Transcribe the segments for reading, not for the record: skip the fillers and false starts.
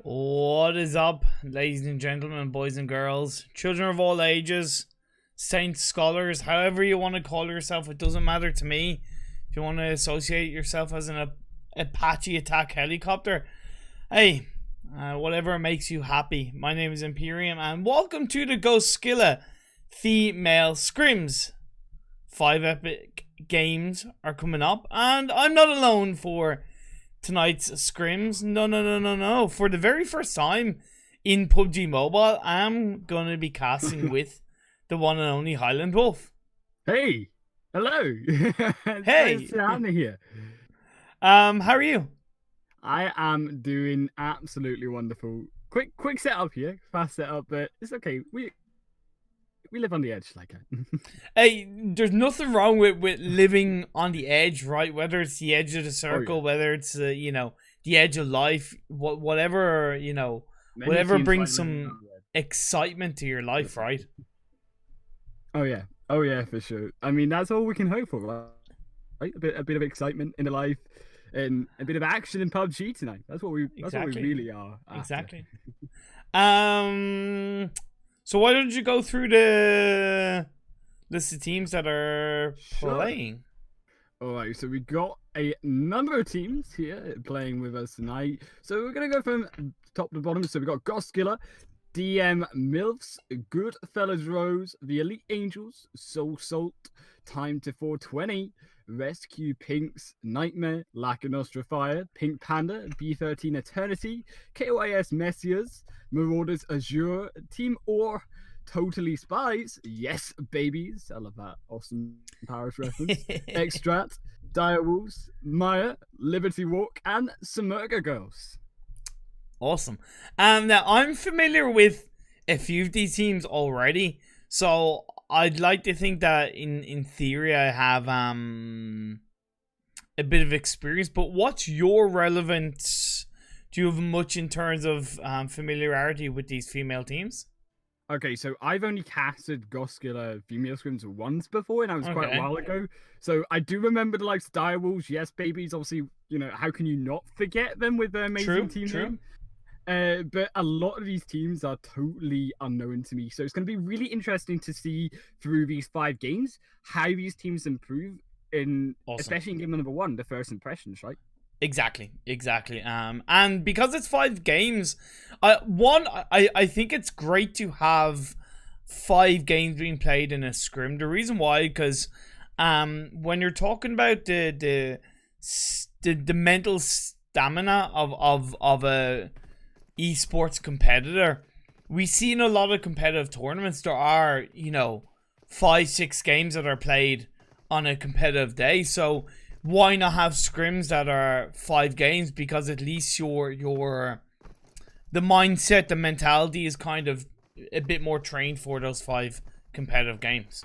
What is up, ladies and gentlemen, boys and girls, children of all ages, saints, scholars, however you want to call yourself, it doesn't matter to me. If you want to associate yourself as an Apache attack helicopter, hey, whatever makes you happy. My name is Imperium, and welcome to the Goskilla Female Scrims. 5 epic games are coming up, and I'm not alone for tonight's scrims. No. For the very first time in PUBG Mobile, I'm going to be casting with the one and only HighlandWolf. Hey! Hello! Hey! Nice to have me here. How are you? I am doing absolutely wonderful. Quick setup here. Fast setup, but it's okay. We live on the edge like that. Hey, there's nothing wrong with living on the edge, right? Whether it's the edge of the circle, whether it's the edge of life, whatever, whatever brings some excitement to your life, right? Oh yeah, for sure. I mean, that's all we can hope for, right? A bit of excitement in the life, and a bit of action in PUBG tonight. That's what we really are after. Exactly. So why don't you go through the list of teams that are playing? Alright, so we got a number of teams here playing with us tonight. So we're going to go from top to bottom. So we got Goskilla, DM Milfs, Goodfellas Rose, The Elite Angels, Soul Salt, Time to 420, Rescue Pinks, Nightmare, Lack of Nostra Fire, Pink Panda, B13 Eternity, KOIS Messias, Marauders Azure, Team Or, Totally Spies, yes babies, I love that awesome Paris reference, Extract, Dire Wolves, Maya, Liberty Walk, and Samurga Girls. Awesome. Now I'm familiar with a few of these teams already, so I'd like to think that in theory I have a bit of experience, but what's your relevance? Do you have much in terms of familiarity with these female teams? Okay, so I've only casted Goskilla Female Scrims once before, and that was quite a while ago. So I do remember the likes of Dire Wolves, yes babies, obviously, how can you not forget them with their amazing team name? But a lot of these teams are totally unknown to me. So it's going to be really interesting to see through these 5 games how these teams improve, especially in game number 1, the first impressions, right? Exactly. And because it's 5 games, I think it's great to have 5 games being played in a scrim. The reason why, because when you're talking about the mental stamina of a esports competitor, we see in a lot of competitive tournaments there are 5-6 games that are played on a competitive day. So why not have scrims that are 5 games? Because at least the mindset, the mentality is kind of a bit more trained for those 5 competitive games.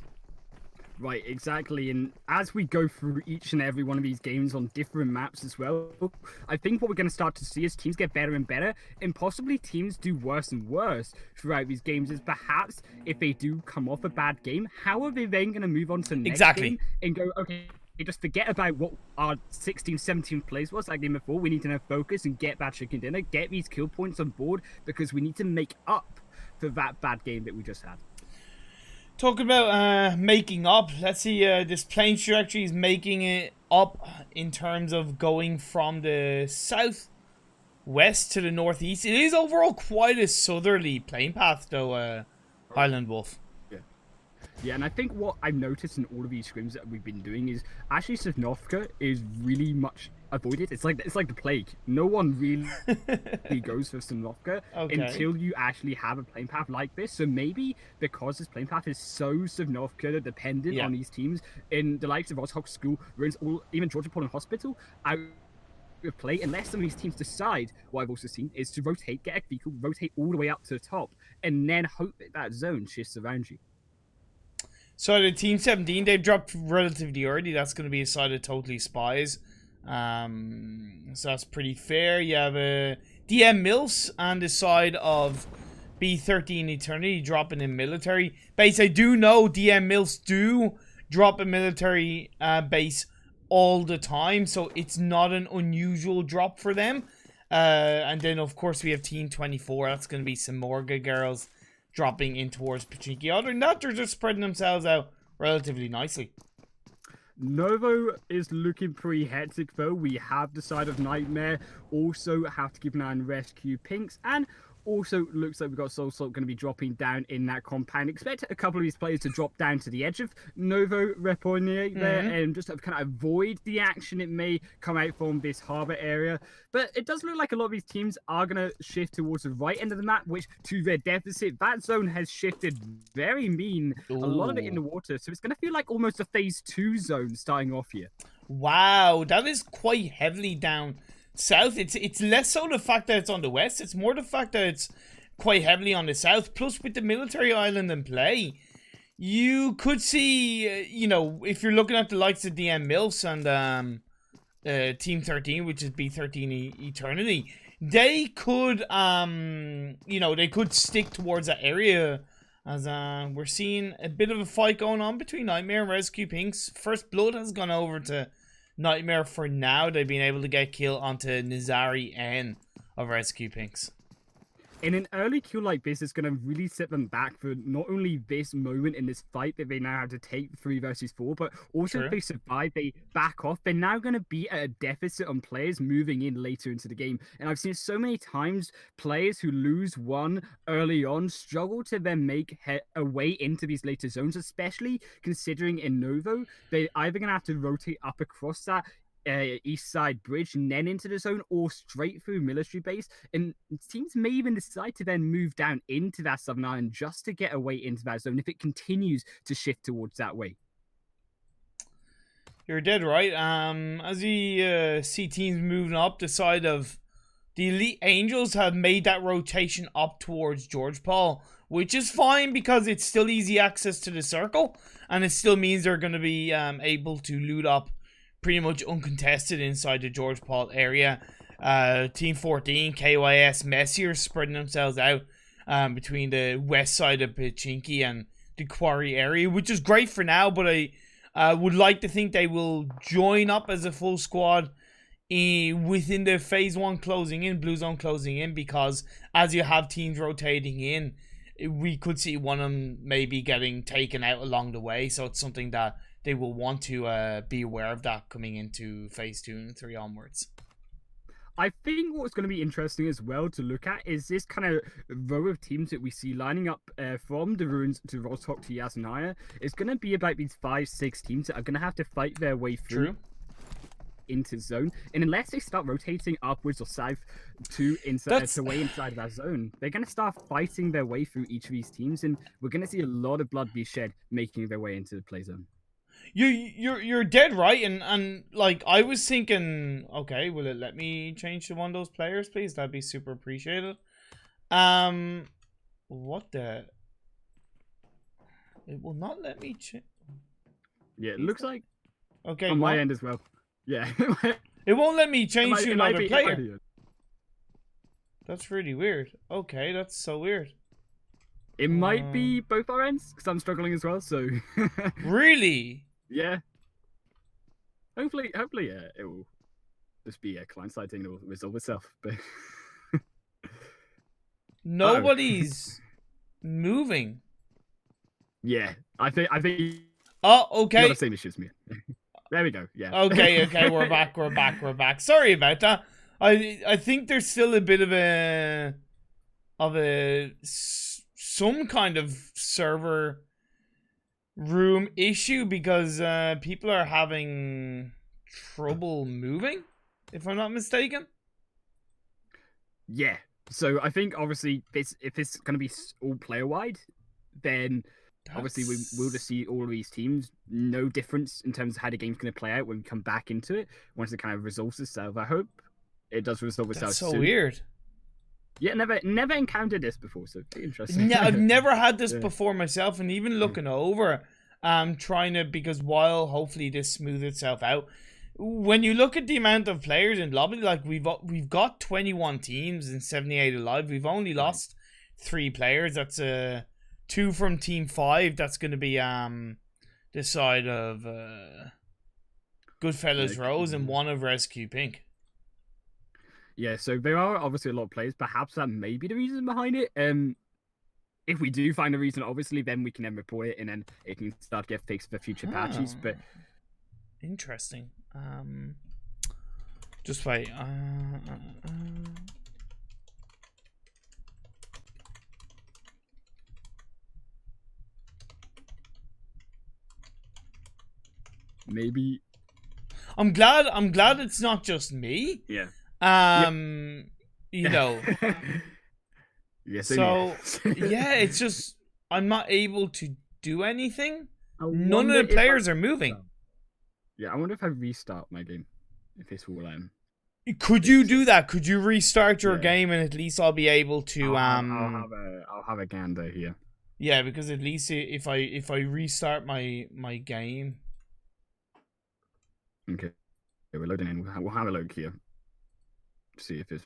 Right, exactly. And as we go through each and every one of these games on different maps as well, I think what we're going to start to see is teams get better and better, and possibly teams do worse and worse throughout these games. Is perhaps if they do come off a bad game, how are they then going to move on to the next game and go, okay, just forget about what our 16th, 17th place was like game before. We need to now focus and get that chicken dinner, get these kill points on board, because we need to make up for that bad game that we just had. Talking about making up, let's see, this playing trajectory is making it up in terms of going from the southwest to the northeast. It is overall quite a southerly playing path though, HighlandWolf. Yeah, and I think what I've noticed in all of these scrims that we've been doing is actually Sivnovka is really much avoided. It's like the plague. No one really goes for Sivnovka until you actually have a playing path like this. So maybe because this playing path is so Sivnovka dependent on these teams, in the likes of Oshok School, Ruins, even Georgia Poland Hospital, I would play unless some of these teams decide, what I've also seen, is to rotate, get a vehicle, rotate all the way up to the top, and then hope that zone shifts around you. So the Team 17, they've dropped relatively early. That's going to be a side of Totally Spies. So that's pretty fair. You have a DM Mills on the side of B13 Eternity dropping in military base. I do know DM Mills do drop a military base all the time, so it's not an unusual drop for them. And then of course we have Team 24. That's going to be some more good girls dropping in towards Pachinki. Other than that, they're just spreading themselves out relatively nicely. Novo is looking pretty hectic though. We have the side of Nightmare. Also have to keep an eye on Rescue Pinks, and also looks like we've got Soul Salt going to be dropping down in that compound. Expect a couple of these players to drop down to the edge of Novo Reponier there and just kind of avoid the action it may come out from this harbour area. But it does look like a lot of these teams are going to shift towards the right end of the map, which to their deficit, that zone has shifted very mean. Ooh. A lot of it in the water. So it's going to feel like almost a phase 2 zone starting off here. Wow, that is quite heavily down south. It's less so the fact that it's on the west, it's more the fact that it's quite heavily on the south. Plus with the military island in play, you could see you know, if you're looking at the likes of DM Mills and Team 13, which is B13 Eternity, they could you know, they could stick towards that area, as we're seeing a bit of a fight going on between Nightmare and Rescue Pinks. First blood has gone over to Nightmare for now. They've been able to get kill onto Nizari N of Rescue Pinks. In an early kill like this, it's going to really set them back for not only this moment in this fight that they now have to take 3 versus 4, but also if they survive, they back off. They're now going to be at a deficit on players moving in later into the game. And I've seen so many times players who lose one early on struggle to then make a way into these later zones, especially considering in Novo, they're either going to have to rotate up across that east side bridge and then into the zone, or straight through military base, and teams may even decide to then move down into that southern island just to get away into that zone if it continues to shift towards that way. You're dead right. As we see teams moving up, the side of the Elite Angels have made that rotation up towards George Paul, which is fine because it's still easy access to the circle, and it still means they're going to be able to loot up pretty much uncontested inside the George Paul area. Team 14, KYS, Messier spreading themselves out between the west side of Pachinki and the quarry area, which is great for now, but I would like to think they will join up as a full squad within the phase 1 closing in, blue zone closing in, because as you have teams rotating in, we could see one of them maybe getting taken out along the way. So it's something that they will want to be aware of that coming into phase 2 and 3 onwards. I think what's going to be interesting as well to look at is this kind of row of teams that we see lining up from the Ruins to Rostock to Yasnaya. It's going to be about these 5-6 teams that are going to have to fight their way through into zone, and unless they start rotating upwards or south to inside to way inside that zone, they're going to start fighting their way through each of these teams, and we're going to see a lot of blood be shed making their way into the play zone. You're dead right, and like I was thinking, okay, will it let me change to one of those players, please? That'd be super appreciated. What the? It will not let me change. Yeah, it looks like okay on my end as well. Yeah, it won't let me change to another player. That's really weird. Okay, that's so weird. It might be both our ends because I'm struggling as well. So really. Yeah. Hopefully, it will just be a client side thing that will resolve itself. But nobody's moving. Yeah, I think. Oh, okay. Not the same issues, me. There we go. Yeah. Okay, we're back. Sorry about that. I think there's still a bit of some kind of server room issue because people are having trouble moving, if I'm not mistaken. Yeah. So I think obviously if it's going to be all player wide, then obviously we'll just see all of these teams. No difference in terms of how the game's going to play out when we come back into it once it kind of resolves itself. I hope it does resolve itself. That's so soon. Weird. Yeah, never encountered this before, so pretty interesting. Yeah, I've never had this before myself, and even looking over, trying to, because while hopefully this smooths itself out, when you look at the amount of players in lobby, like we've got 21 teams and 78 alive. We've only lost 3 players. That's 2 from Team 5. That's going to be the side of Goodfellas Rose and 1 of Rescue Pink. Yeah, so there are obviously a lot of players. Perhaps that may be the reason behind it. If we do find a reason, obviously, then we can then report it, and then it can start to get fixed for future patches. But interesting. Just wait. maybe I'm glad it's not just me. Yeah. You know. Yes. So yeah, it's just I'm not able to do anything. None wonder of the if players are moving. Yeah, I wonder if I restart my game, if this will Could you do that? Could you restart your Yeah. game and at least I'll be able to I'll have a gander here. Yeah, because at least if I restart my game. Okay, we're loading in. We'll have a look here. See if this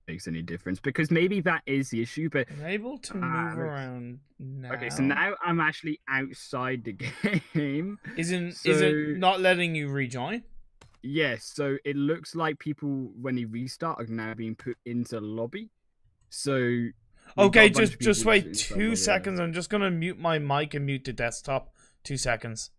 makes any difference, because maybe that is the issue. But I'm able to move around now. Okay, so now I'm actually outside the game. Isn't it not letting you rejoin? Yes, so it looks like people, when they restart, are now being put into lobby. So okay, just wait 2 seconds. I'm just gonna mute my mic and mute the desktop. 2 seconds.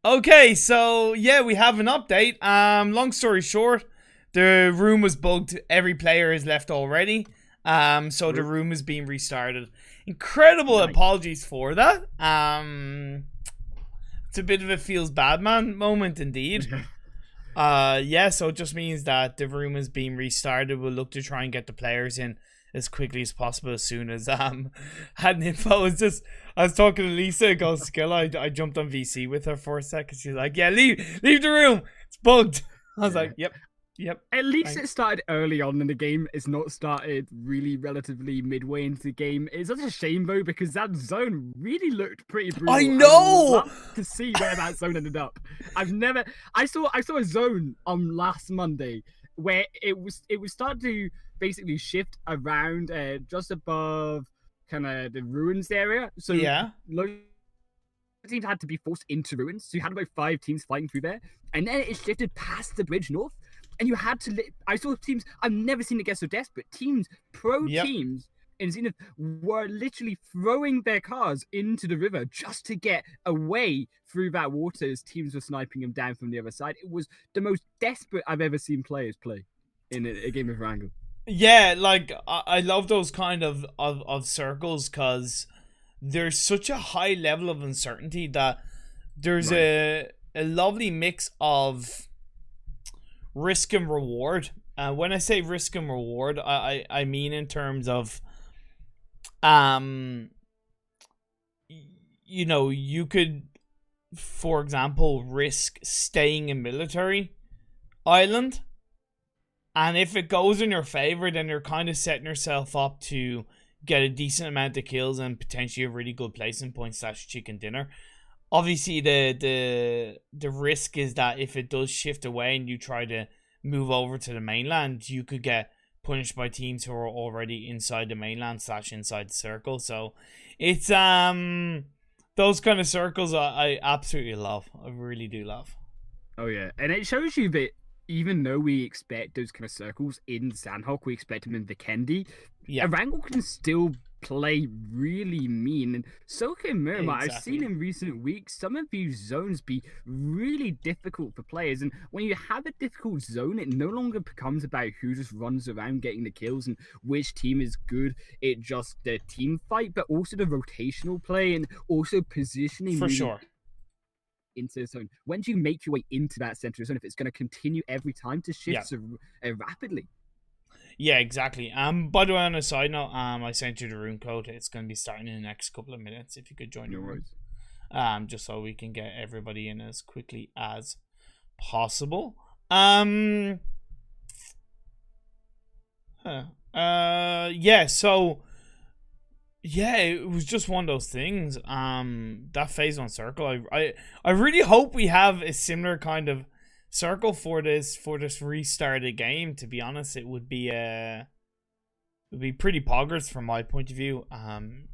Okay, so yeah, we have an update. Long story short, the room was bugged. Every player is left already. So the room is being restarted. Incredible apologies for that. It's a bit of a feels bad man moment indeed. Yeah, so it just means that the room is being restarted. We'll look to try and get the players in as quickly as possible as soon as had an info. I was talking to Lisa at Goskilla. I jumped on VC with her for a second. She's like, yeah, leave the room. It's bugged. I was like, yep. At least it started early on in the game. It's not started really relatively midway into the game. It's such a shame though, because that zone really looked pretty brutal. I know. I'd love to see where that zone ended up. I saw a zone on last Monday where it was starting to basically shift around just above kind of the ruins area. So yeah, teams had to be forced into ruins. So you had about 5 teams fighting through there, and then it shifted past the bridge north. And you had to. I saw teams. I've never seen it get so desperate. Teams, teams in Zenith were literally throwing their cars into the river just to get away through that water as teams were sniping them down from the other side. It was the most desperate I've ever seen players play in a game of Wrangle. Yeah, like I love those kind of circles because there's such a high level of uncertainty that there's a lovely mix of risk and reward. When I say risk and reward, I mean in terms of you know, you could, for example, risk staying in military island, and if it goes in your favor, then you're kind of setting yourself up to get a decent amount of kills and potentially a really good placing point / chicken dinner. Obviously the risk is that if it does shift away and you try to move over to the mainland, you could get punished by teams who are already inside the mainland / inside the circle. So it's those kind of circles I absolutely love. I really do love. Oh yeah, and it shows you that even though we expect those kind of circles in Sandhawk, we expect them in Vikendi, Wrangle can still play really mean. And so can Miramar. I've seen in recent weeks some of these zones be really difficult for players. And when you have a difficult zone, it no longer becomes about who just runs around getting the kills and which team is good. It just the team fight, but also the rotational play and also positioning. For sure. Into the zone. When do you make your way into that center zone if it's going to continue every time to shift so rapidly? Yeah, exactly. By the way, on a side note, I sent you the room code. It's going to be starting in the next couple of minutes. If you could join your room. just so we can get everybody in as quickly as possible. Yeah, so yeah, it was just one of those things. That phase 1 circle, I really hope we have a similar kind of circle for this restarted game. To be honest, it would be pretty poggers from my point of view.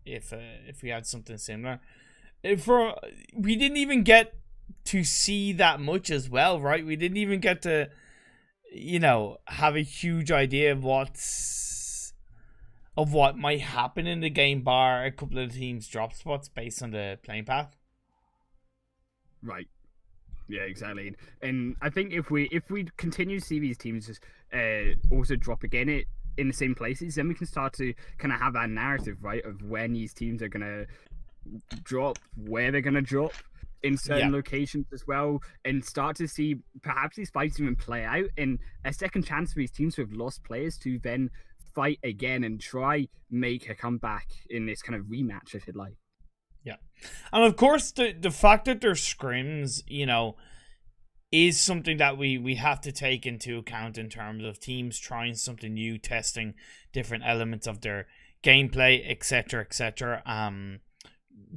If we had something similar, we didn't even get to see that much as well, right? We didn't even get to, have a huge idea of what might happen in the game, bar a couple of teams drop spots based on the playing path. Right. Yeah, exactly. And I think if we continue to see these teams just also drop again in the same places, then we can start to kind of have that narrative, right, of when these teams are gonna drop, where they're gonna drop in certain locations as well, and start to see perhaps these fights even play out, and a second chance for these teams who have lost players to then fight again and try make a comeback in this kind of rematch, if you'd like. Yeah, and of course the fact that they're scrims, is something that we have to take into account in terms of teams trying something new, testing different elements of their gameplay, etc., etc.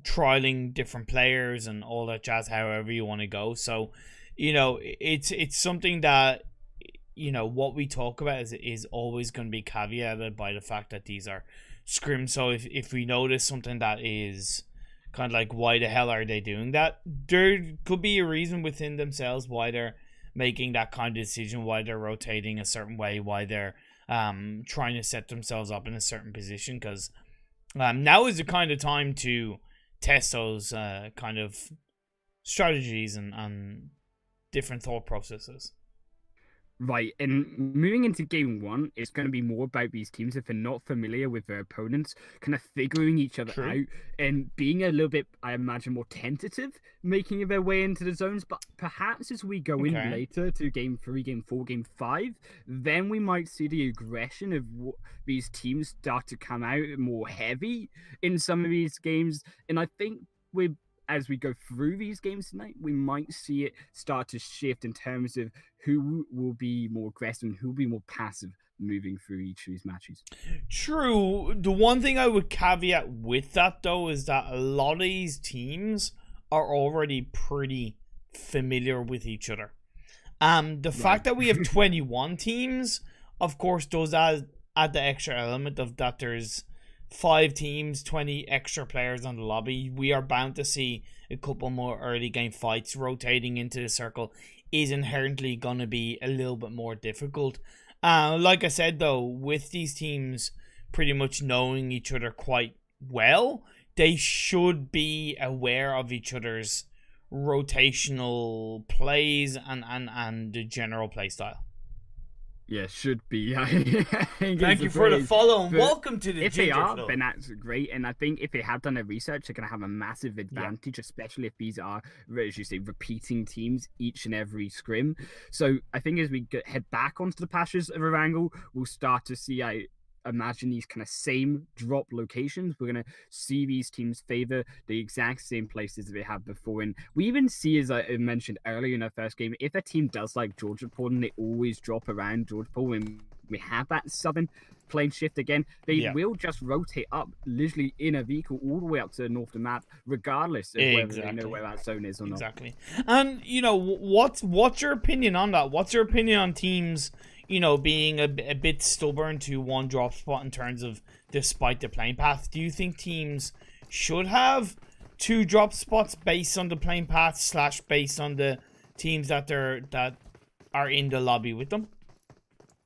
Trialing different players and all that jazz, however you want to go. So, it's something that, what we talk about is always going to be caveated by the fact that these are scrims. So if we notice something that is kind of like, why the hell are they doing that? There could be a reason within themselves why they're making that kind of decision, why they're rotating a certain way, why they're trying to set themselves up in a certain position, because now is the kind of time to test those kind of strategies and different thought processes. Right, and moving into game 1, it's going to be more about these teams, if they're not familiar with their opponents, kind of figuring each other out and being a little bit, I imagine, more tentative, making their way into the zones. But perhaps as we go in later to game 3, game 4, game 5, then we might see the aggression of these teams start to come out more heavy in some of these games. And I think as we go through these games tonight, we might see it start to shift in terms of who will be more aggressive and who will be more passive moving through each of these matches. True. The one thing I would caveat with that, though, is that a lot of these teams are already pretty familiar with each other. The fact that we have 21 teams, of course, does add the extra element of that there's 5 teams, 20 extra players on the lobby. We are bound to see a couple more early game fights. Rotating into the circle is inherently going to be a little bit more difficult. Like I said, though, with these teams pretty much knowing each other quite well, they should be aware of each other's rotational plays and the general play style. Yeah, should be. Thank you for the follow and welcome to the If they are, then that's great. And I think if they have done their research, they're going to have a massive advantage, especially if these are, as you say, repeating teams each and every scrim. So I think as we head back onto the pastures of Erangel, we'll start to see, I imagine, these kind of same drop locations. We're going to see these teams favor the exact same places that they have before. And we even see, as I mentioned earlier in our first game, if a team does like Georgopol and they always drop around Georgopol when we have that southern plane shift again, they will just rotate up literally in a vehicle all the way up to the north of the map, regardless of whether they know where that zone is or not. Exactly. And, what's your opinion on that? What's your opinion on teams being a bit stubborn to one drop spot in terms of despite the playing path? Do you think teams should have 2 drop spots based on the playing path / based on the teams that are in the lobby with them?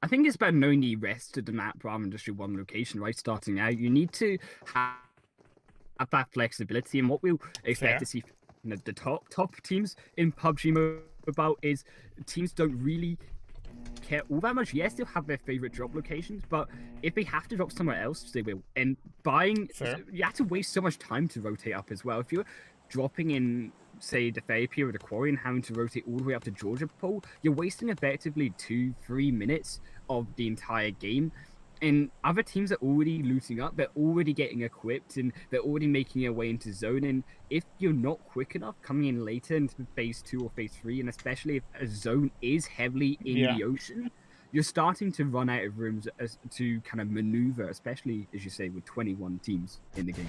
I think it's about knowing the rest of the map rather than just your one location, right? Starting out, you need to have that flexibility, and what we'll expect to see from the top teams in PUBG Mobile is teams don't really care all that much. Yes, they'll have their favorite drop locations, but if they have to drop somewhere else, they will. And you have to waste so much time to rotate up as well. If you're dropping in, say, the Therapy or the Quarry and having to rotate all the way up to Georgopol, you're wasting effectively 2-3 minutes of the entire game. And other teams are already looting up, they're already getting equipped, and they're already making their way into zone. And if you're not quick enough coming in later into phase 2 or phase 3, and especially if a zone is heavily in the ocean, you're starting to run out of rooms to kind of maneuver, especially, as you say, with 21 teams in the game.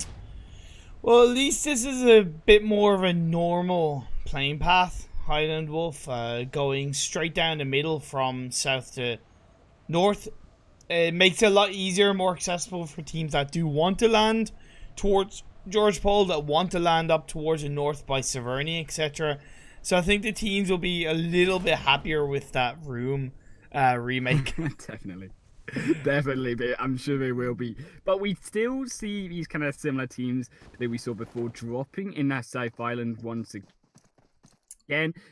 Well, at least this is a bit more of a normal playing path. HighlandWolf going straight down the middle from south to north. It makes it a lot easier, more accessible for teams that do want to land towards George Pole, that want to land up towards the north by Severny, etc. So I think the teams will be a little bit happier with that room remake. Definitely, but I'm sure they will be. But we still see these kind of similar teams that we saw before dropping in that South Island once again.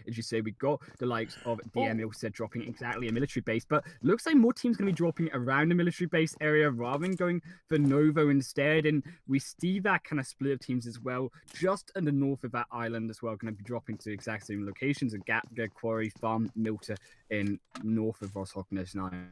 As you say, we got the likes of DM said dropping exactly a military base, but looks like more teams going to be dropping around the military base area rather than going for Novo instead. And we see that kind of split of teams as well, just in the north of that island as well, going to be dropping to exact same locations of Gatga, Quarry, Farm, Milta, in north of Rosshok and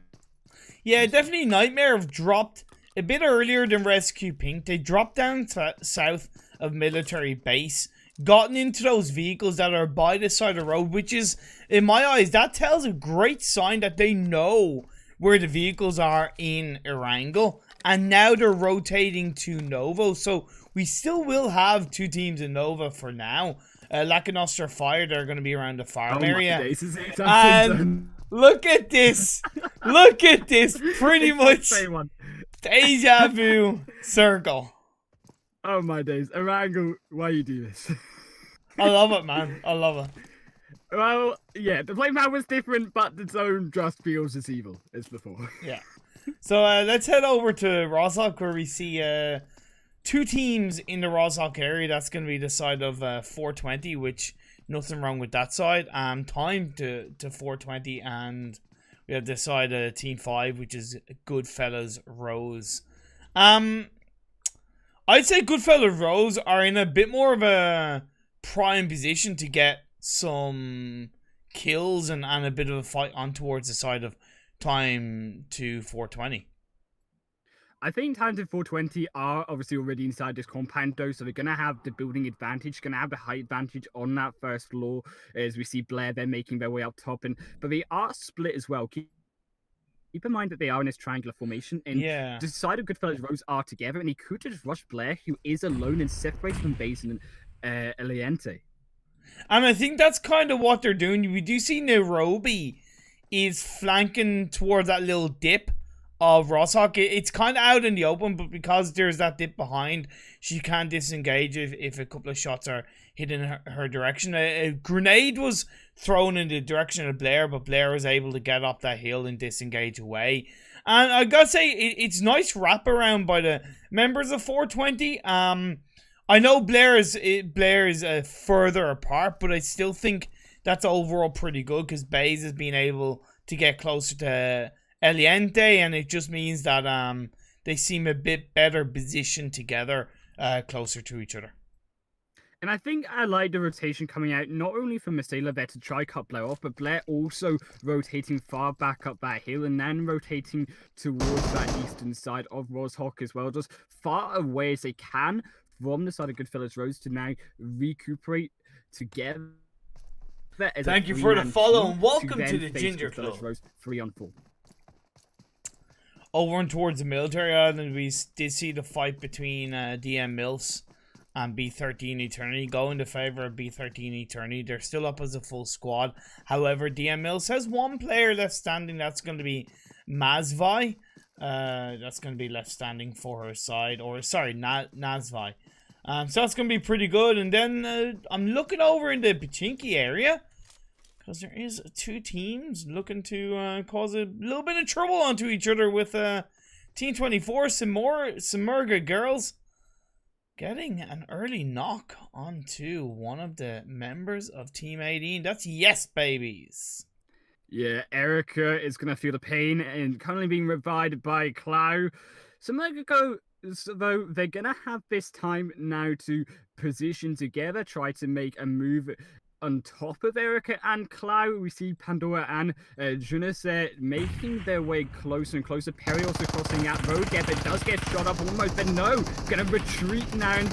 Yeah, definitely Nightmare have dropped a bit earlier than Rescue Pink. They dropped down south of military base, gotten into those vehicles that are by the side of the road, which is, in my eyes, that tells a great sign that they know where the vehicles are in Erangel, and now they're rotating to Novo. So we still will have 2 teams in Nova for now. Lacanostra Fire, they're going to be around the farm area. And look at this. Look at this. Pretty much deja vu circle. Oh my days. Erangel, why you do this? I love it, man. I love it. Well, yeah, the playmat was different, but the zone just feels as evil as before. Yeah. So let's head over to Rosshok, where we see 2 teams in the Rosshok area. That's going to be the side of 420, which nothing wrong with that side. Time to 420, and we have this side of Team 5, which is Goodfellas Rose. I'd say Goodfellas Rose are in a bit more of a prime position to get some kills and a bit of a fight on towards the side of Time to 420. I think Time to 420 are obviously already inside this compound though, so they're going to have the building advantage, going to have the height advantage on that first floor, as we see Blair, they're making their way up top, but they are split as well. Keep in mind that they are in this triangular formation, and the side of Goodfellas Rose are together, and he could just rush Blair, who is alone and separated from Basin and Eliente. And I think that's kind of what they're doing. We do see Nairobi is flanking towards that little dip of Rosshok. It's kind of out in the open, but because there's that dip behind, she can't disengage if a couple of shots are hit in her direction. A grenade was thrown in the direction of Blair, but Blair was able to get up that hill and disengage away. And I gotta say, it's nice wraparound by the members of 420. I know Blair is further apart, but I still think that's overall pretty good, because Baze has been able to get closer to Eliente, and it just means that they seem a bit better positioned together, closer to each other. And I think I like the rotation coming out, not only from Marcela there to try cut Blair off, but Blair also rotating far back up that hill and then rotating towards that eastern side of Rosshok as well, just far away as they can from the side of Goodfellas Rose to now recuperate together. Thank you for the follow and welcome to the Ginger Club. Rose 3-on-4. Over and towards the military island, we did see the fight between DM Mills and B13 Eternity go in the favor of B13 Eternity. They're still up as a full squad. However, DM Mills has 1 player left standing. That's going to be Mazvi. That's going to be left standing for her side. Or, sorry, Nazvi. So that's going to be pretty good. And then I'm looking over in the Pachinki area, because there is 2 teams looking to cause a little bit of trouble onto each other, with Team 24, Simurga Girls, getting an early knock onto one of the members of Team 18. That's Yes Babies. Yeah, Erica is going to feel the pain and currently being revived by Clow. Simurga, though, they're going to have this time now to position together, try to make a move on top of Erica and Cloud, we see Pandora and Jonas making their way closer and closer. Perry also crossing that road. Gevin does get shot up almost, but no, gonna retreat now and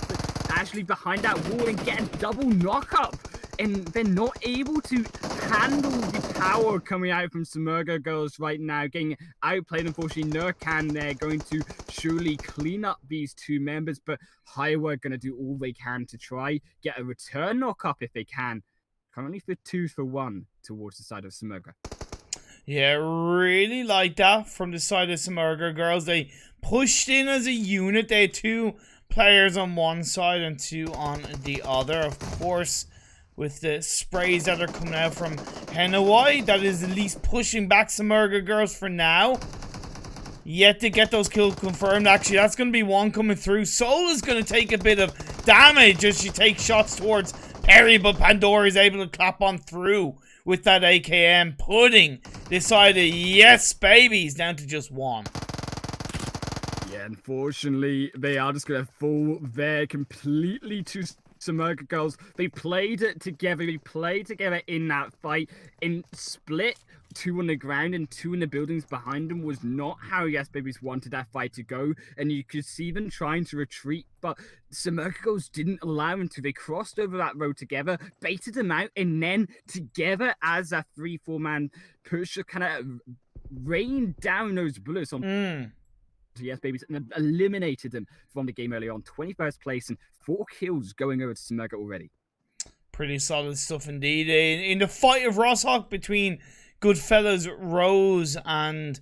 actually behind that wall and get a double knock up. And they're not able to handle the power coming out from Smurger Girls right now. Getting outplayed, unfortunately. Nurkan, they're going to surely clean up these two members, but HighlandWolf going to do all they can to try get a return knock-up if they can. Currently for 2-for-1 towards the side of Smurger. Yeah, really like that from the side of Smurger Girls. They pushed in as a unit. They had 2 players on one side and 2 on the other. Of course, with the sprays that are coming out from Henawai, that is at least pushing back Smurger Girls for now. Yet to get those kills confirmed. Actually, that's going to be one coming through. Soul is going to take a bit of damage as she takes shots towards Perry, but Pandora is able to clap on through with that AKM, putting this side of yes babies down to just 1. Yeah, unfortunately, they are just going to fall there completely to Smurger Girls. They played it together. They played together in that fight. In split, 2 on the ground and 2 in the buildings behind them was not how Yes Babies wanted that fight to go. And you could see them trying to retreat, but Smurger Girls didn't allow them to. They crossed over that road together, baited them out, and then together as a 3-4-man push, kind of rained down those bullets on Yes Babies and eliminated them from the game early on. 21st place and 4 kills going over to Smurger already. Pretty solid stuff indeed. In the fight of Rosshawk between Goodfellas Rose and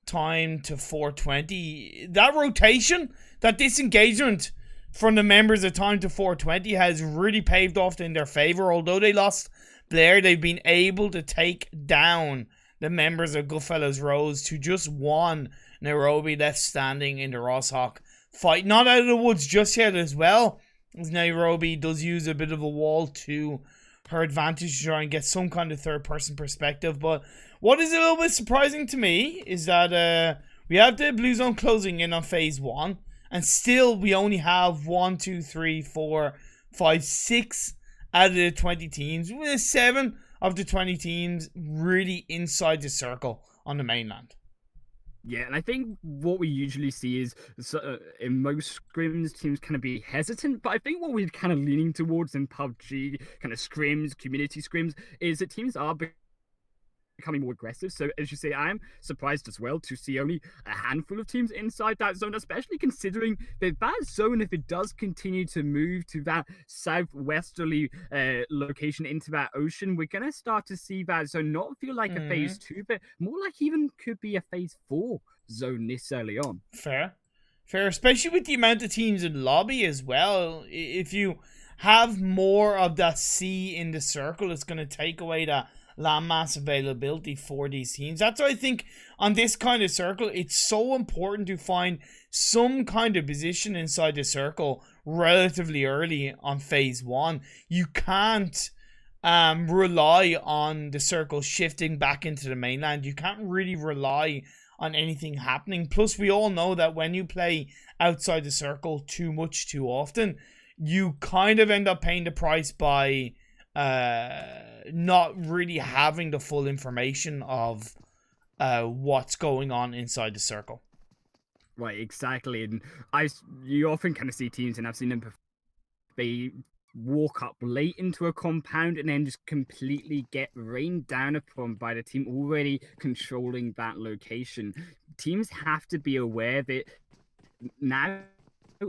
Time to 420, that rotation, that disengagement from the members of Time to 420 has really paved off in their favor. Although they lost Blair, they've been able to take down the members of Goodfellas Rose to just 1 Nairobi left standing in the Rosshawk fight. Not out of the woods just yet as well, as Nairobi does use a bit of a wall to her advantage to try and get some kind of third-person perspective. But what is a little bit surprising to me is that we have the Blue Zone closing in on phase 1, and still we only have 1, 2, 3, 4, 5, 6 out of the 20 teams, with 7 of the 20 teams really inside the circle on the mainland. Yeah, and I think what we usually see is in most scrims, teams kind of be hesitant, but I think what we're kind of leaning towards in PUBG, kind of scrims, community scrims, is that teams are becoming more aggressive. So as you say, I am surprised as well to see only a handful of teams inside that zone, especially considering that that zone, if it does continue to move to that southwesterly location into that ocean, we're going to start to see that zone not feel like a phase 2, but more like even could be a phase 4 zone this early on. Fair, especially with the amount of teams in lobby as well. If you have more of that sea in the circle, it's going to take away that landmass availability for these teams. That's why I think on this kind of circle, it's so important to find some kind of position inside the circle relatively early on phase 1. You can't rely on the circle shifting back into the mainland. You can't really rely on anything happening. Plus, we all know that when you play outside the circle too much too often, you kind of end up paying the price by not really having the full information of what's going on inside the circle. Right, exactly. And you often kind of see teams, and I've seen them before, they walk up late into a compound and then just completely get rained down upon by the team already controlling that location. Teams have to be aware that now,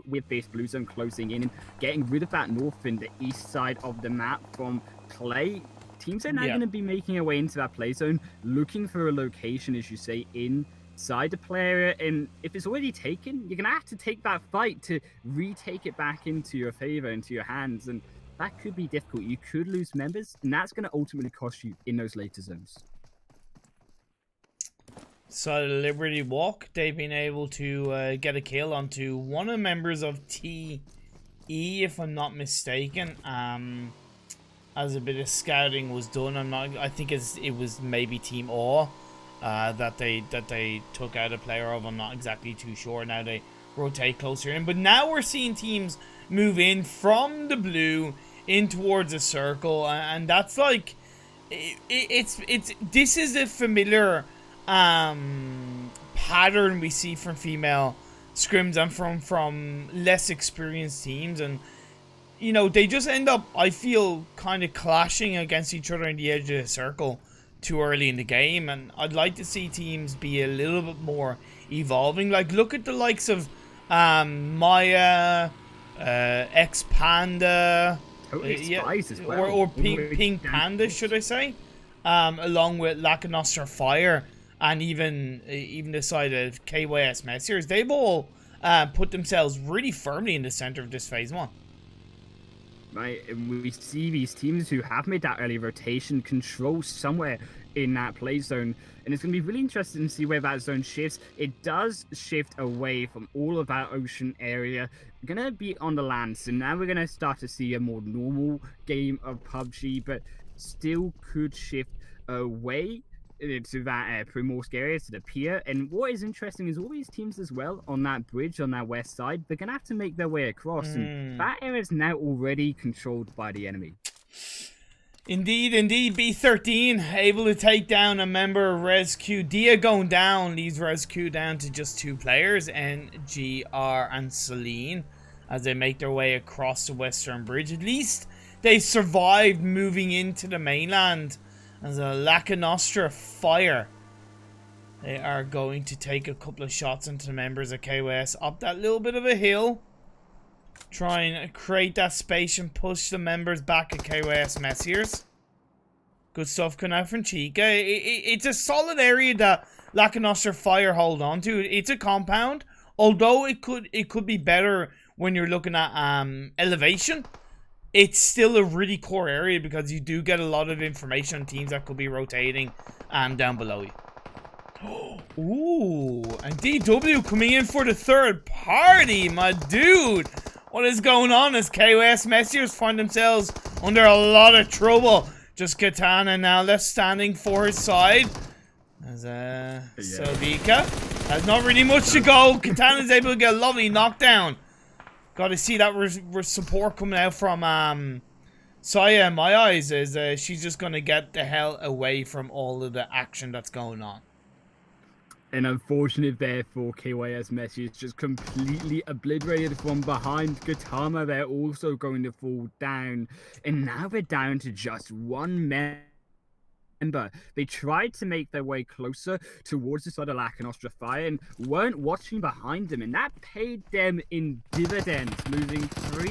with this blue zone closing in and getting rid of that north and the east side of the map from play, teams are now going to be making their way into that play zone, looking for a location, as you say, inside the play area. And if it's already taken, you're going to have to take that fight to retake it back into your favor, into your hands. And that could be difficult. You could lose members, and that's going to ultimately cost you in those later zones. So Liberty Walk, they've been able to get a kill onto one of the members of TE, if I'm not mistaken. As a bit of scouting was done, I think it was maybe Team O that they took out a player of. I'm not exactly too sure. Now they rotate closer in, but now we're seeing teams move in from the blue in towards a circle, and that's like, this is a familiar pattern we see from female scrims and from less experienced teams, and you know, they just end up, I feel, kind of clashing against each other in the edge of the circle too early in the game, and I'd like to see teams be a little bit more evolving. Like, look at the likes of Maya, X Panda, Spice as well. or Pink Panda, should I say? Along with Lackanoster Fire, and even the side of KYS Messiers, they've all put themselves really firmly in the center of this phase 1. Right, and we see these teams who have made that early rotation control somewhere in that play zone, and it's going to be really interesting to see where that zone shifts. It does shift away from all of that ocean area, going to be on the land, so now we're going to start to see a more normal game of PUBG, but still could shift away to that Primorsk area, to the pier. And what is interesting is all these teams as well on that bridge on that west side, they're going to have to make their way across, and that area is now already controlled by the enemy. Indeed, B13 able to take down a member of ResQ. Dia going down leaves ResQ down to just 2 players, NGR and Celine, as they make their way across the western bridge. At least they survived moving into the mainland. As a Lackanoster Fire, they are going to take a couple of shots into the members of KWS up that little bit of a hill. Try and create that space and push the members back at KWS Messiers. Good stuff coming out from Chica. It's a solid area that Lackanoster Fire hold on to. It's a compound, although it could be better when you're looking at elevation. It's still a really core area because you do get a lot of information on teams that could be rotating down below you. Ooh, and DW coming in for the third party, my dude. What is going on as KOS Messiers find themselves under a lot of trouble? Just Katana now left standing for his side. As Savika has not really much to go. Katana's able to get a lovely knockdown. Got to see that support coming out from Saya. In my eyes is she's just going to get the hell away from all of the action that's going on. And unfortunate there for KYS Messi, it's just completely obliterated from behind. Gatama, they're also going to fall down. And now they're down to just 1 member. They tried to make their way closer towards the side of Lackanoster Fire and weren't watching behind them. And that paid them in dividends, losing 3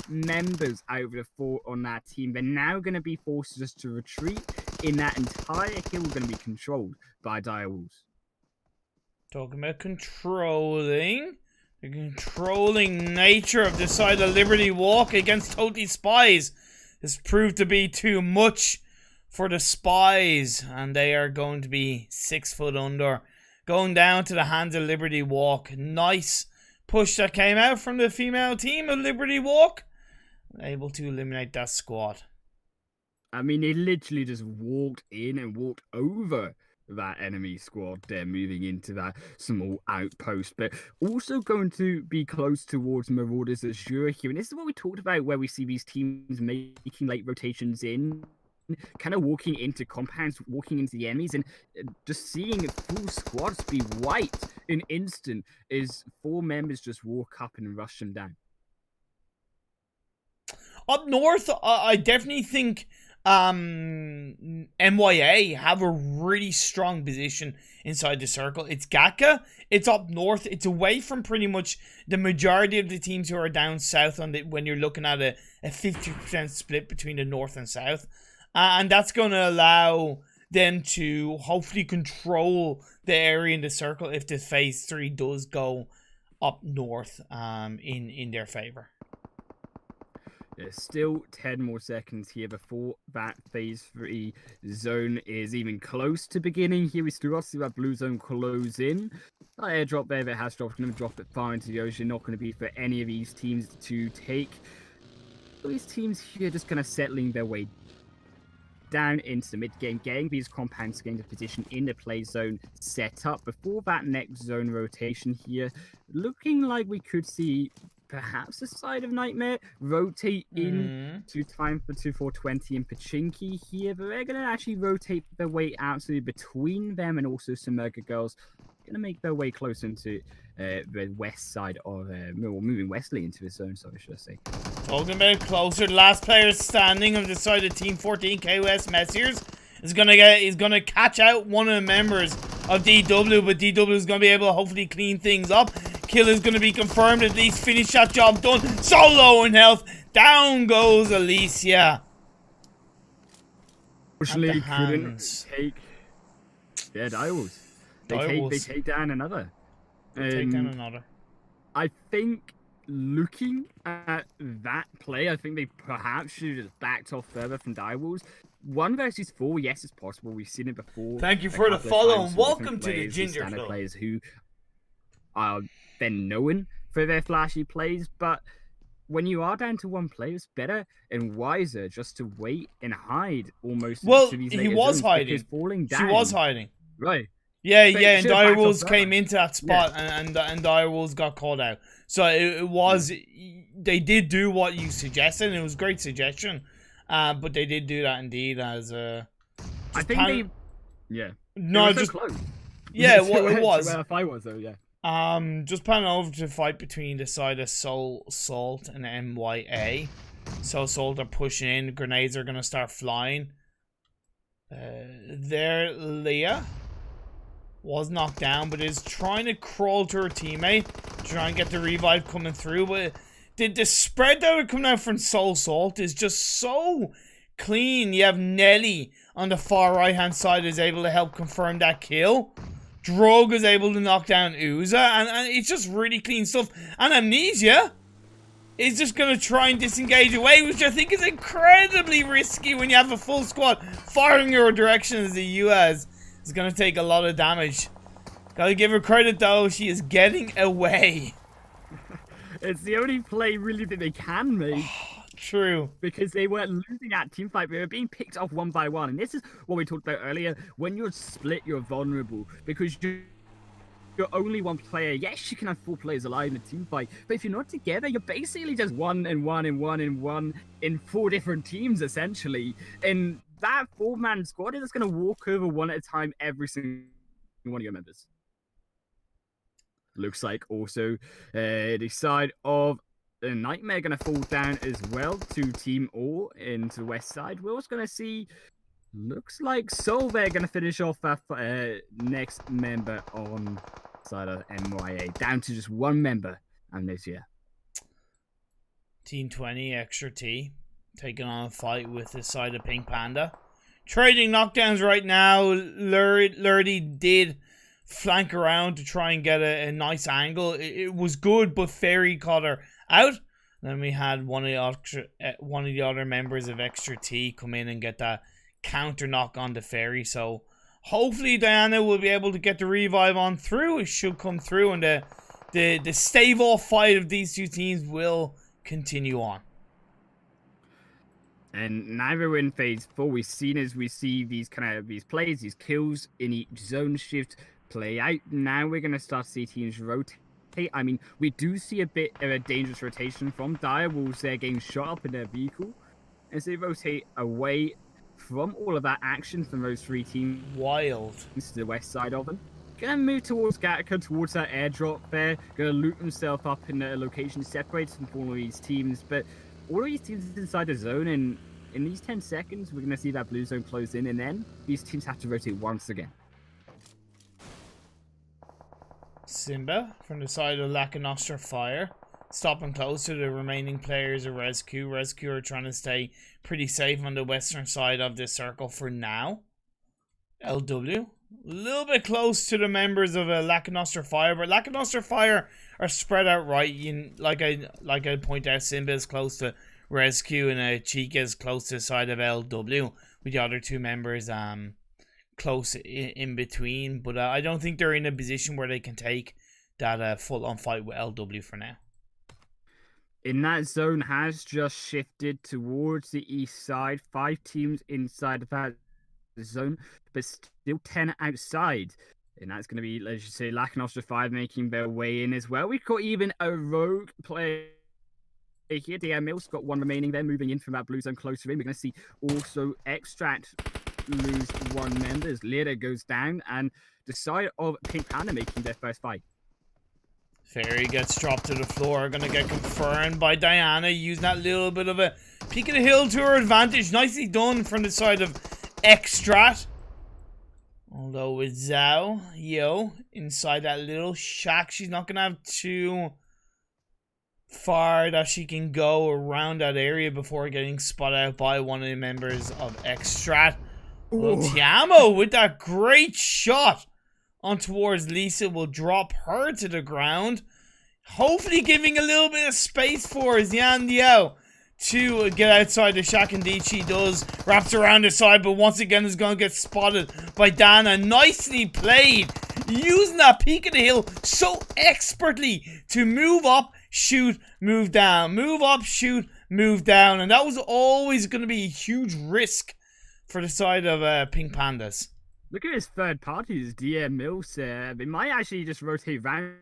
members out of the 4 on that team. They're now going to be forced just to retreat, in that entire hill going to be controlled by Direwolves. Talking about controlling. The controlling nature of this side of Liberty Walk against Toti Spies has proved to be too much for the Spies. And they are going to be 6 foot under. Going down to the hands of Liberty Walk. Nice push that came out from the female team of Liberty Walk. Able to eliminate that squad. I mean, they literally just walked in and walked over that enemy squad there, moving into that small outpost, but also going to be close towards Marauders Azure here. And this is what we talked about, where we see these teams making late rotations in, kind of walking into compounds, walking into the enemies, and just seeing full squads be wiped in instant as 4 members just walk up and rush them down. Up north, I definitely think MYA have a really strong position inside the circle. It's Gatka, it's up north, it's away from pretty much the majority of the teams who are down south on when you're looking at a 50% split between the north and south. And that's going to allow them to hopefully control the area in the circle if the phase 3 does go up north in their favor. There's still 10 more seconds here before that phase 3 zone is even close to beginning. Here we still got to see that blue zone close in. That airdrop there that has dropped, going to drop it far into the ocean. Not going to be for any of these teams to take. These teams here just kind of settling their way down into the mid-game, getting these compounds getting the position in the play zone set up before that next zone rotation here. Looking like we could see perhaps the side of Nightmare rotate in to time for 2420 and Pachinki here, but they're going to actually rotate their way out to between them and also some Mega Girls. Going to make their way closer into the west side of, moving westly into the zone, sorry, should I say. Talking about closer, the last player standing on the side of Team 14, KOS Messiers, is gonna catch out one of the members of DW, but DW is gonna be able to hopefully clean things up. Kill is gonna be confirmed, at least finish that job done. So low in health, down goes Alicia. Unfortunately, couldn't take. Yeah, Direwolves. They take down another. I think looking at that play, I think they perhaps should have just backed off further from Direwolves. 1 versus 4, yes, it's possible. We've seen it before. Thank you for the follow and welcome to the Ginger Club. Players who are then known for their flashy plays, but when you are down to 1 player, it's better and wiser just to wait and hide almost. Well, to these he was hiding. Falling down. She was hiding. Right. Yeah, and Direwolves came into that spot, and Direwolves got called out. So it was, they did do what you suggested, and it was a great suggestion. But they did do that indeed as a. I think they. Yeah. No, it was just so close. Yeah, it was. Where the fight was though, yeah. Just panning over to fight between the side of Soul Salt and MYA. So Salt are pushing in. Grenades are gonna start flying. There, Leah was knocked down, but is trying to crawl to her teammate to try and get the revive coming through. But the spread that are coming out from Soul Salt is just so clean. You have Nelly on the far right hand side is able to help confirm that kill. Drog is able to knock down Uza, and it's just really clean stuff. And Amnesia is just going to try and disengage away, which I think is incredibly risky when you have a full squad firing your direction as the US. It's going to take a lot of damage. Gotta give her credit though, she is getting away. It's the only play really that they can make. True. Because they were losing that team fight, they were being picked off 1 by 1. And this is what we talked about earlier. When you're split, you're vulnerable. Because you're only 1 player. Yes, you can have 4 players alive in a team fight. But if you're not together, you're basically just 1 and 1 and 1 and 1 in 4 different teams, essentially. And that 4-man squad is just going to walk over 1 at a time every single one of your members. Looks like also the side of the Nightmare going to fall down as well to Team O into the west side. We're also going to see, looks like Soul there going to finish off that next member on side of MYA. Down to just 1 member Amnesia. Team 20 Extra T taking on a fight with the side of Pink Panda. Trading knockdowns right now. Lurdy did flank around to try and get a nice angle. It was good, but Fairy caught her out. Then we had one of the other members of Extra T come in and get that counter knock on the Fairy. So hopefully Diana will be able to get the revive on through. It should come through, and the stave off fight of these 2 teams will continue on. And now we're in phase 4. We've seen as we see these plays, these kills in each zone shift play out. Now we're going to start to see teams rotate. I mean, we do see a bit of a dangerous rotation from Direwolves. They're getting shot up in their vehicle as they rotate away from all of that action from those 3 teams. Wild. To the west side of them. Gonna move towards Gattaca, towards that airdrop there. Gonna loot himself up in a location separated from all of these teams. But all of these teams inside the zone, and in these 10 seconds, we're gonna see that blue zone close in, and then these teams have to rotate once again. Simba from the side of Lacanostra Fire, stopping close to the remaining players of Rescue. Rescue are trying to stay pretty safe on the western side of this circle for now. LW, a little bit close to the members of Lacanostra Fire, but Lacanostra Fire are spread out right. Like I point out, Simba is close to Rescue, and Chica is close to the side of LW, with the other 2 members close in between. But I don't think they're in a position where they can take that full-on fight with LW for now. In that zone has just shifted towards the east side. 5 teams inside of that zone, but still 10 outside. And that's going to be, let's just say, Lacanostra 5 making their way in as well. We've got even a rogue player here. DM Mills got one remaining there, moving in from that blue zone closer in. We're going to see also Extract lose one member as Lira goes down, and the side of Pink Panda making their first fight. Fairy gets dropped to the floor. Gonna get confirmed by Diana, using that little bit of a peek of the hill to her advantage. Nicely done from the side of Extract. Although with Zhao, inside that little shack, she's not gonna have too far that she can go around that area before getting spotted out by one of the members of Extract. Well, Tiamo with that great shot on towards Lisa will drop her to the ground. Hopefully giving a little bit of space for Xian Liao to get outside the shack. Indeed she does. Wraps around the side, but once again is going to get spotted by Dana. Nicely played. Using that peak of the hill so expertly to move up, shoot, move down. Move up, shoot, move down. And that was always going to be a huge risk for the side of Pink Pandas. Look at his third parties, DM Mills. They might actually just rotate round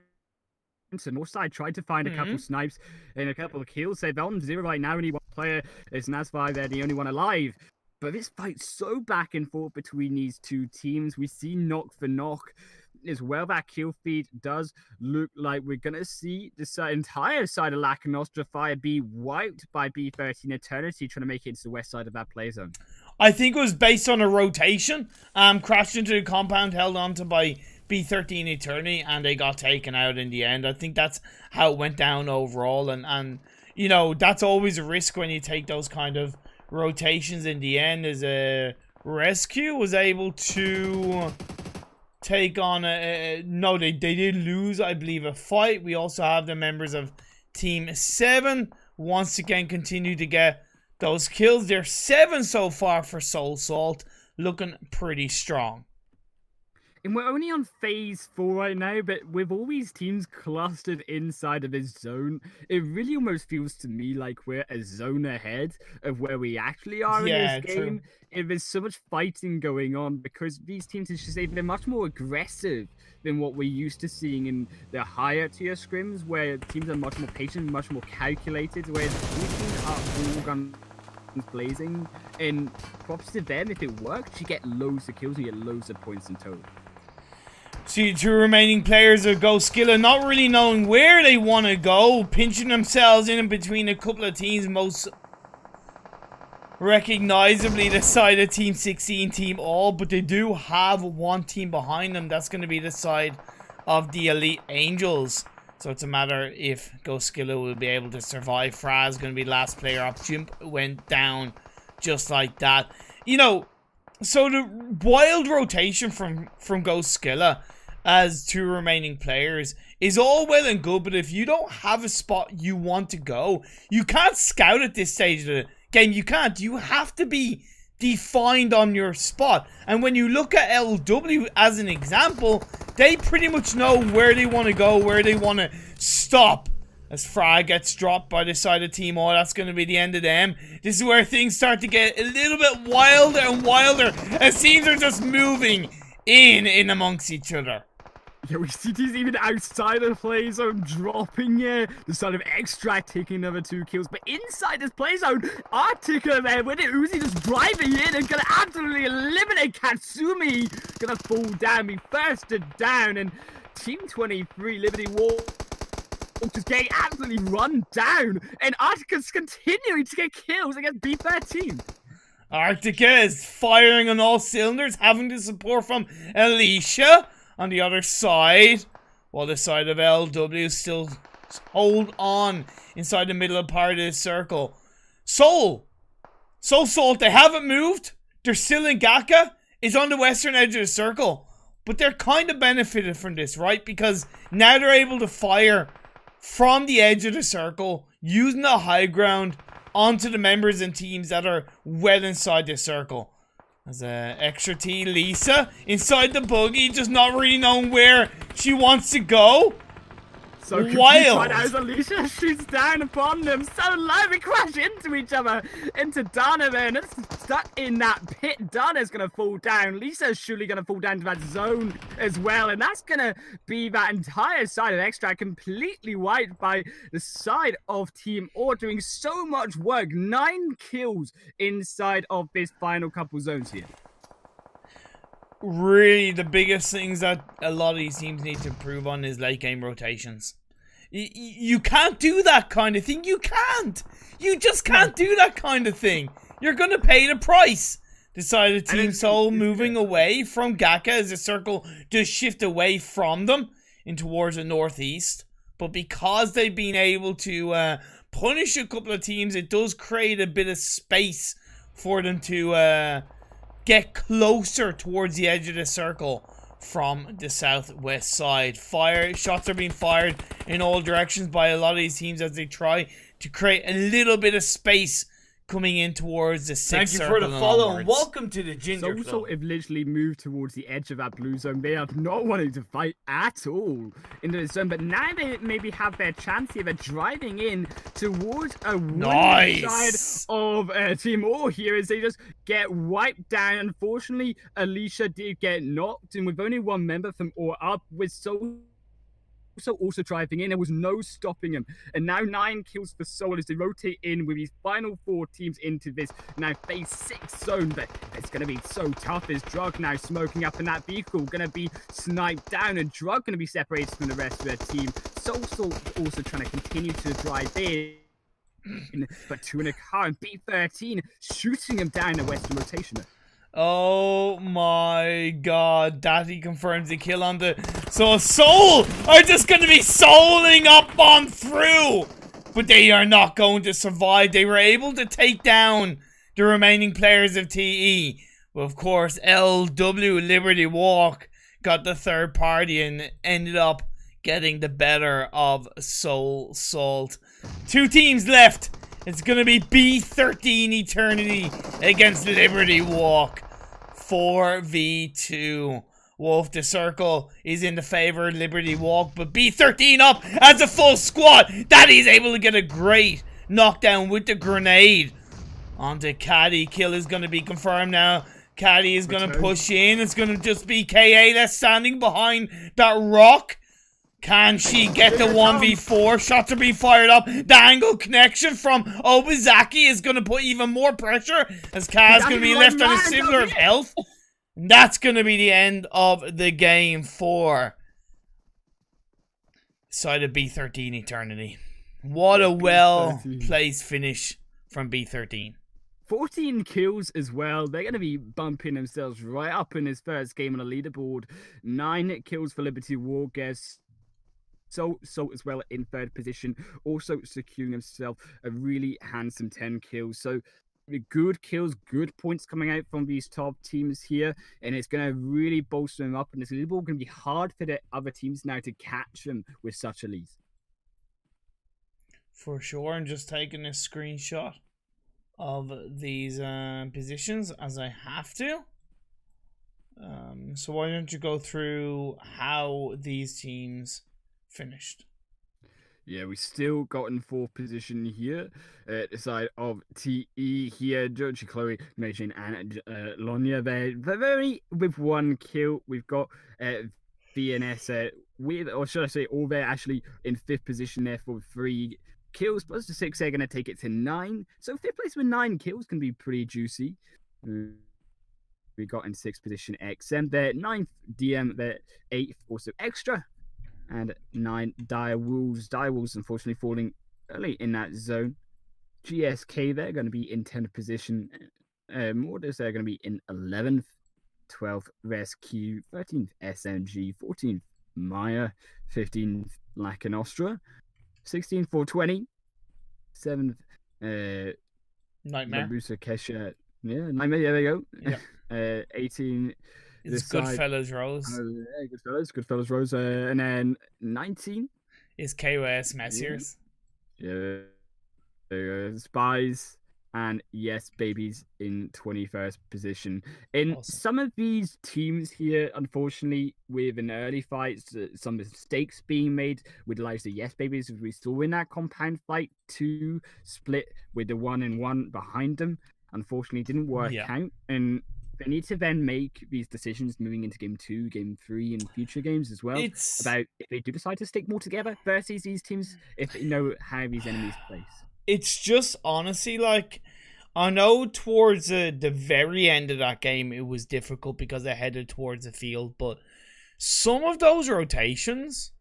to north side, tried to find a couple snipes and a couple of kills. They're on 0 right now, only one player is Nazvi, they're the only one alive. But this fight's so back and forth between these two teams. We see knock for knock as well. That kill feed does look like we're going to see the entire side of Lack and Nostra Fire be wiped by B13 Eternity, trying to make it into the west side of that play zone. I think it was based on a rotation. Crashed into the compound, held onto by B13 Eternity, and they got taken out in the end. I think that's how it went down overall. And you know, that's always a risk when you take those kind of rotations in the end. As a Rescue was able to take on no, they did lose, I believe, a fight. We also have the members of Team 7 once again continue to get those kills. They're 7 so far for Soul Salt, looking pretty strong. And we're only on phase 4 right now, but with all these teams clustered inside of this zone, it really almost feels to me like we're a zone ahead of where we actually are in this game. There's so much fighting going on because these teams, as you say, they're much more aggressive than what we're used to seeing in the higher tier scrims, where teams are much more patient, much more calculated, whereas these teams are all guns blazing. And props to them, if it works, you get loads of kills and you get loads of points in total. See, 2 remaining players of Goskilla not really knowing where they want to go, pinching themselves in between a couple of teams, most recognizably the side of Team 16, Team All, but they do have one team behind them. That's going to be the side of the Elite Angels. So it's a matter if Goskilla will be able to survive. Fraz going to be last player up. Jump went down just like that. You know, so the wild rotation from Goskilla as 2 remaining players is all well and good, but if you don't have a spot you want to go, you can't scout at this stage of the game. You can't. You have to be defined on your spot. And when you look at LW as an example, they pretty much know where they want to go, where they want to stop. As Frag gets dropped by the side of Team O, that's going to be the end of them. This is where things start to get a little bit wilder and wilder as teams are just moving in amongst each other. Yeah, we see teams even outside of the play zone dropping the side of Extract taking another 2 kills. But inside this play zone, Artica there with it, Uzi just driving in and gonna absolutely eliminate Katsumi. Gonna fall down, be firsted down, and Team 23 Liberty War just getting absolutely run down, and Artica's continuing to get kills against B13. Arctica is firing on all cylinders, having the support from Alicia on the other side, while the side of LW still hold on inside the middle part of the circle. Soul Salt, they haven't moved. They're still in Gaka. It's on the western edge of the circle, but they're kind of benefited from this, right? Because now they're able to fire from the edge of the circle, using the high ground onto the members and teams that are well inside the circle. As extra T, Lisa, inside the buggy, just not really knowing where she wants to go. So wild. right as Alicia shoots down upon them, so low, we crash into each other, into Dana there, and it's stuck in that pit. Dana's gonna fall down. Lisa's surely gonna fall down to that zone as well, and that's gonna be that entire side of Extract completely wiped by the side of Team Or, doing so much work. 9 kills inside of this final couple zones here. Really, the biggest things that a lot of these teams need to improve on is late game rotations. You can't do that kind of thing. You can't. You just can't do that kind of thing. You're going to pay the price. Decided Team Soul moving away from Gaka as the circle does shift away from them in towards the northeast. But because they've been able to punish a couple of teams, it does create a bit of space for them to get closer towards the edge of the circle from the southwest side. Shots are being fired in all directions by a lot of these teams as they try to create a little bit of space coming in towards the sixth circle. Thank you for the follow and welcome to the Ginger Club. So have literally moved towards the edge of that blue zone. They are not wanting to fight at all in the zone, but now they maybe have their chance here. They're driving in towards a side of Team Or here as they just get wiped down. Unfortunately, Alicia did get knocked, and with only one member from Or up, with also driving in, there was no stopping him, and now 9 kills for Soul as they rotate in with these final 4 teams into this now phase 6 zone. But it's going to be so tough as Drug now smoking up in that vehicle, going to be sniped down, and Drug going to be separated from the rest of their team. Soul also trying to continue to drive in, but 2 in a car, and B13 shooting him down the western rotation. Oh my god, Daddy confirms the kill on the... So Soul are just going to be souling up on through. But they are not going to survive. They were able to take down the remaining players of TE. But of course, LW Liberty Walk got the third party and ended up getting the better of Soul Salt. 2 teams left. It's going to be B13 Eternity against Liberty Walk. 4v2. Wolf, the circle is in the favor of Liberty Walk, but B13 up as a full squad. Daddy's able to get a great knockdown with the grenade. Onto Caddy. Kill is going to be confirmed now. Caddy is going to push in. It's going to just be KA that's standing behind that rock. Can she get the 1v4? Shots are being fired up. The angle connection from Obazaki is going to put even more pressure as Kaz is going to be left on a similar of health. And that's going to be the end of the game for side of B13 Eternity. What a well-placed finish from B13. 14 kills as well. They're going to be bumping themselves right up in his first game on the leaderboard. 9 kills for Liberty Walk. So as well in third position, also securing himself a really handsome 10 kills. So good kills, good points coming out from these top teams here, and it's going to really bolster them up, and it's a little going to be hard for the other teams now to catch them with such a lead. For sure, I'm just taking a screenshot of these positions as I have to. So why don't you go through how these teams finished? Yeah, we still got in 4th position here at the side of TE here. Georgie, Chloe, Meijin, and Lonya there. They're very with 1 kill. We've got VNS with, or should I say, all there actually in 5th position there for 3 kills. Plus the 6, they're going to take it to 9. So 5th place with 9 kills can be pretty juicy. We got in 6th position XM there, 9th DM there, 8th also Extra. And 9 Dire Wolves. Dire Wolves unfortunately falling early in that zone. GSK, they're going to be in 10th position. Mortis, they're going to be in 11th. 12th Rescue. 13th SMG. 14th Maya. 15th Lacanostra. 16th 420. 7th Nightmare. Labusa Kesha. Yeah, Nightmare, yeah, there you go. Yeah. 18. It's Goodfellas Rose. Yeah, Goodfellas Rose. And then 19 is KOS Messiers. Yeah. Spies. And yes, babies in 21st position. In Awesome. some of these teams here, unfortunately, with an early fights, some mistakes being made with the likes of yes, babies, as we saw in that compound fight, 2 split with the 1-1 behind them. Unfortunately, didn't work Yeah. out. And they need to then make these decisions moving into game 2, game 3, and future games as well. It's About if they do decide to stick more together versus these teams, if they know how these enemies place. it's just honestly like I know towards the very end of that game it was difficult because they headed towards the field, but some of those rotations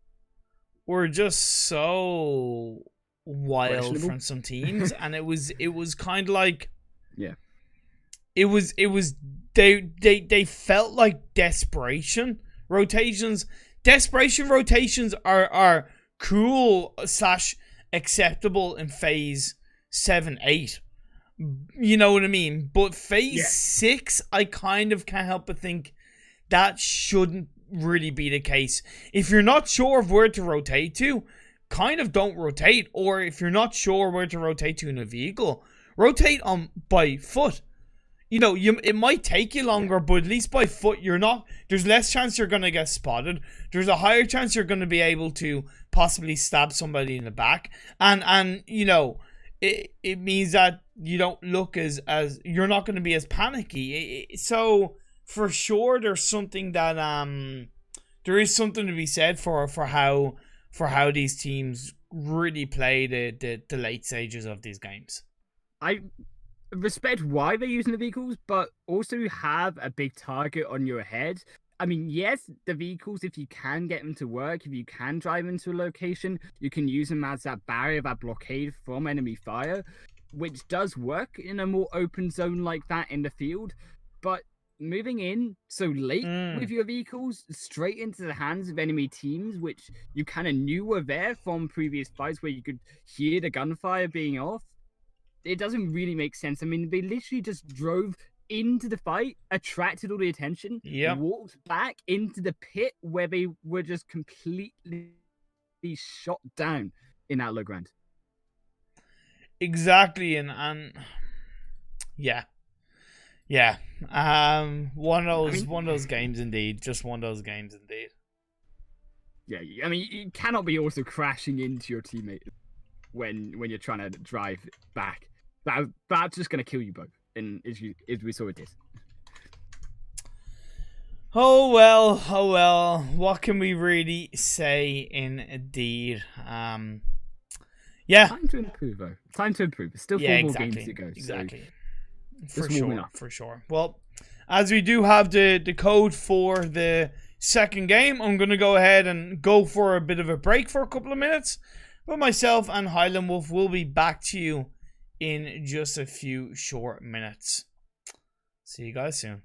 were just so wild Questionable. from some teams, and it was kind of like Yeah. it was they felt like desperation rotations. Desperation rotations are cool slash acceptable in phase 7-8. You know what I mean? But phase 6, I kind of can't help but think that shouldn't really be the case. If you're not sure of where to rotate to, kind of don't rotate. Or if you're not sure where to rotate to in a vehicle, rotate on by foot. You know, it might take you longer, but at least by foot, there's less chance you're going to get spotted. There's a higher chance you're going to be able to possibly stab somebody in the back. And you know, it means that you don't look as you're not going to be as panicky. So for sure, there's something that there is something to be said for how these teams really play the late stages of these games. I respect why they're using the vehicles, but also have a big target on your head. I mean, yes, the vehicles, if you can get them to work, if you can drive into a location, you can use them as that barrier, that blockade from enemy fire, which does work in a more open zone like that in the field. But moving in so late with your vehicles straight into the hands of enemy teams, which you kind of knew were there from previous fights where you could hear the gunfire being off, it doesn't really make sense. I mean, they literally just drove into the fight, attracted all the attention, walked back into the pit where they were just completely shot down in that low ground. Exactly, and yeah. One of those games indeed. Just one of those games indeed. Yeah, I mean, you cannot be also crashing into your teammate when you're trying to drive back. That's just gonna kill you both, and as we saw it did. Oh well. What can we really say? Indeed. Yeah. Time to improve, though. Time to improve. Still 4 more games to go. Exactly. So For sure. Well, as we do have the code for the second game, I'm gonna go ahead and go for a bit of a break for a couple of minutes. But myself and HighlandWolf will be back to you in just a few short minutes. See you guys soon.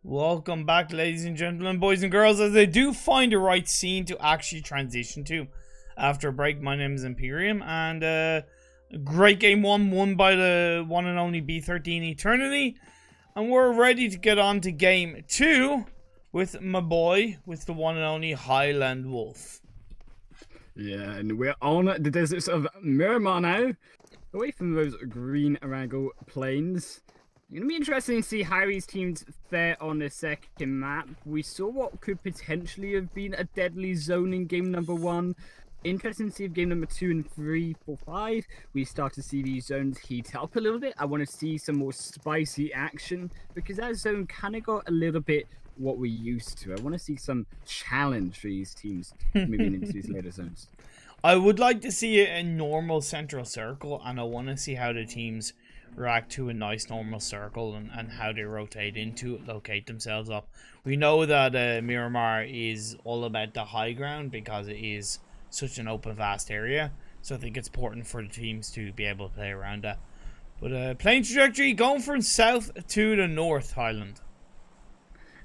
Welcome back, ladies and gentlemen, boys and girls, as I do find the right scene to actually transition to after a break. My name is Imperium, and great game one, won by the one and only B13 Eternity. And we're ready to get on to game two with my boy, with the one and only HighlandWolf. Yeah, and we're on the deserts of Miramar now, away from those green Arago plains. It's going to be interesting to see how these teams fare on the second map. We saw what could potentially have been a deadly zone in game number one. Interesting to see if game number 2 and 3, 4, 5, we start to see these zones heat up a little bit. I want to see some more spicy action because that zone kind of got a little bit what we're used to. I want to see some challenge for these teams moving into these later zones. I would like to see a normal central circle, and I want to see how the teams react to a nice normal circle and how they rotate into it, locate themselves up. We know that Miramar is all about the high ground because it is such an open, vast area. So I think it's important for the teams to be able to play around that. But playing trajectory, going from south to the north, Highland.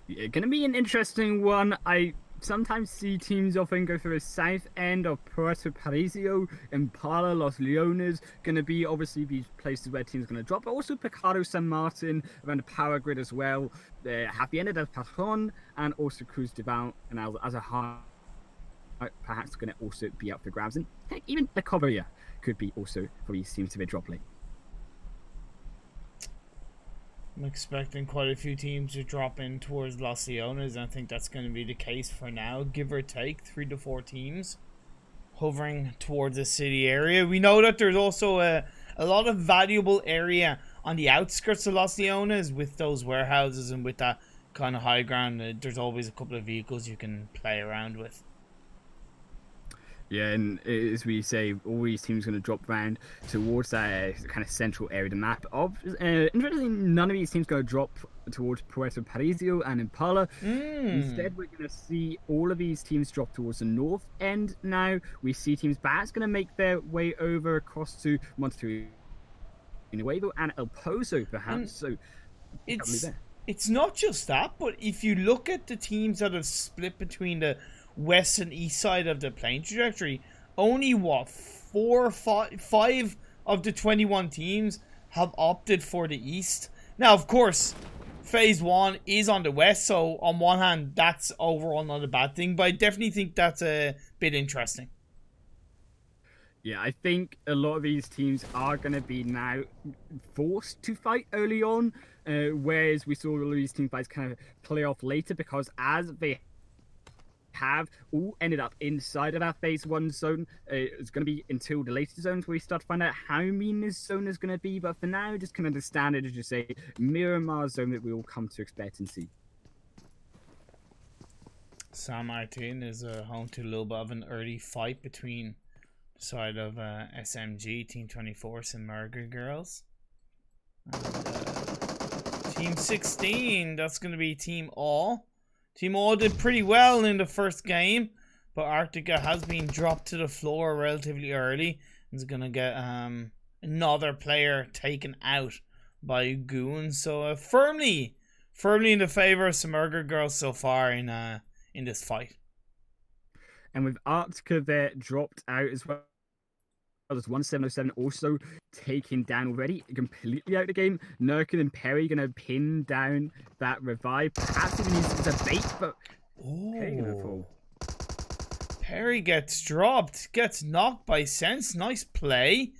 Yeah, going to be an interesting one. I sometimes see teams often go for the south end of Puerto Parisio, Impala, Los Leones. Going to be obviously these places where teams are going to drop, but also Picado, San Martin, around the power grid as well. Hacienda del Patron, and also Cruz de Val, and as a high, perhaps going to also be up for grabs. And heck, even the Coveria could be also for these teams to be drop late. I'm expecting quite a few teams to drop in towards Los Leones, and I think that's going to be the case for now, give or take 3 to 4 teams hovering towards the city area. We know that there's also a lot of valuable area on the outskirts of Los Leones with those warehouses and with that kind of high ground. There's always a couple of vehicles you can play around with. Yeah, and as we say, all these teams are going to drop round towards that kind of central area of the map. Interestingly, none of these teams going to drop towards Puerto Parisio and Impala. Instead, we're going to see all of these teams drop towards the north end now. We see teams perhaps going to make their way over across to Monterrey Nuevo and El Pozo, perhaps. So it's not just that, but if you look at the teams that have split between the west and east side of the plane trajectory, only what 4 or 5 of the 21 teams have opted for the east. Now, of course, phase 1 is on the west, so on one hand that's overall not a bad thing, but I definitely think that's a bit interesting. Yeah, I think a lot of these teams are going to be now forced to fight early on, whereas we saw all of these team fights kind of play off later, because as they have all ended up inside of our phase 1 zone. It's going to be until the later zones where we start to find out how mean this zone is going to be, but for now, just can understand it as just a Miramar zone that we all come to expect and see. San Martin is home to a little bit of an early fight between the side of SMG, Team 24, and Murder Girls. And, Team 16, that's going to be Team All. Team All did pretty well in the first game, but Arctica has been dropped to the floor relatively early. It's going to get another player taken out by Goons. So firmly in the favor of Murder Girls so far in this fight. And with Arctica there dropped out as well. There's 1707 also taken down already, completely out of the game. Nurkin and Perry going to pin down that revive. Perhaps even use it as a bait, but Perry going to fall. Perry gets dropped, gets knocked by Sense. Nice play.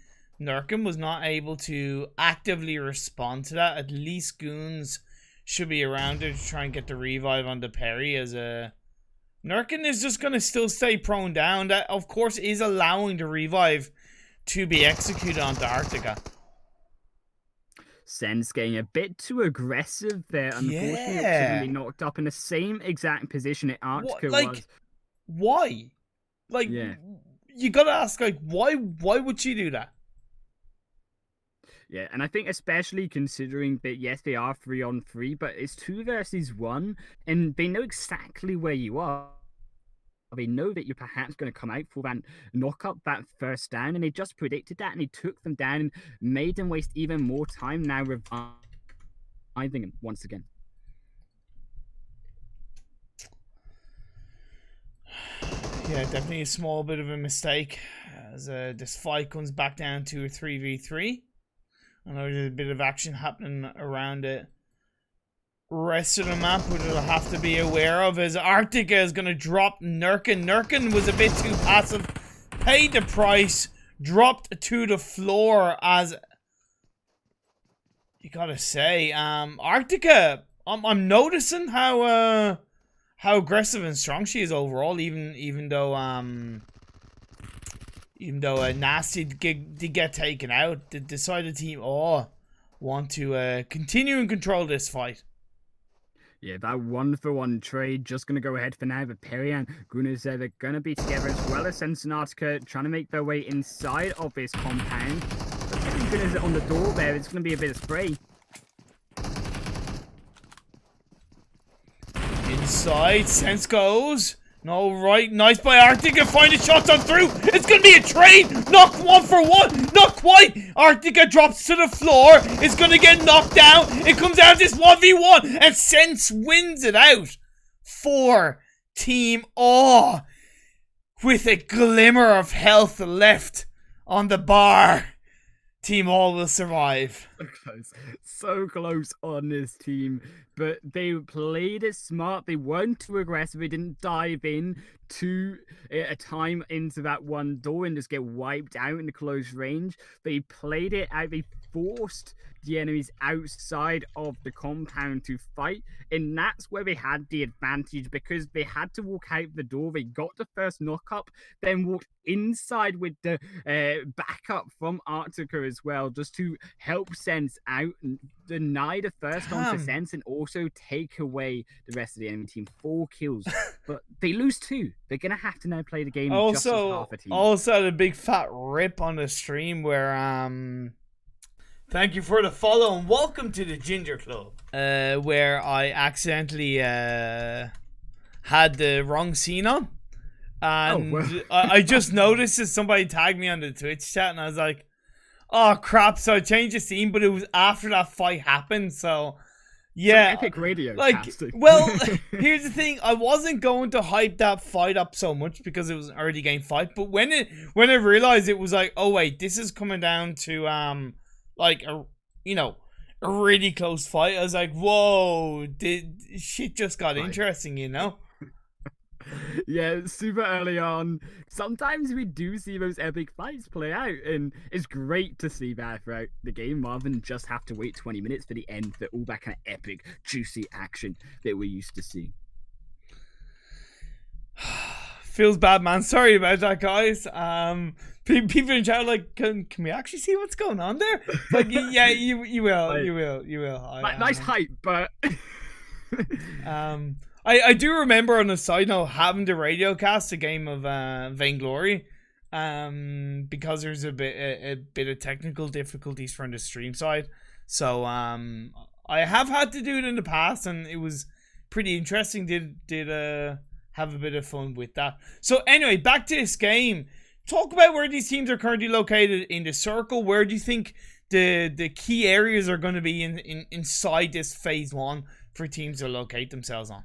Nurkin was not able to actively respond to that. At least Goons should be around there to try and get the revive onto Perry, as Nurkin is just going to still stay prone down. That, of course, is allowing the revive to be executed onto Arctica. Sen's getting a bit too aggressive there. Unfortunately, suddenly knocked up in the same exact position at Arctica was. Why? You gotta ask, why would she do that? Yeah, and I think especially considering that, yes, they are 3-on-3, but it's 2 versus 1, and they know exactly where you are. They know that you're perhaps going to come out for that knock up, that first down, and they just predicted that, and they took them down and made them waste even more time now reviving them once again. definitely a small bit of a mistake as this fight comes back down to a 3v3. I know there's a bit of action happening around it. Rest of the map, which we'll have to be aware of, is Arctica is going to drop Nurkin. Nurkin was a bit too passive, paid the price, dropped to the floor. As you gotta say, Arctica, I'm noticing how aggressive and strong she is overall, even though Nasty did get taken out. The decided team want to continue and control this fight. Yeah, that 1-for-1 trade just going to go ahead for now. But Perry and Gunners are going to be together, as well as Sensenartica trying to make their way inside of this compound. But Perry Gunners on the door there. It's going to be a bit of spray. Inside, Sense goes. No, right, nice by Arctica, finding shots on through. It's gonna be a trade. Knock 1-for-1, not quite. Arctica drops to the floor. It's gonna get knocked down. It comes out this 1v1, and Sense wins it out for Team Awe with a glimmer of health left on the bar. Team Awe will survive. So close on this team, but they played it smart. They weren't too aggressive. They didn't dive in too a time into that one door and just get wiped out in the close range. They played it out. They forced the enemies outside of the compound to fight, and that's where they had the advantage, because they had to walk out the door. They got the first knock up, then walked inside with the backup from Arctica as well, just to help Sense out and deny the first on to Sense, and also take away the rest of the enemy team. 4 kills, but they lose 2. They're gonna have to now play the game just as half a team. Also, the big fat rip on the stream where thank you for the follow and welcome to the Ginger Club. Where I accidentally had the wrong scene on. And I just noticed that somebody tagged me on the Twitch chat, and I was like, oh crap, so I changed the scene, but it was after that fight happened, so yeah. Some epic radio casting. Well, here's the thing, I wasn't going to hype that fight up so much because it was an early game fight, but when I realized it was like, oh wait, this is coming down to like a really close fight, I was like, whoa, shit just got interesting, you know? Yeah, super early on. Sometimes we do see those epic fights play out, and it's great to see that throughout the game rather than just have to wait 20 minutes for the end for all that kind of epic, juicy action that we're used to seeing. Feels bad, man. Sorry about that, guys. People in chat are like, can we actually see what's going on there? Like, yeah, you will. Nice hype, but I do remember, on a side note, having to radio cast a game of Vainglory, because there's a bit of technical difficulties from the stream side. So I have had to do it in the past, and it was pretty interesting. Did have a bit of fun with that. So anyway, back to this game. Talk about where these teams are currently located in the circle. Where do you think the key areas are going to be inside this phase 1 for teams to locate themselves on?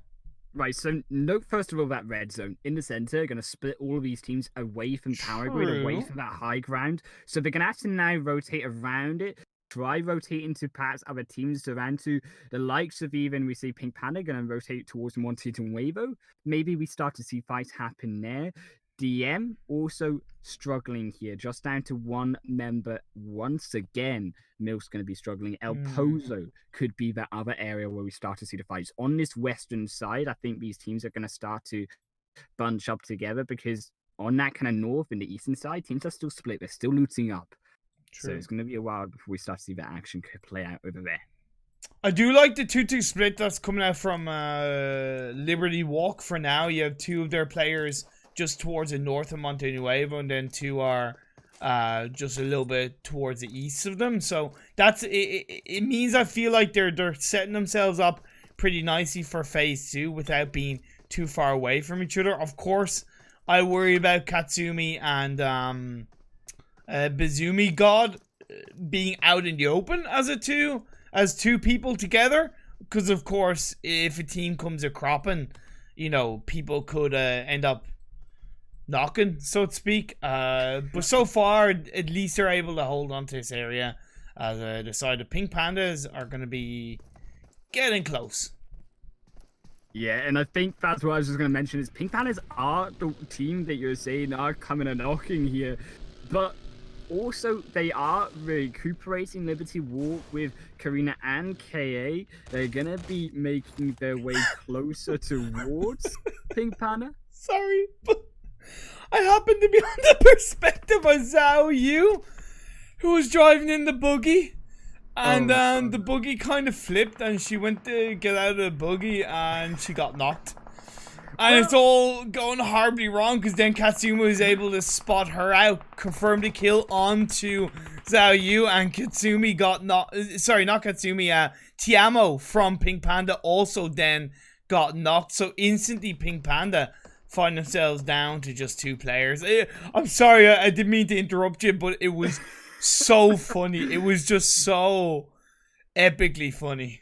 Right, so note first of all that red zone in the center, going to split all of these teams away from power grid, away from that high ground. So they're going to have to now rotate around it, try rotating to perhaps other teams around to the likes of, even we see Pink Panda going to rotate towards Monteith and Wavo. Maybe we start to see fights happen there. DM also struggling here, just down to 1 member once again. Milk's going to be struggling. El Pozo could be that other area where we start to see the fights. On this western side, I think these teams are going to start to bunch up together, because on that kind of north and the eastern side, teams are still split. They're still looting up. True. So it's going to be a while before we start to see that action play out over there. I do like the 2-2 split that's coming out from Liberty Walk for now. You have 2 of their players just towards the north of Monte Nuevo, and then 2 are just a little bit towards the east of them. So that's it means I feel like they're setting themselves up pretty nicely for phase 2 without being too far away from each other. Of course, I worry about Katsumi and Bizumi God being out in the open as two people together, because of course if a team comes a cropping, people could end up knocking, so to speak. But so far, at least they're able to hold on to this area. The side of Pink Pandas are going to be getting close. Yeah, and I think that's what I was just going to mention is Pink Panthers are the team that you're saying are coming and knocking here, but also they are recuperating Liberty Walk with Karina and KA. They're going to be making their way closer towards Pink Panda. Sorry, but I happen to be on the perspective of Zhao Yu, who was driving in the buggy. And the buggy kind of flipped and she went to get out of the buggy and she got knocked. And it's all going horribly wrong because then Katsuma was able to spot her out, confirm the kill onto Zhao Yu, and Katsumi got knocked. Sorry, not Katsumi, Tiamo from Pink Panda also then got knocked. So instantly Pink Panda find themselves down to just 2 players. I'm sorry, I didn't mean to interrupt you, but it was so funny. It was just so epically funny.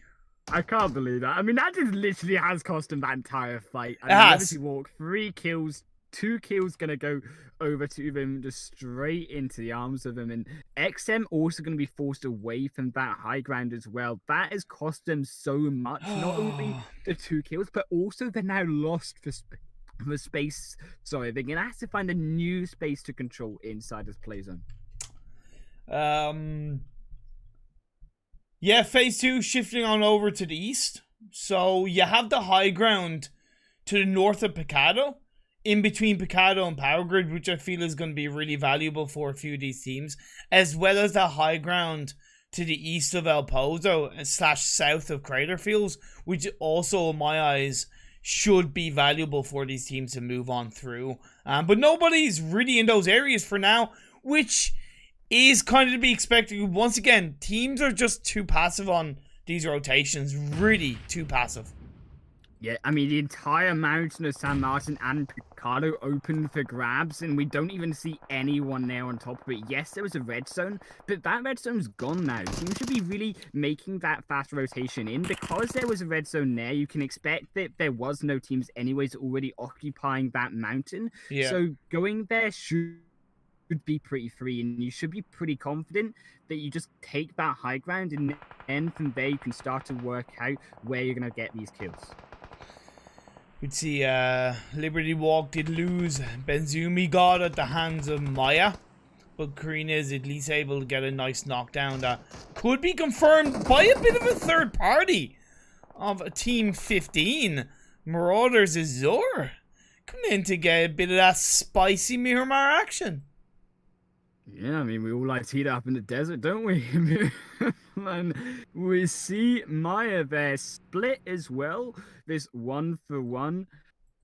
I can't believe that. I mean, that just literally has cost him that entire fight. It has. Liberty Walk, 3 kills, 2 kills gonna go over to them, just straight into the arms of him. And XM also gonna be forced away from that high ground as well. That has cost them so much. Not only the 2 kills, but also they're now lost for space. Sorry, they're gonna have to find a new space to control inside this play zone. Yeah, phase 2 shifting on over to the east. So you have the high ground to the north of Picado, in between Picado and Power Grid, which I feel is going to be really valuable for a few of these teams, as well as the high ground to the east of El Pozo / south of Craterfields, which also, in my eyes, should be valuable for these teams to move on through. But nobody's really in those areas for now, which is kind of to be expected. Once again, teams are just too passive on these rotations. Really too passive. Yeah, I mean, the entire mountain of San Martin and Picado open for grabs, and we don't even see anyone there on top of it. Yes, there was a red zone, but that red zone's gone now. Teams should be really making that fast rotation in. Because there was a red zone there, you can expect that there was no teams anyways already occupying that mountain. Yeah. So going there should be pretty free, and you should be pretty confident that you just take that high ground, and then from there you can start to work out where you're going to get these kills. We'd see Liberty Walk did lose Benzumi God at the hands of Maya, but Karina is at least able to get a nice knockdown that could be confirmed by a bit of a third party of a Team 15. Marauders Azure coming in to get a bit of that spicy Miramar action. Yeah, I mean, we all like to heat up in the desert, don't we? And we see Maya there split as well, this 1-for-1.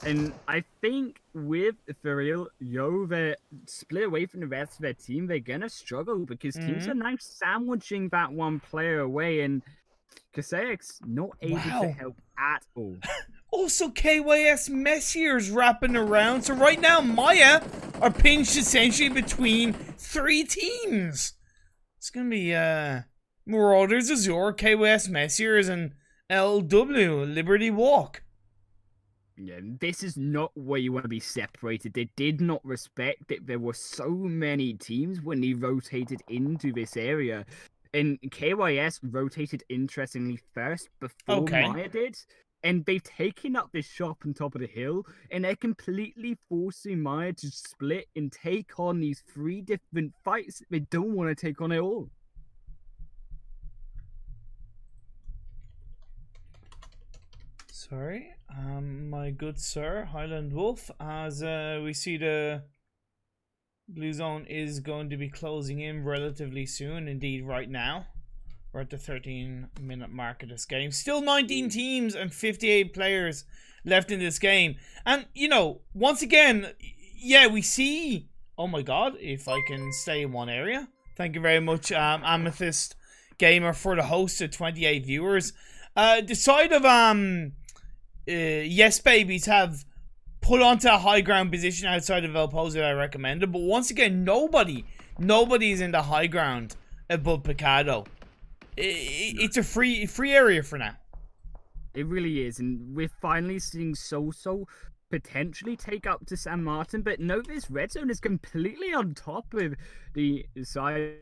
And I think with For Real Yo, they're split away from the rest of their team. They're going to struggle because teams are now sandwiching that one player away, and Kasaek's not able to help at all. Also, KYS Messier's wrapping around. So right now, Maya are pinched essentially between 3 teams. It's going to be Marauders Azure, KYS Messiers, and LW, Liberty Walk. Yeah, this is not where you want to be separated. They did not respect that there were so many teams when they rotated into this area. And KYS rotated interestingly first before Maya did. And they've taken up this shop on top of the hill, and they're completely forcing Maya to split and take on these 3 different fights they don't want to take on at all. Sorry, my good sir, HighlandWolf, as we see the blue zone is going to be closing in relatively soon, indeed right now. We're at the 13-minute mark of this game. Still 19 teams and 58 players left in this game. And, you know, once again, yeah, we see... Oh my god, if I can stay in one area. Thank you very much, Amethyst Gamer, for the host of 28 viewers. The side of Yes Babies have put onto a high ground position outside of El Pozo that I recommended. But once again, nobody's in the high ground above Picado. It's a free area for now. It really is, and we're finally seeing So potentially take up to San Martin, but no, this red zone is completely on top of the side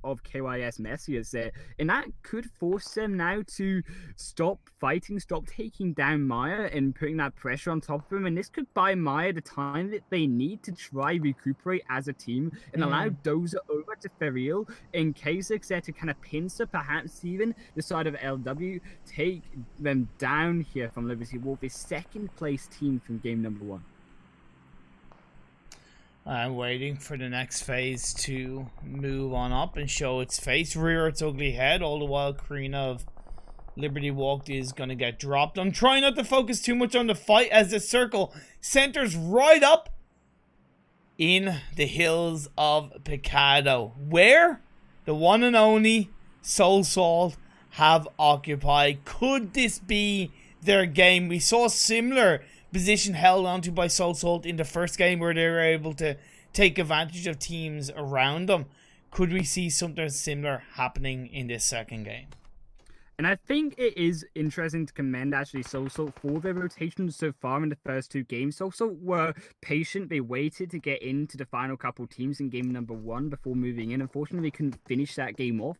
of KYS Messias there, and that could force them now to stop fighting, stop taking down Maya and putting that pressure on top of them, and this could buy Maya the time that they need to try recuperate as a team and allow Dozer over to Ferriel in case it's there to kind of pincer perhaps even the side of LW, take them down here from Liberty Wolf, a second place team from game number 1. I'm waiting for the next phase to move on up and show its face, rear its ugly head, all the while Karina of Liberty Walked is going to get dropped. I'm trying not to focus too much on the fight as the circle centers right up in the hills of Picado, where the one and only Soul Salt have occupied. Could this be their game? We saw similar position held onto by Soul Salt in the first game where they were able to take advantage of teams around them. Could we see something similar happening in this second game? And I think it is interesting to commend actually Soul Salt for their rotations so far in the first 2 games. Soul Salt were patient. They waited to get into the final couple teams in game number 1 before moving in. Unfortunately, they couldn't finish that game off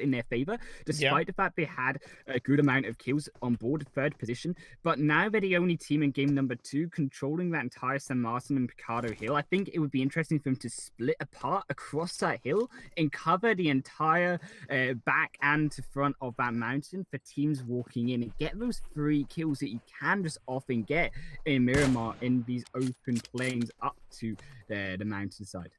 in their favor, despite the fact they had a good amount of kills on board, 3rd position. But now they're the only team in game number 2 controlling that entire San Martin and Picado hill. I think it would be interesting for them to split apart across that hill and cover the entire back and to front of that mountain for teams walking in and get those 3 kills that you can just often get in Miramar in these open plains up to the mountainside.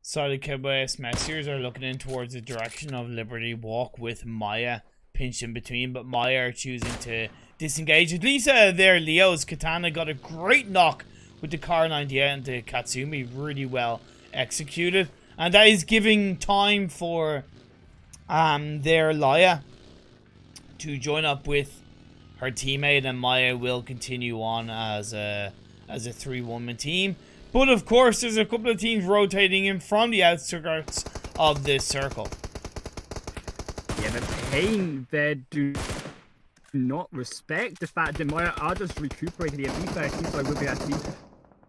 So the KYS Messiers are looking in towards the direction of Liberty Walk with Maya pinched in between, but Maya are choosing to disengage. At least there, Leo's Katana got a great knock with the Car 98 into Katsumi, really well executed, and that is giving time for their Laya to join up with her teammate, and Maya will continue on as a 3-woman team. But of course, there's a couple of teams rotating in from the outskirts of this circle. Yeah, the pain there do not respect the fact that Maya are just recuperating the FE13, so I will be actually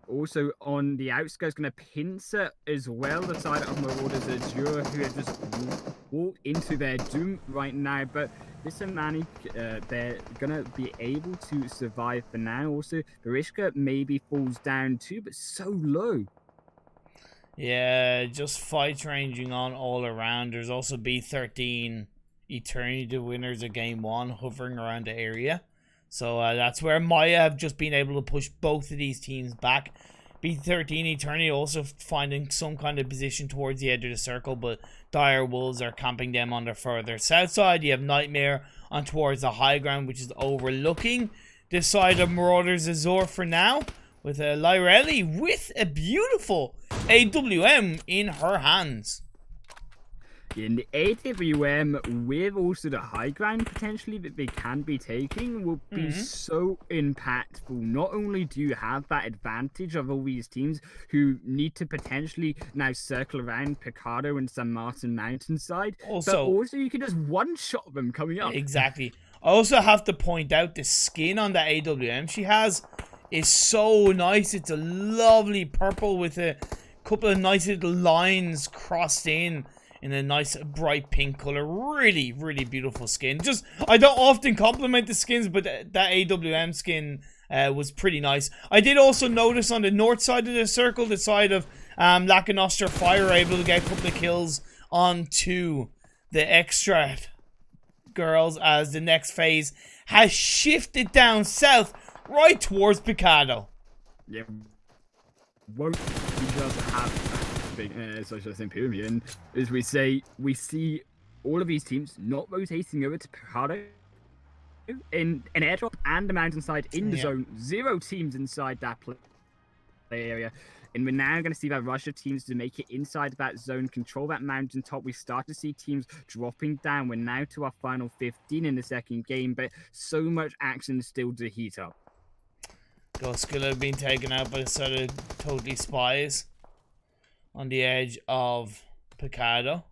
also on the outskirts going to pincer as well the side of Marauders Azure, who have just walked into their doom right now. But this Amani, they're going to be able to survive for now. Also, Barishka maybe falls down too, but so low. Yeah, just fights ranging on all around. There's also B13 Eternity, the winners of game 1, hovering around the area. So that's where Maya have just been able to push both of these teams back. B13 Eternity also finding some kind of position towards the edge of the circle, but Dire Wolves are camping them on the further south side. You have Nightmare on towards the high ground, which is overlooking this side of Marauders Azure for now, with Lyrelli with a beautiful AWM in her hands. In the AWM with also the high ground potentially that they can be taking will be so impactful. Not only do you have that advantage of all these teams who need to potentially now circle around Picado and San Martin mountainside, but also you can just one-shot them coming up. Exactly. I also have to point out the skin on the AWM she has is so nice. It's a lovely purple with a couple of nice little lines crossed in a nice bright pink color. Really, really beautiful skin. Just, I don't often compliment the skins, but that AWM skin was pretty nice. I did also notice on the north side of the circle, the side of Lacanostra Fire, able to get a couple of kills onto the extra girls as the next phase has shifted down south right towards Picado. Yeah, won't we just have such as Imperium, and as we say, we see all of these teams not rotating over to Picado in an airdrop and the mountainside in the zone. 0 teams inside that play area, and we're now going to see that rush of teams to make it inside that zone, control that mountaintop. We start to see teams dropping down. We're now to our final 15 in the second game, but so much action still to heat up. Goskilla being taken out by a set of totally spies on the edge of Picado.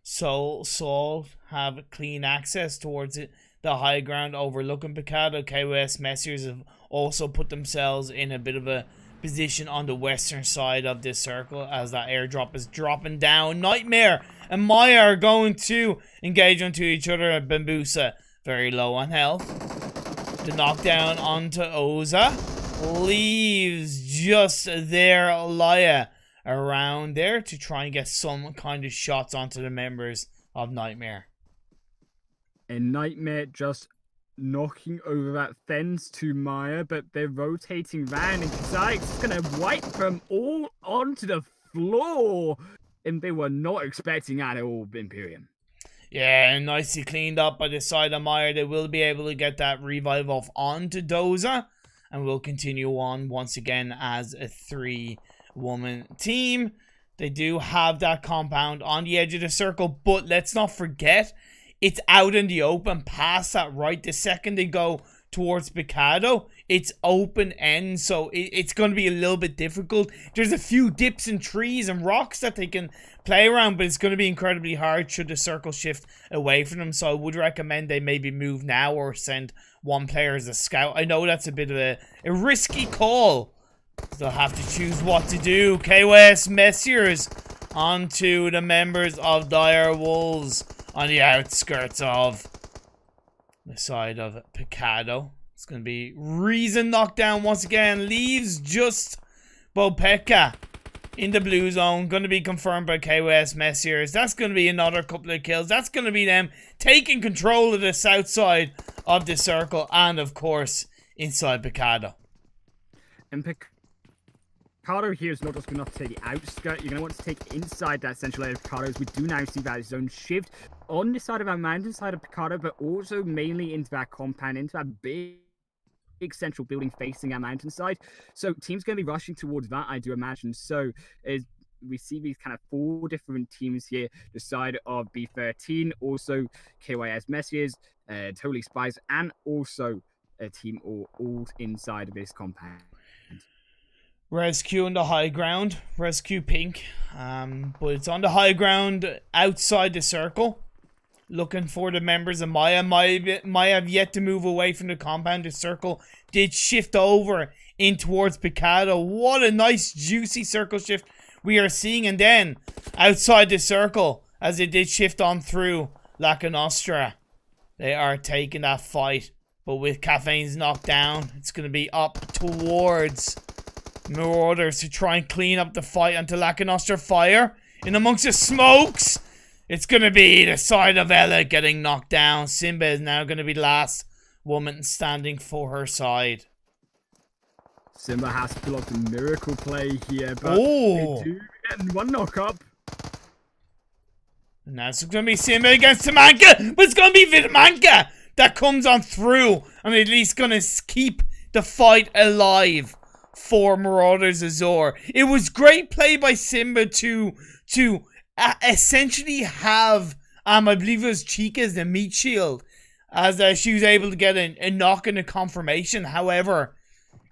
So Saul have clean access towards it. the high ground overlooking Picado. KOS Messiers have also put themselves in a bit of a position on the western side of this circle as that airdrop is dropping down. Nightmare and Maya are going to engage onto each other. Bambusa very low on health. The knockdown onto Oza leaves just there Laya around there to try and get some kind of shots onto the members of Nightmare. And Nightmare just knocking over that fence to Maya, but they're rotating round and Kazaik's gonna wipe them all onto the floor. And they were not expecting that at all, Imperium. Yeah, nicely cleaned up by the side of Maya. They will be able to get that revive off onto Doza, and will continue on once again as a 3-woman team. They do have that compound on the edge of the circle, but let's not forget, it's out in the open past that right. The second they go towards Picado, it's open end, so it's going to be a little bit difficult. There's a few dips and trees and rocks that they can play around, but it's going to be incredibly hard should the circle shift away from them. So I would recommend they maybe move now or send one player as a scout. I know that's a bit of a risky call. They'll have to choose what to do. KOS Messiers onto the members of Dire Wolves on the outskirts of the side of Picado. It's going to be Reason knockdown once again. Leaves just Bopeka in the blue zone. Going to be confirmed by KOS Messiers. That's going to be another couple of kills. That's going to be them taking control of the south side of the circle. And, of course, inside Picado. And Picado here is not just going to take the outskirt. You're going to want to take inside that central area of Picado, as we do now see that zone shift on the side of our mountain side of Picado, but also mainly into that compound, into that big central building facing our mountainside. So teams going to be rushing towards that, I do imagine. So as we see these kind of 4 different teams here, the side of B13, also KYS Messiers, Totally Spies, and also a team all inside of this compound. Rescue on the high ground. Rescue pink. But it's on the high ground outside the circle. Looking for the members of Maya. Maya have yet to move away from the compound. The circle did shift over in towards Picado. What a nice juicy circle shift we are seeing. And then outside the circle, as it did shift on through Laca Nostra, they are taking that fight. But with Caffeine's knocked down, it's going to be up towards Marauders to try and clean up the fight until Laca Nostra fire in amongst the smokes. It's going to be the side of Ella getting knocked down. Simba is now going to be the last woman standing for her side. Simba has to pull off a miracle play here, but they do get one knock up. And now it's going to be Simba against Tamanka, but it's going to be Vidmanka that comes on through and at least going to keep the fight alive for Marauders Azor. It was great play by Simba to essentially have, I believe it was Chica as the meat shield, as she was able to get a knock and a confirmation. However,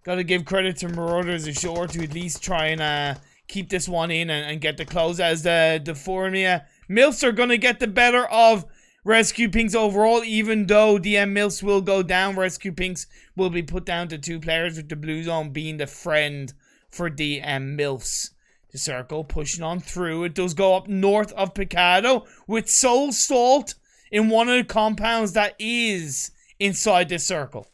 gotta give credit to Marauders Azor to at least try and keep this one in and get the close, as the Formia Milfs are gonna get the better of Rescue Pinks overall. Even though DM Milfs will go down, Rescue Pinks will be put down to 2 players, with the blue zone being the friend for DM Milfs. The circle pushing on through. It does go up north of Picado with Soul Salt in one of the compounds that is inside this circle.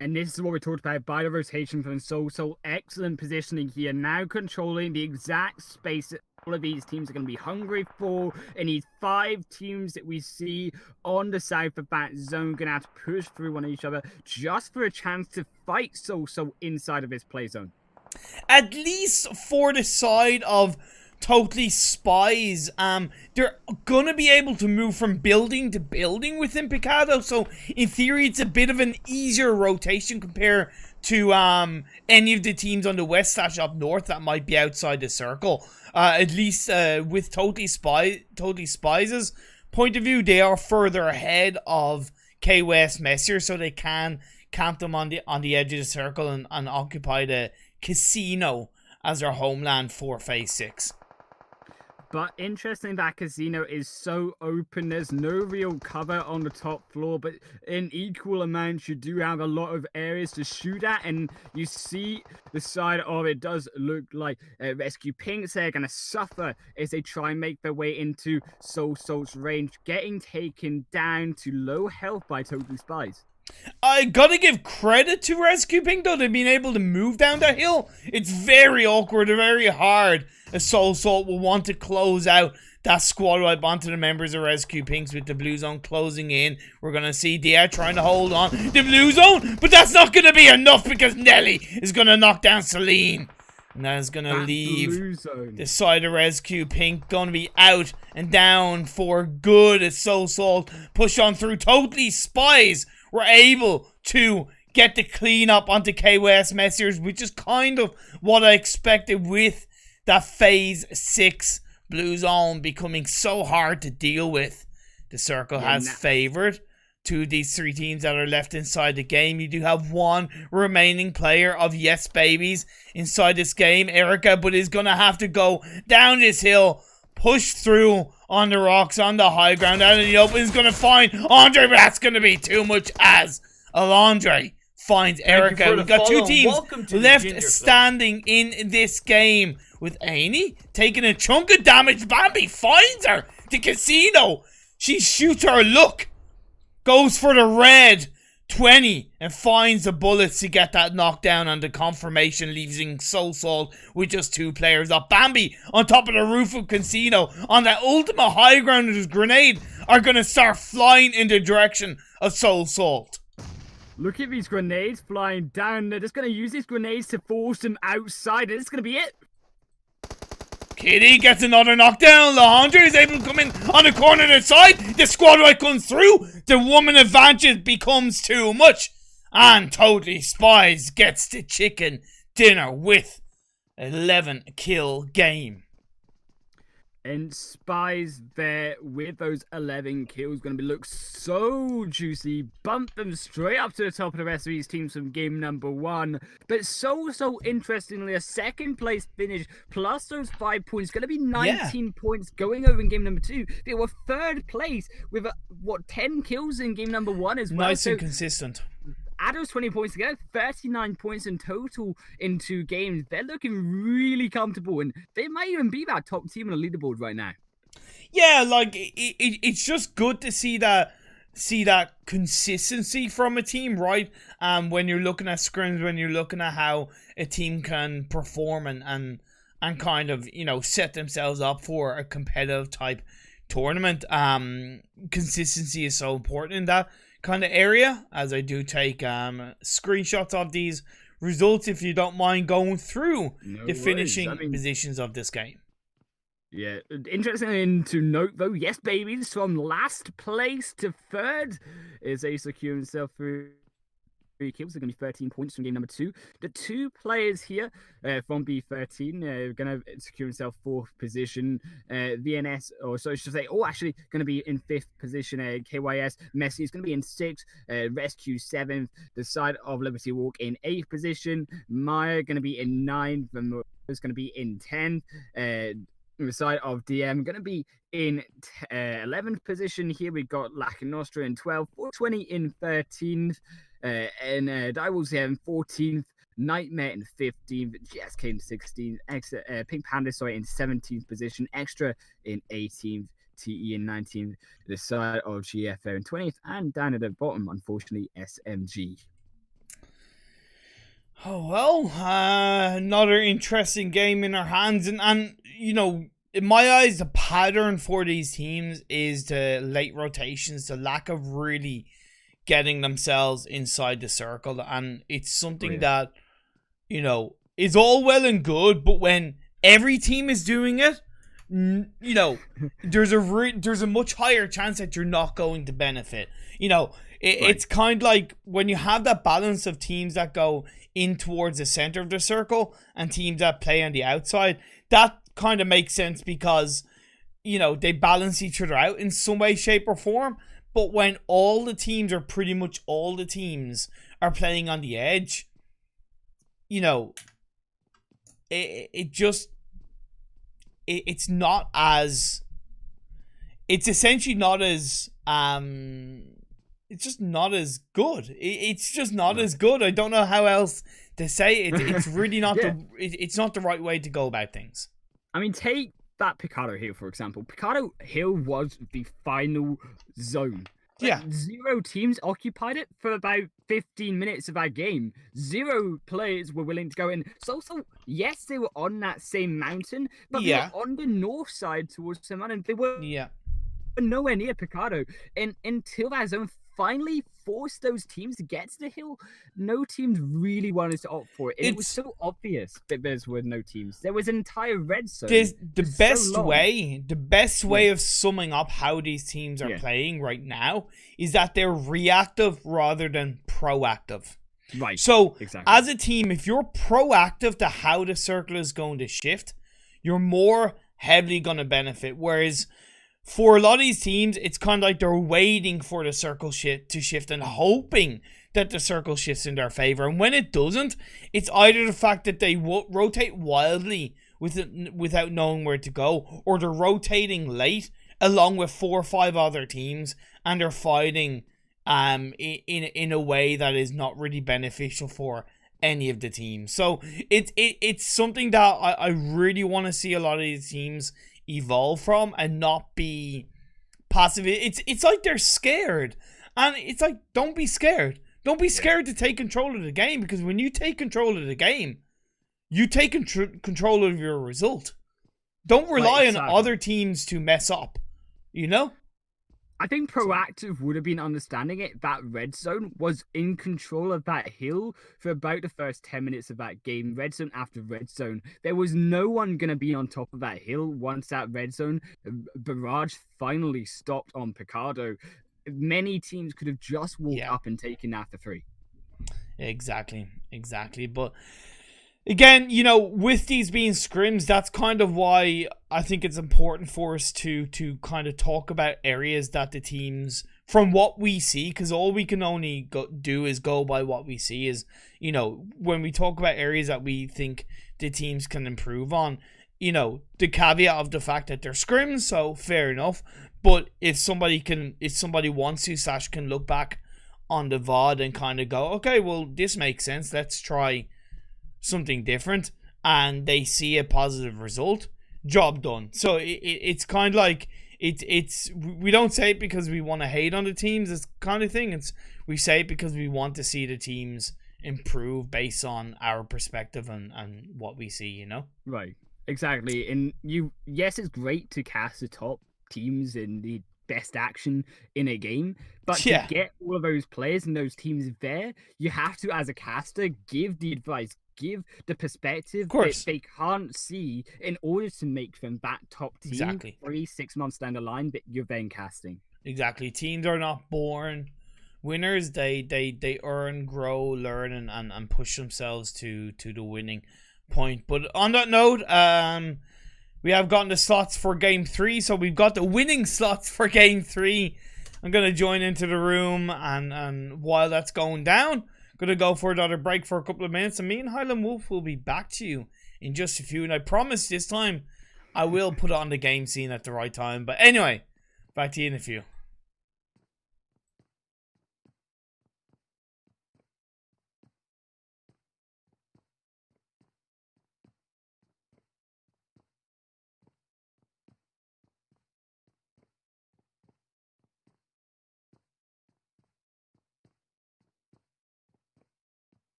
And this is what we talked about by the rotation from Soul. Excellent positioning here. Now controlling the exact space that all of these teams are going to be hungry for. And these 5 teams that we see on the south of that zone going to have to push through one of each other just for a chance to fight Soul inside of this play zone. At least for the side of Totally Spies, they're gonna be able to move from building to building within Picado, so in theory it's a bit of an easier rotation compared to any of the teams on the west / up north that might be outside the circle. At least with Totally Spies' point of view, they are further ahead of KOS Messier, so they can camp them on the edge of the circle and occupy the casino as their homeland for phase 6. But interesting, that casino is so open. There's no real cover on the top floor, but in equal amounts, you do have a lot of areas to shoot at. And you see the side of it does look like Rescue Pinks are going to suffer as they try and make their way into Soul Salt's range, getting taken down to low health by Total Spies. I gotta give credit to Rescue Pink though. They've been able to move down the hill. It's very awkward and very hard. A Soul Salt will want to close out that squad right onto the members of Rescue Pinks with the blue zone closing in. We're gonna see Dia trying to hold on the blue zone, but that's not gonna be enough because Nelly is gonna knock down Celine. And that is gonna leave the side of Rescue Pink gonna be out and down for good as Soul Salt push on through. Totally Spies were able to get the clean up onto KWS Messengers, which is kind of what I expected with that Phase 6 blue zone becoming so hard to deal with. The circle has favored two of these three teams that are left inside the game. You do have one remaining player of Yes Babies inside this game, Erica, but is going to have to go down this hill, push through on the rocks, on the high ground, out in the open. Is going to find Andre, but that's going to be too much as Alondre finds Erica. We've got two teams left standing in this game, with Amy taking a chunk of damage. Bambi finds her. The casino. She shoots her look. Goes for the red 20 and finds the bullets to get that knockdown on the confirmation, leaving Soul Salt with just two players up. Bambi on top of the roof of Casino on that ultimate high ground with his grenade are going to start flying in the direction of Soul Salt. Look at these grenades flying down. They're just going to use these grenades to force them outside. And it's going to be it. Kitty gets another knockdown. Alejandra is able to come in on the corner of the side. The squad right comes through. The woman advantage becomes too much. And Totally Spies gets the chicken dinner with 11 kill game. And Spies there with those 11 kills going to look so juicy. Bump them straight up to the top of the rest of these teams from game number 1. But so interestingly, a second place finish plus those 5 points. Going to be 19 points going over in game number 2. They were third place with, 10 kills in game number 1 as well. Nice and consistent. Add those 20 points together, 39 points in total in 2 games. They're looking really comfortable, and they might even be that top team on the leaderboard right now. Yeah, like it's just good to see that consistency from a team, right? When you're looking at scrims, when you're looking at how a team can perform and kind of, you know, set themselves up for a competitive type tournament. Consistency is so important in that kind of area, as I do take screenshots of these results if you don't mind going through the finishing positions of this game. Yeah, interesting to note though, Yes Babies from last place to third is a secure himself through 3 kills. Are going to be 13 points from game number 2. The 2 players here from B13 are going to secure himself 4th position. VNS, or so I should say, actually going to be in 5th position. KYS Messi is going to be in 6th. Rescue 7th. The side of Liberty Walk in 8th position. Maya going to be in 9th. And is going to be in 10th. The side of DM going to be in 11th position. Here we've got Lac Nostra in 12th. 420 in 13th. And Direwolves here in 14th, Nightmare in 15th, GSK in 16th, Pink Panda, in 17th position, Extra in 18th, TE in 19th, the side of GFO in 20th, and down at the bottom, unfortunately, SMG. Oh, well, another interesting game in our hands, and you know, in my eyes, the pattern for these teams is the late rotations, the lack of really getting themselves inside the circle, and it's something that, you know, is all well and good, but when every team is doing it, you know, there's a much higher chance that you're not going to benefit. You know, it's kind of like when you have that balance of teams that go in towards the center of the circle and teams that play on the outside, that kind of makes sense because, you know, they balance each other out in some way, shape, or form. But when all the teams, or pretty much all the teams, are playing on the edge, you know, it just it's not as, it's essentially not as it's just not as good. It's just not as good. I don't know how else to say it. It's really not it's not the right way to go about things. I mean, take that Picado Hill, for example. Picado Hill was the final zone. Yeah. 0 teams occupied it for about 15 minutes of that game. 0 players were willing to go in. So yes, they were on that same mountain, but they were on the north side towards the mountain. They were nowhere near Picado. And until that zone finally forced those teams to get to the hill, no teams really wanted to opt for it. And it was so obvious that there were no teams. There was an entire red zone. The best way of summing up how these teams are playing right now is that they're reactive rather than proactive. Right. So as a team, if you're proactive to how the circle is going to shift, you're more heavily going to benefit. Whereas for a lot of these teams, it's kind of like they're waiting for the circle to shift and hoping that the circle shifts in their favor. And when it doesn't, it's either the fact that they rotate wildly without knowing where to go, or they're rotating late along with 4 or 5 other teams, and they're fighting in a way that is not really beneficial for any of the teams. So it's something that I really want to see a lot of these teams evolve from and not be passive. It's like they're scared, and it's like, don't be scared. Don't be scared to take control of the game, because when you take control of the game, you take control of your result. Don't rely on other teams to mess up, you know? I think proactive would have been understanding it. That red zone was in control of that hill for about the first 10 minutes of that game. Red zone after red zone. There was no one going to be on top of that hill once that red zone barrage finally stopped on Picado. Many teams could have just walked up and taken after 3. Exactly. But again, you know, with these being scrims, that's kind of why I think it's important for us to kind of talk about areas that the teams, from what we see, because all we can only do is go by what we see, is, you know, when we talk about areas that we think the teams can improve on, you know, the caveat of the fact that they're scrims, so fair enough. But if somebody wants to, Sash can look back on the VOD and kind of go, okay, well, this makes sense. Let's try something different, and they see a positive result, job done. So it's kind of like it's we don't say it because we want to hate on the teams, this kind of thing. We say it because we want to see the teams improve based on our perspective and what we see, you know? Right, exactly. And yes, it's great to cast the top teams in the best action in a game, but to get all of those players and those teams there, you have to, as a caster, give the advice, give the perspective that they can't see in order to make them that top team 3-6 months down the line that you're then casting. Exactly. Teams are not born winners. They earn, grow, learn, and push themselves to the winning point. But on that note, we have gotten the slots for game 3, so we've got the winning slots for game 3. I'm gonna join into the room, and while that's going down, gonna go for another break for a couple of minutes, and me and HighlandWolf will be back to you in just a few. And I promise this time I will put on the game scene at the right time. But anyway, back to you in a few.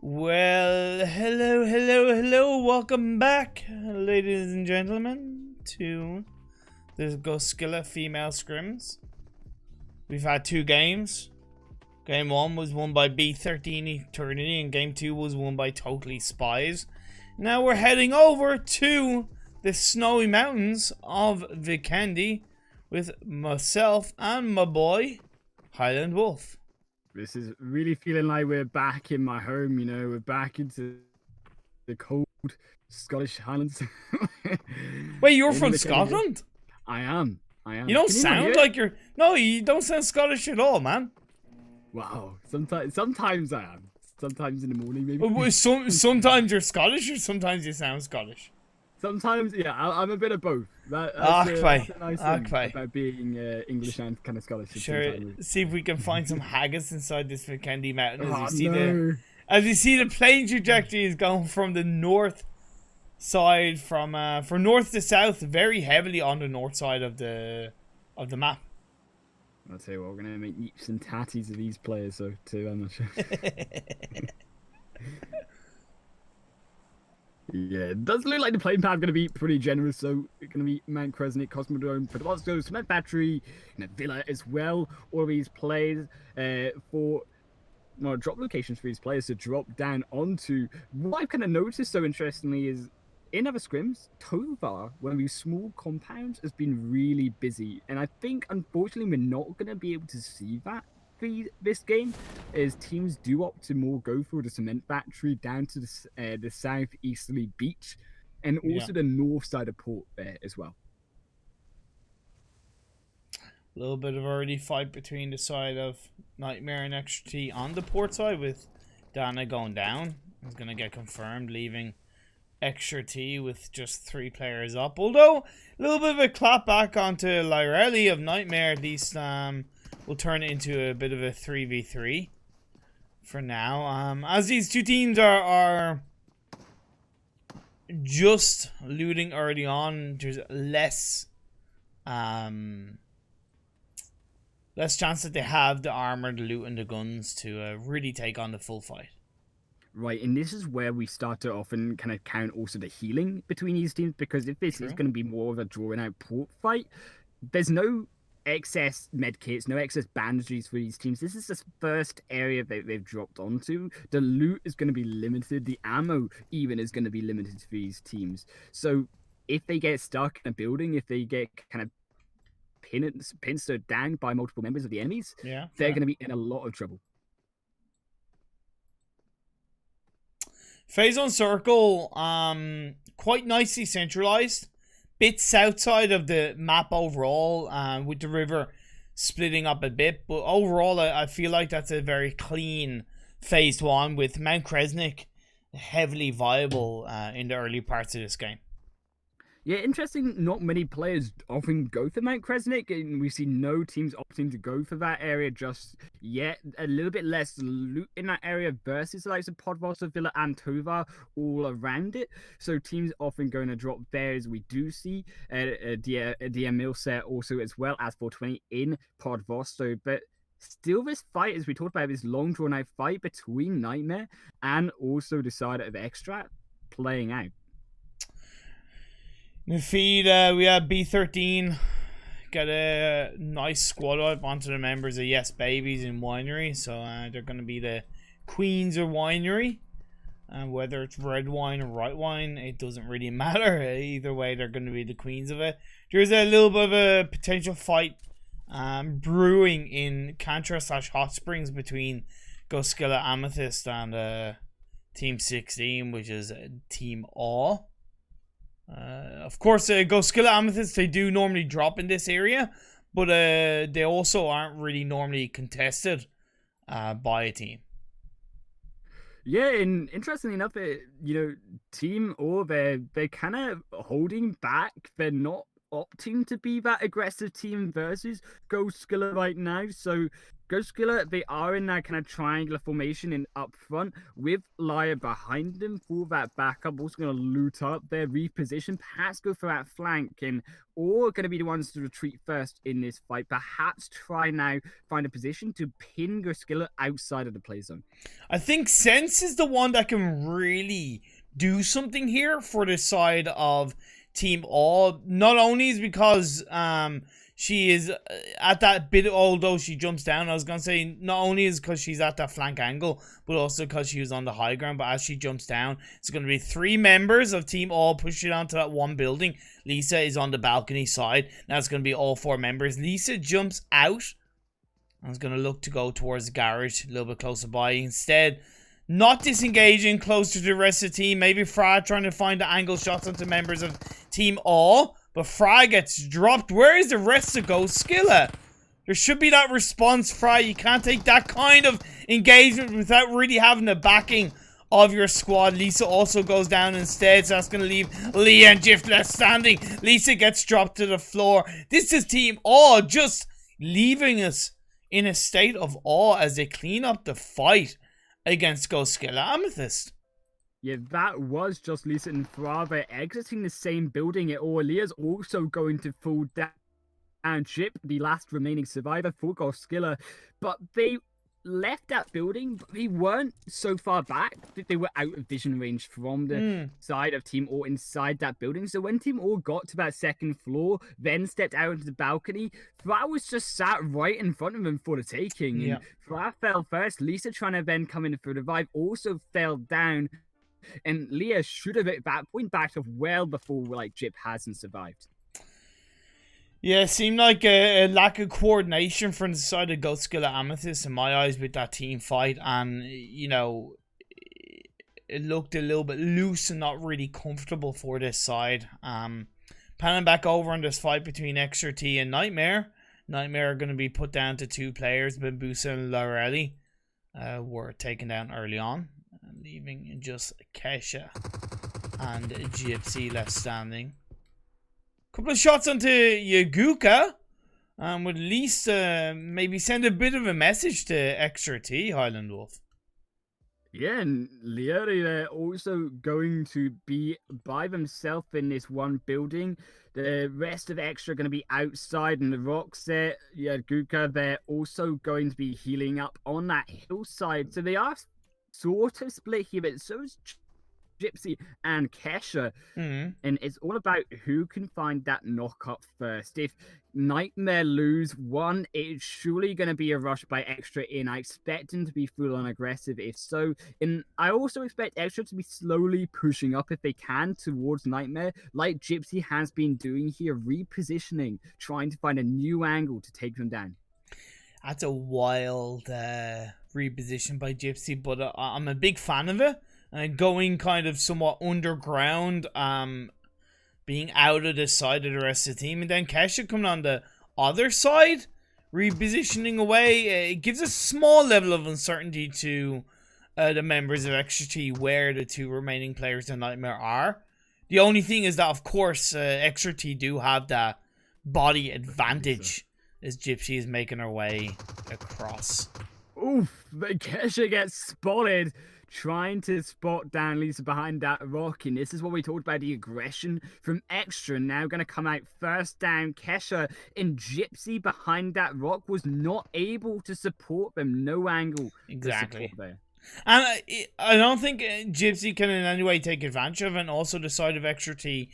Well, hello. Welcome back, ladies and gentlemen, to the Goskilla Female Scrims. We've had 2 games. Game 1 was won by B13 Eternity, and Game 2 was won by Totally Spies. Now we're heading over to the snowy mountains of Vikendi with myself and my boy, HighlandWolf. This is really feeling like we're back in my home, you know, we're back into the cold Scottish Highlands. Wait, you're from Scotland? I am. You don't sound like you're... No, you don't sound Scottish at all, man. Wow. Sometimes I am. Sometimes in the morning, maybe. Sometimes you're Scottish or sometimes you sound Scottish? Sometimes, yeah, I'm a bit of both. That's a nice thing about being English and kind of Scottish. Sure. See if we can find some haggis inside this Vikendi mountain. As you see the plane trajectory is going from the north side, from north to south, very heavily on the north side of the map. I'll tell you what, we're gonna make neeps and tatties of these players, so too. I'm not sure. Yeah, it does look like the playing path going to be pretty generous. So it's going to be Mount Kresnik, Cosmodrome, Podolsko, Cement Battery, Villa as well. All of these players for drop locations for these players to drop down onto. What I've kind of noticed so interestingly is in other scrims, Tovar, one of these small compounds, has been really busy. And I think, unfortunately, we're not going to be able to see that for this game, as teams do opt to more go for the cement factory down to the southeasterly beach, and also the north side of port there as well. A little bit of early fight between the side of Nightmare and Extra T on the port side, with Dana going down. It's going to get confirmed, leaving Extra T with just 3 players up. Although, a little bit of a clap back onto Lyrelli of Nightmare, at least will turn it into a bit of a 3v3 for now. As these 2 teams are just looting early on, there's less chance that they have the armor, the loot, and the guns to really take on the full fight. Right, and this is where we start to often kind of count also the healing between these teams, because if this is going to be more of a drawing out port fight, there's no excess medkits, no excess bandages for these teams. This is the first area that they've dropped onto. The loot is going to be limited. The ammo even is going to be limited for these teams. So if they get stuck in a building, if they get kind of pincered down by multiple members of the enemies, they're going to be in a lot of trouble. Phase on Circle, quite nicely centralized. Bit south side of the map overall, with the river splitting up a bit, but overall I feel like that's a very clean phase 1, with Mount Kresnik heavily viable in the early parts of this game. Yeah, interesting. Not many players often go for Mount Kresnik, and we see no teams opting to go for that area just yet. A little bit less loot in that area versus the likes of Podvosa, Villa, and Tovar all around it. So teams often going to drop there, as we do see DM Mill set also, as well as 420 in Podvosa. But still, this fight, as we talked about, this long drawn out fight between Nightmare and also the side of Extract playing out. In the feed, we have B13 got a nice squad up onto the members of Yes Babies in Winery, so they're going to be the queens of Winery. Whether it's red wine or white wine, it doesn't really matter. Either way, they're going to be the queens of it. There's a little bit of a potential fight brewing in Cantra/Hot Springs between Goskilla Amethyst and Team 16, which is Team Awe. Of course, Goskilla Amethyst, they do normally drop in this area, but they also aren't really normally contested by a team. Yeah, and interestingly enough, Team Or, they're kind of holding back. They're not opting to be that aggressive team versus Goskilla right now. So Goskilla, they are in that kind of triangular formation in up front with Lyra behind them for that backup. Also going to loot up their reposition, perhaps go for that flank, and or going to be the ones to retreat first in this fight. Perhaps try now find a position to pin Goskilla outside of the play zone. I think Sense is the one that can really do something here for the side of Team All. Not only is because she is at that bit, although she jumps down, I was going to say, not only is because she's at that flank angle, but also because she was on the high ground. But as she jumps down, it's going to be 3 members of Team All pushing onto that one building. Lisa is on the balcony side. Now it's going to be all 4 members. Lisa jumps out. I was going to look to go towards the garage a little bit closer by. Instead, not disengaging closer to the rest of the team. Maybe Fra trying to find the angle shots onto members of Team All. But Fra gets dropped. Where is the rest of Goskilla? There should be that response, Fra. You can't take that kind of engagement without really having the backing of your squad. Lisa also goes down instead, so that's going to leave Leah and Jiff left standing. Lisa gets dropped to the floor. This is Team All just leaving us in a state of awe as they clean up the fight against Goskilla Amethyst. Yeah, that was just Lisa and Frava exiting the same building. Leah's also going to fall down. Chip, the last remaining survivor for Goskilla, but they left that building, but they weren't so far back that they were out of vision range from the side of Team All inside that building. So when Team All got to that second floor, then stepped out into the balcony, Fra was just sat right in front of them for the taking. Yeah. And Fra fell first. Lisa trying to then come in for the revive also fell down. And Leah should have at that point backed off well before Jip hasn't survived. Yeah, it seemed like a lack of coordination from the side of Goskilla Amethyst in my eyes with that team fight. And, you know, it looked a little bit loose and not really comfortable for this side. Panning back over on this fight between Extra T and Nightmare. Nightmare are going to be put down to 2 players. Bambusa and Lorelli were taken down early on, leaving just Kesha and Gypsy left standing. Couple of shots onto Yaguka, would at least maybe send a bit of a message to Extra T, HighlandWolf. Yeah, and Leary, they're also going to be by themselves in this one building. The rest of Extra are going to be outside in the rocks there. Yeah, Guka, they're also going to be healing up on that hillside. So they are sort of split here, but so is Gypsy and Kesha. And it's all about who can find that knock up first. If Nightmare lose one, it's surely going to be a rush by Extra in. I expect them to be full on aggressive if so. And I also expect Extra to be slowly pushing up if they can towards Nightmare, like Gypsy has been doing here, repositioning, trying to find a new angle to take them down. That's a wild reposition by Gypsy, but I'm a big fan of it. Going kind of somewhat underground, being out of the side of the rest of the team, and then Kesha coming on the other side, repositioning away. It gives a small level of uncertainty to the members of Extra T where the 2 remaining players in Nightmare are. The only thing is that, of course, Extra T do have that body advantage as Gypsy is making her way across. Oof, but Kesha gets spotted trying to spot down Lisa behind that rock, and this is what we talked about, the aggression from Extra now going to come out first down. Kesha and Gypsy behind that rock was not able to support them. No angle exactly there. And I don't think Gypsy can in any way take advantage of it, and also the side of Extra T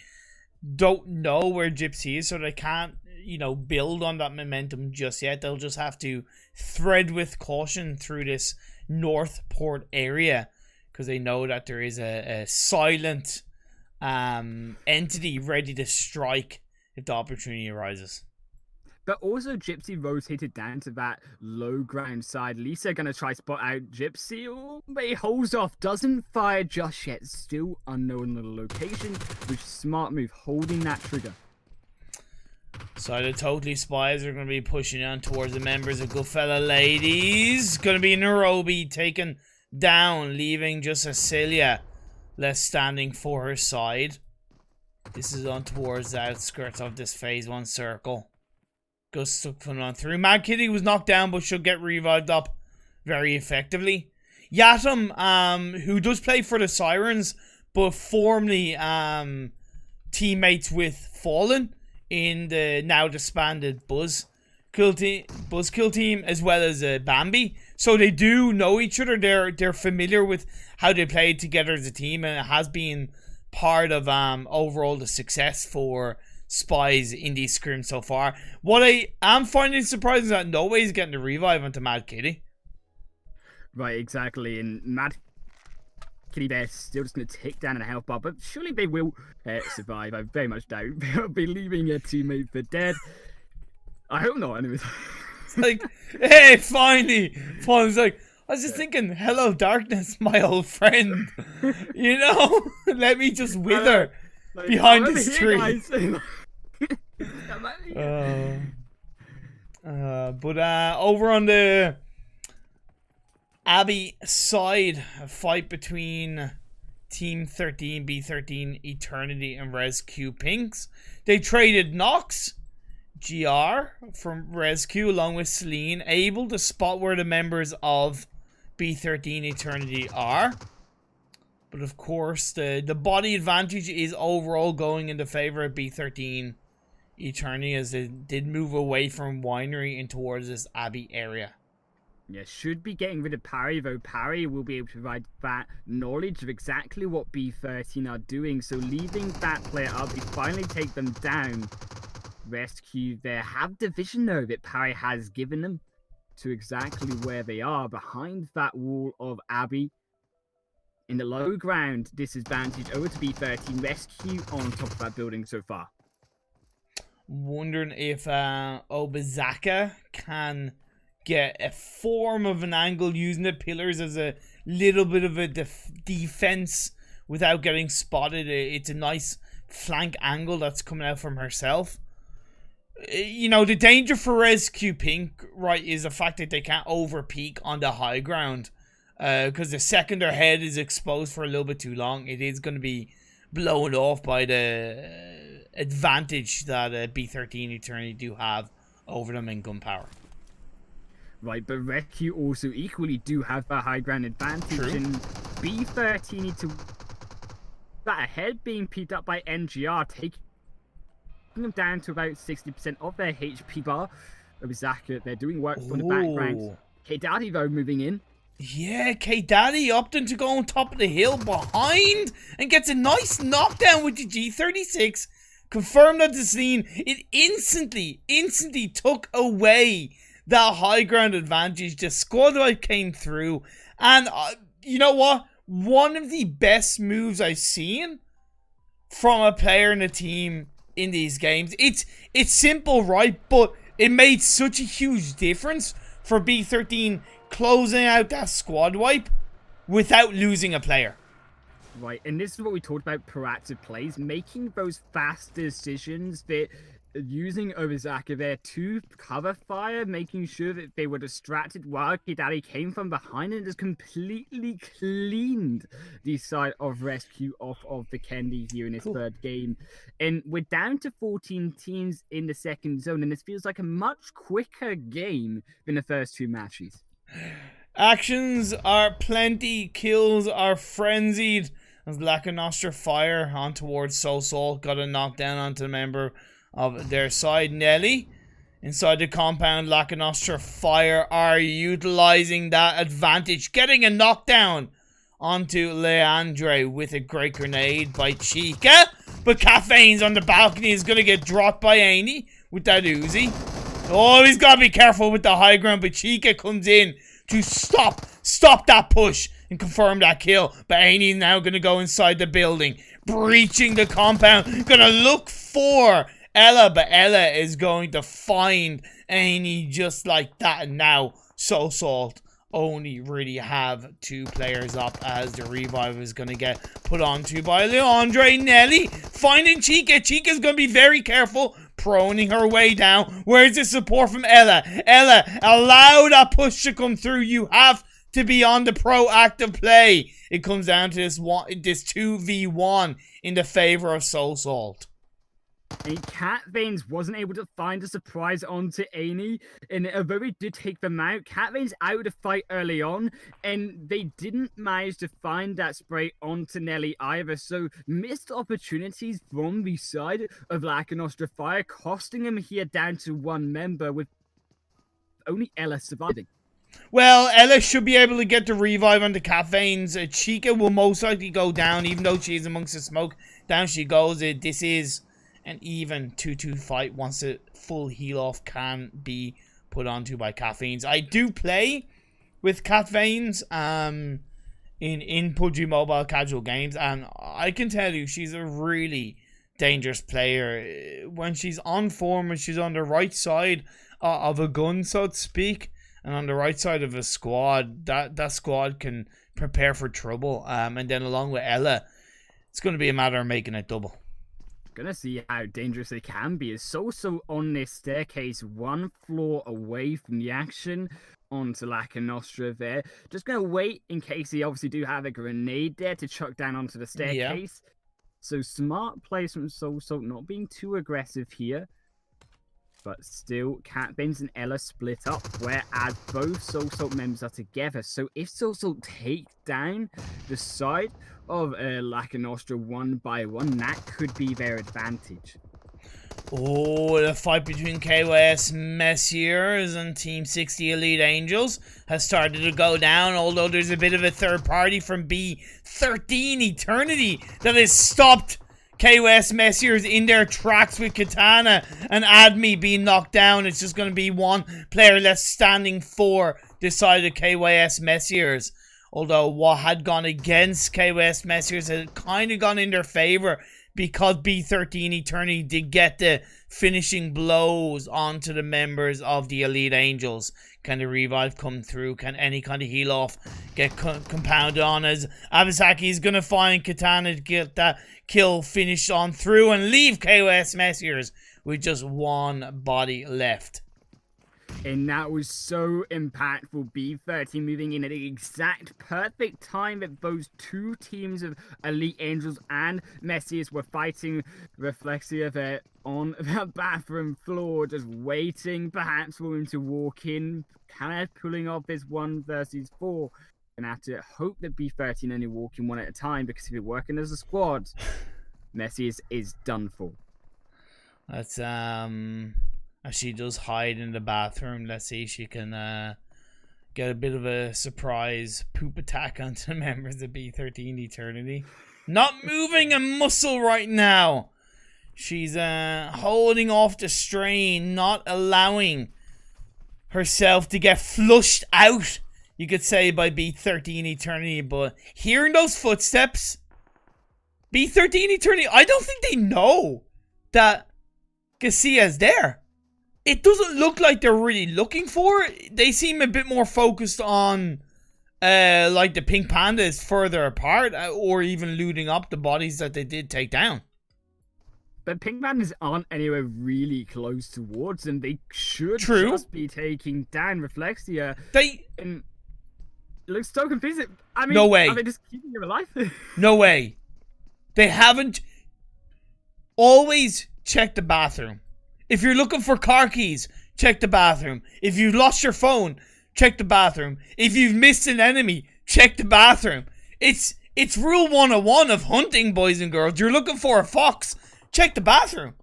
don't know where Gypsy is, so they can't, you know, build on that momentum just yet. They'll just have to thread with caution through this Northport area, because they know that there is a silent entity ready to strike if the opportunity arises. But also Gypsy rotated down to that low ground side. Lisa gonna try spot out Gypsy, but he holds off, doesn't fire just yet, still unknown the location, which smart move, holding that trigger. So the Totally Spies are going to be pushing on towards the members of Goodfella Ladies. Going to be Nairobi taken down, leaving just Cecilia left standing for her side. This is on towards the outskirts of this phase 1 circle. Goes stuck on through. Mad Kitty was knocked down, but should get revived up very effectively. Yatum, who does play for the Sirens, but formerly teammates with Fallen in the now disbanded Buzzkill team, as well as Bambi. So they do know each other. They're familiar with how they played together as a team, and it has been part of overall the success for Spies in these scrims so far. What I am finding surprising is that nobody's getting the revive onto Mad Kitty. Right, exactly. And Mad Kitty there still just going to tick down in a health bar, but surely they will survive. I very much doubt they'll be leaving a teammate for dead. I hope not, anyways. It's like, hey, finally. It's like, I was just thinking, hello, darkness, my old friend. You know, let me just wither behind this tree. But over on the Abby side, a fight between Team 13, B13, Eternity, and Res-Q Pinks. They traded Nox, GR from Res-Q along with Celine, able to spot where the members of B13 Eternity are. But of course, the body advantage is overall going in the favor of B13 Eternity, as they did move away from Winery and towards this Abbey area. Yeah, should be getting rid of Parry, though Parry will be able to provide that knowledge of exactly what B13 are doing. So leaving that player up, we finally take them down. Rescue there have the vision though that Parry has given them to exactly where they are, behind that wall of Abbey. In the low ground, disadvantage over to B13. Rescue on top of that building so far. Wondering if Obazaka can get a form of an angle using the pillars as a little bit of a defense without getting spotted. It's a nice flank angle that's coming out from herself. You know, the danger for Res-Q Pink, right, is the fact that they can't over peak on the high ground. Because the second their head is exposed for a little bit too long, it is going to be blown off by the advantage that B13 Eternity do have over them in gunpowder. Right, but Rescue also equally do have that high ground advantage. True. And B13 need to that ahead, being peaked up by NGR, taking them down to about 60% of their HP bar. Obazaka, they're doing work from the background. K-Daddy though moving in. Yeah, K-Daddy opting to go on top of the hill behind and gets a nice knockdown with the G36. Confirmed at the scene. It instantly took away that high ground advantage. The squad wipe came through. And you know what? One of the best moves I've seen from a player in a team in these games. It's simple, right? But it made such a huge difference for B13 closing out that squad wipe without losing a player. Right, and this is what we talked about, proactive plays, making those fast decisions, that using Obazaka there to cover fire, making sure that they were distracted while K-Daddy came from behind and just completely cleaned the side of Rescue off of the Candy here in his third game. And we're down to 14 teams in the second zone, and this feels like a much quicker game than the first two matches. Actions are plenty, kills are frenzied as Lacanostra fire on towards Soul. Got a knockdown onto a member of their side. Nelly inside the compound. Lacanostra fire are utilizing that advantage, getting a knockdown onto Leandre with a great grenade by Chica, but Caffeine's on the balcony is gonna get dropped by Aney with that Uzi. Oh, he's gotta be careful with the high ground, but Chica comes in to stop that push and confirm that kill. But Aney's now gonna go inside the building, breaching the compound, gonna look for Ella, but Ella is going to find Aney just like that. And now Salt only really have two players up, as the revive is going to get put onto by Leandre. Nelly finding Chica. Chica's going to be very careful, proning her way down. Where's the support from Ella? Ella, allow that push to come through. You have to be on the proactive play. It comes down to this 2v1 in the favor of Soul Salt. And Cat Veins wasn't able to find a surprise onto Amy, and although he did take them out, Cat Veins out of the fight early on, and they didn't manage to find that spray onto Nelly either, so missed opportunities from the side of Lacanostra Fire, costing him here down to one member, with only Ella surviving. Well, Ella should be able to get the revive on the Cat Veins. Chica will most likely go down, even though she is amongst the smoke. Down she goes. This is an even 2-2 fight once a full heal off can be put onto by Cat Veins. I do play with Cat Veins in PUBG Mobile casual games, and I can tell you she's a really dangerous player. When she's on form, when she's on the right side of a gun, so to speak, and on the right side of a squad, that squad can prepare for trouble. And then along with Ella, it's going to be a matter of making it double. Gonna see how dangerous it can be. Is so on this staircase, one floor away from the action onto Lacanostra there. Just gonna wait in case he obviously do have a grenade there to chuck down onto the staircase. Yeah. So smart plays from Soul Salt, not being too aggressive here. But still, Cat Veins and Ella split up, whereas both Soul Salt members are together. So if Soul Salt take down the side of Lacanostra one by one, that could be their advantage. Oh, the fight between KYS Messiers and Team 60 Elite Angels has started to go down, although there's a bit of a third party from B13 Eternity that has stopped KYS Messiers in their tracks with Katana and Admi being knocked down. It's just going to be one player less standing for this side of KYS Messiers. Although what had gone against KYS Messiers had kind of gone in their favor because B13 Eternity did get the finishing blows onto the members of the Elite Angels. Can the revive come through? Can any kind of heal off get compounded on, as Abasaki is going to find Katana to get that kill finished on through and leave KYS Messiers with just one body left. And that was so impactful. B13 moving in at the exact perfect time that those two teams of Elite Angels and Messiers were fighting Reflexia there on the bathroom floor, just waiting perhaps for him to walk in, kind of pulling off this 1 versus 4. And have to hope that B13 only walk in one at a time, because if you're working as a squad, Messiers is done for. That's as she does hide in the bathroom. Let's see if she can get a bit of a surprise poop attack onto the members of B13 Eternity. Not moving a muscle right now. She's holding off the strain, not allowing herself to get flushed out, you could say, by B13 Eternity. But hearing those footsteps, B13 Eternity, I don't think they know that Goskilla's there. It doesn't look like they're really looking for it. They seem a bit more focused on like the Pink Panda is further apart, or even looting up the bodies that they did take down. But Pink Pandas aren't anywhere really close towards them. They should just be taking down Reflexia. And it looks so confusing. I mean, no way. Are they just keeping him alive? No way. They haven't. Always check the bathroom. If you're looking for car keys, check the bathroom. If you've lost your phone, check the bathroom. If you've missed an enemy, check the bathroom. It's rule 101 of hunting, boys and girls. You're looking for a fox, check the bathroom.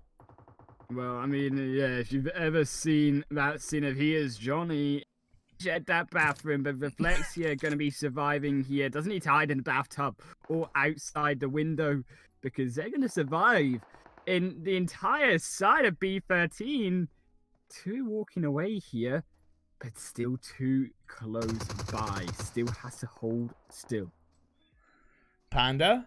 Well, I mean, yeah, if you've ever seen that scene of Here's Johnny, check that bathroom, but Reflexia going to be surviving here. Doesn't need to hide in the bathtub or outside the window, because they're going to survive. In the entire side of B13, two walking away here, but still too close by. Still has to hold still. Panda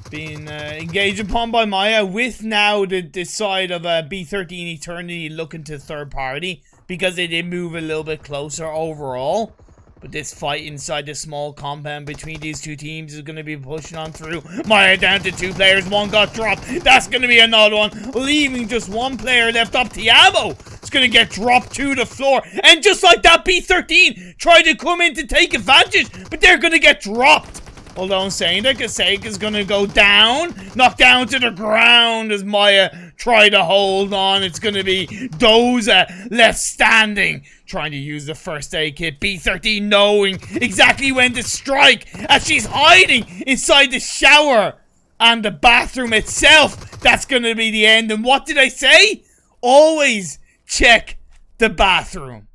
being engaged upon by Maya, with now the side of B13 Eternity looking to third party, because they did move a little bit closer overall. But this fight inside the small compound between these two teams is going to be pushing on through. Maya down to 2 players. One got dropped. That's going to be another one. Leaving just 1 player left up. Tiamo is going to get dropped to the floor. And just like that, B13 tried to come in to take advantage. But they're going to get dropped. Hold on, saying that Kasek is going to go down. Knocked down to the ground as Maya try to hold on. It's going to be Doza left standing, trying to use the first aid kit. B13 knowing exactly when to strike as she's hiding inside the shower and the bathroom itself. That's going to be the end. And what did I say? Always check the bathroom.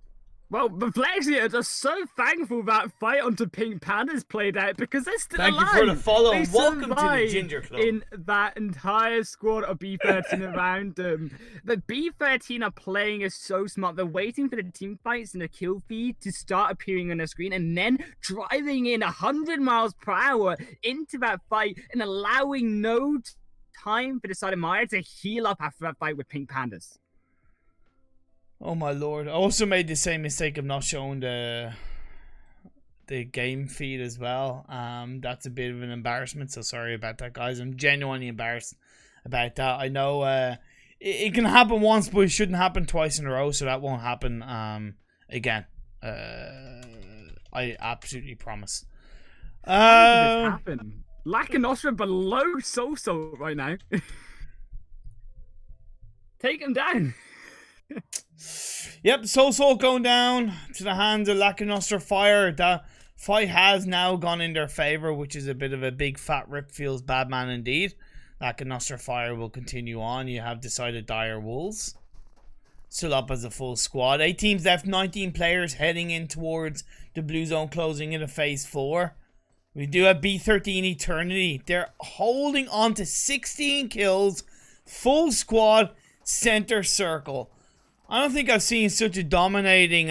Well, Reflexia are just so thankful that fight onto Pink Pandas played out because they're still alive. Thank you for the follow They and welcome to the survived Ginger Club. in that entire squad of B13 around them. The B13 are playing is so smart. They're waiting for the team fights and the kill feed to start appearing on the screen and then driving in 100 miles per hour into that fight and allowing no time for the side of Maya to heal up after that fight with Pink Pandas. Oh my lord. I also made the same mistake of not showing the game feed as well. That's a bit of an embarrassment, so sorry about that, guys. I'm genuinely embarrassed about that. I know it can happen once, but it shouldn't happen twice in a row, so that won't happen again. I absolutely promise. How did this happen? Lacanostra below So right now. Take him down. Yep, Soul going down to the hands of Lacanostra Fire. The fight has now gone in their favor, which is a bit of a big fat rip feels bad man indeed. Lacanostra Fire will continue on. You have decided Dire Wolves still up as a full squad. 8 teams left, 19 players heading in towards the blue zone, closing into phase 4. We do have B13 Eternity. They're holding on to 16 kills, full squad, center circle. I don't think I've seen such a dominating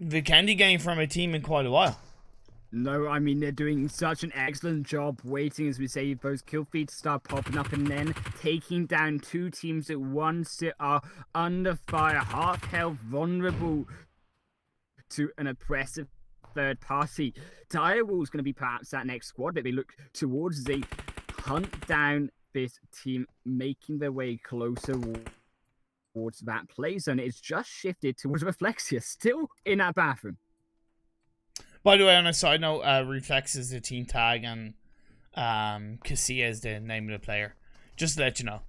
Vikendi game from a team in quite a while. No, I mean, they're doing such an excellent job waiting, as we say, those kill feeds start popping up and then taking down 2 teams at once that are under fire, half health, vulnerable to an oppressive third party. Direwolf's going to be perhaps that next squad that they look towards as they hunt down this team, making their way closer towards that play zone. It's just shifted towards Reflexia, still in that bathroom. By the way, on a side note, Reflex is the team tag and Cassia is the name of the player. Just to let you know.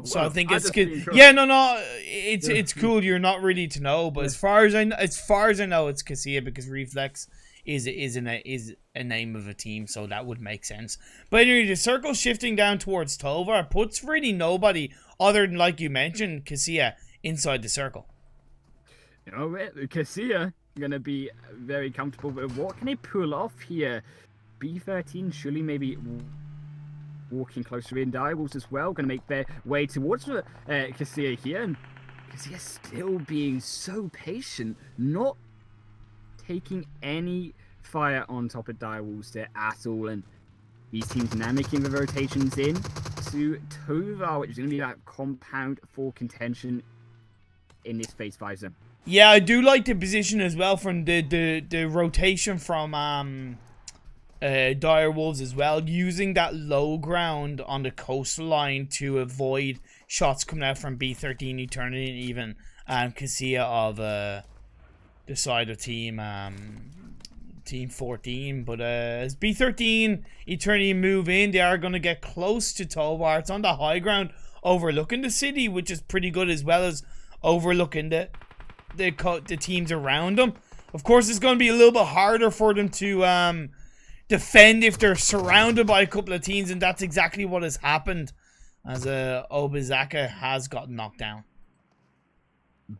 So I think it's good. Yeah, no, it's cool. You're not really to know, but as far as I know, it's Cassia because Reflex is a name of a team, so that would make sense. But anyway, the circle shifting down towards Tovar puts really nobody other than, like you mentioned, Cassia inside the circle. You know, Cassia gonna be very comfortable, but what can they pull off here? B13 surely maybe walking closer in. Direwolves as well gonna make their way towards Cassia here, and Cassia still being so patient, not taking any fire on top of Direwolves there at all. And these teams now making the rotations in to Tovar, which is going to be that compound for contention in this phase 5 zone. Yeah, I do like the position as well from the rotation from Dire Wolves as well, using that low ground on the coastline to avoid shots coming out from B13 Eternity and even Cassia of the side of team 14. But as B13 Eternity move in, they are going to get close to Tovar. It's on the high ground overlooking the city, which is pretty good, as well as overlooking the teams around them. Of course, it's going to be a little bit harder for them to defend if they're surrounded by a couple of teams, and that's exactly what has happened as Obizaka has gotten knocked down.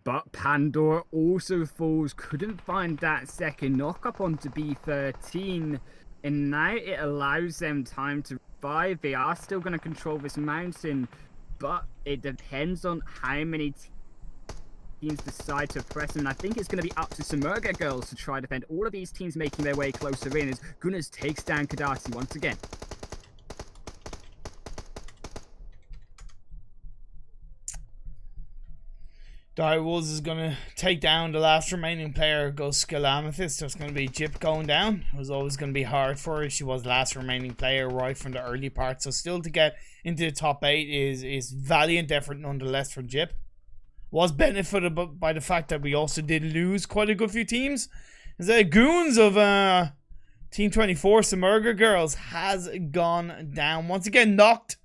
But Pandora also falls, couldn't find that second knock-up onto B13, and now it allows them time to revive. They are still going to control this mountain, but it depends on how many teams decide to press them. And I think it's going to be up to Samurga Girls to try to defend all of these teams making their way closer in as Gunners takes down Kadasi once again. Direwolves is going to take down the last remaining player, Goskilla Amethyst. There's going to be Jip going down. It was always going to be hard for her. She was the last remaining player right from the early part. So still to get into the top 8 is valiant effort nonetheless for Jip. Was benefited by the fact that we also did lose quite a good few teams. The goons of Team 24, Samurga Girls, has gone down. Once again knocked,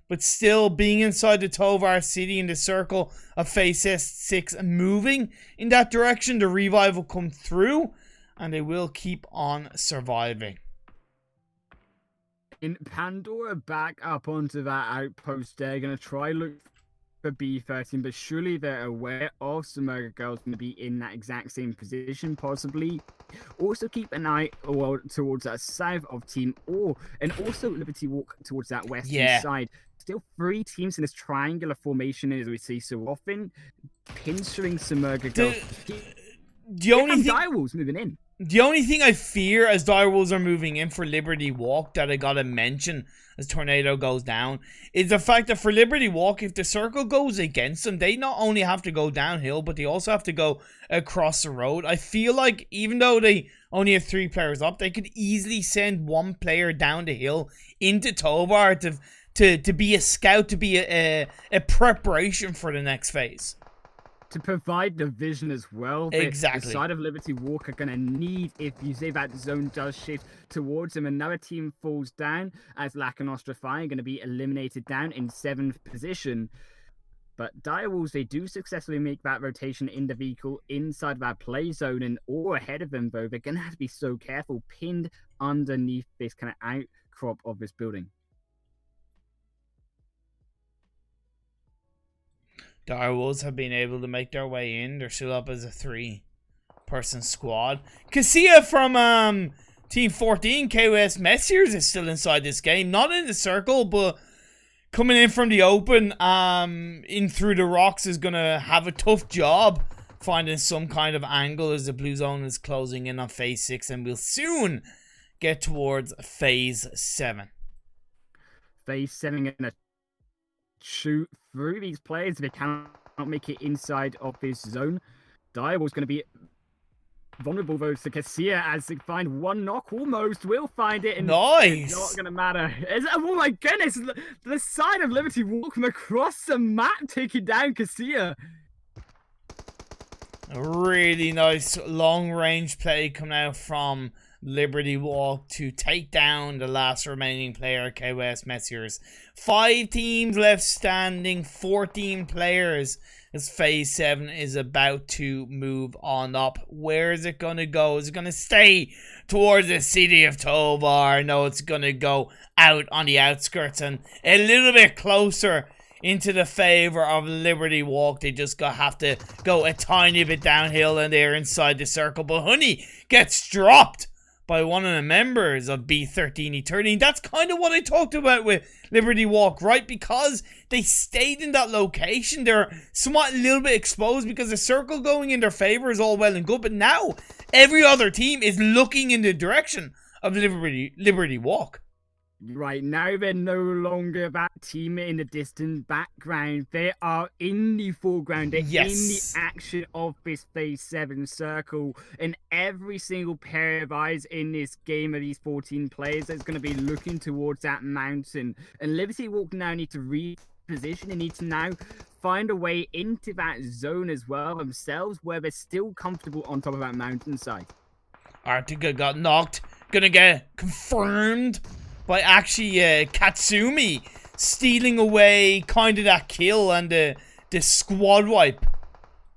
but still being inside the Tovar city in the circle of phase 6, moving in that direction. The revive will come through and they will keep on surviving. In Pandora back up onto that outpost, they're going to try look for B13, but surely they're aware of Samurga Girls going to be in that exact same position, possibly. Also keep an eye towards that south of Team O, and also Liberty Walk towards that western side. Still 3 teams in this triangular formation, as we see so often, pinching Samurga Girls. The only thing, Direwolves moving in. The only thing I fear as Direwolves are moving in for Liberty Walk that I gotta mention as Tornado goes down is the fact that for Liberty Walk, if the circle goes against them, they not only have to go downhill, but they also have to go across the road. I feel like even though they only have 3 players up, they could easily send 1 player down the hill into Tovar to be a scout, to be a preparation for the next phase. To provide the vision as well. Exactly. The side of Liberty Walk are going to need, if you say that zone does shift towards them, another team falls down as Lack and Ostrify are going to be eliminated down in 7th position. But Direwolves, they do successfully make that rotation in the vehicle inside of that play zone, and all ahead of them, though, they're going to have to be so careful, pinned underneath this kind of outcrop of this building. Direwolves have been able to make their way in. They're still up as a 3-person squad. Cassia from Team 14, KOS Messiers, is still inside this game. Not in the circle, but coming in from the open, in through the rocks, is going to have a tough job finding some kind of angle as the blue zone is closing in on phase 6, and we'll soon get towards phase 7. Phase 7 going to shoot through these players if they cannot make it inside of this zone. Direwolf's going to be vulnerable though to Cassia as they find 1 knock, almost will find it, and nice. It's not going to matter. Oh my goodness, the side of Liberty Walk from across the map taking down Cassia. A really nice long range play coming out from Liberty Walk to take down the last remaining player, KOS Messiers. 5 teams left standing, 14 players as phase 7 is about to move on up. Where is it going to go? Is it going to stay towards the city of Tovar? No, it's going to go out on the outskirts and a little bit closer into the favor of Liberty Walk. They just have to go a tiny bit downhill and they're inside the circle. But Honey gets dropped by one of the members of B13E13. That's kind of what I talked about with Liberty Walk, right? Because they stayed in that location. They're somewhat a little bit exposed because the circle going in their favor is all well and good. But now every other team is looking in the direction of Liberty Walk. Right, now they're no longer that team in the distant background. They are in the foreground. They're in the action of this phase 7 circle. And every single pair of eyes in this game of these 14 players is going to be looking towards that mountain. And Liberty Walk now need to reposition and need to now find a way into that zone as well themselves, where they're still comfortable on top of that mountainside. Arctica got knocked. Gonna get confirmed by actually Katsumi stealing away kind of that kill and the squad wipe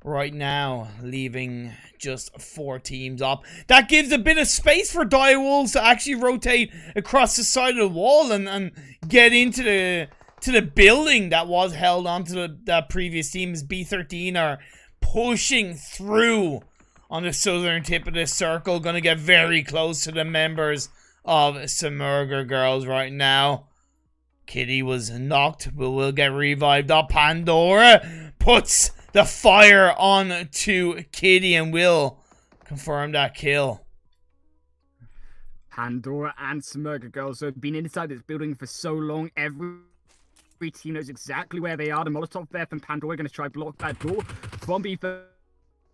right now, leaving just 4 teams up. That gives a bit of space for Direwolves to actually rotate across the side of the wall and get into the building that was held onto that previous team, as B13 are pushing through on the southern tip of the circle. Gonna get very close to the members of Samurga Girls right now. Kitty was knocked, but will get revived up. Pandora puts the fire on to Kitty and will confirm that kill. Pandora and Samurga Girls have been inside this building for so long. Every team knows exactly where they are. The Molotov there from Pandora going to try block that door from B13,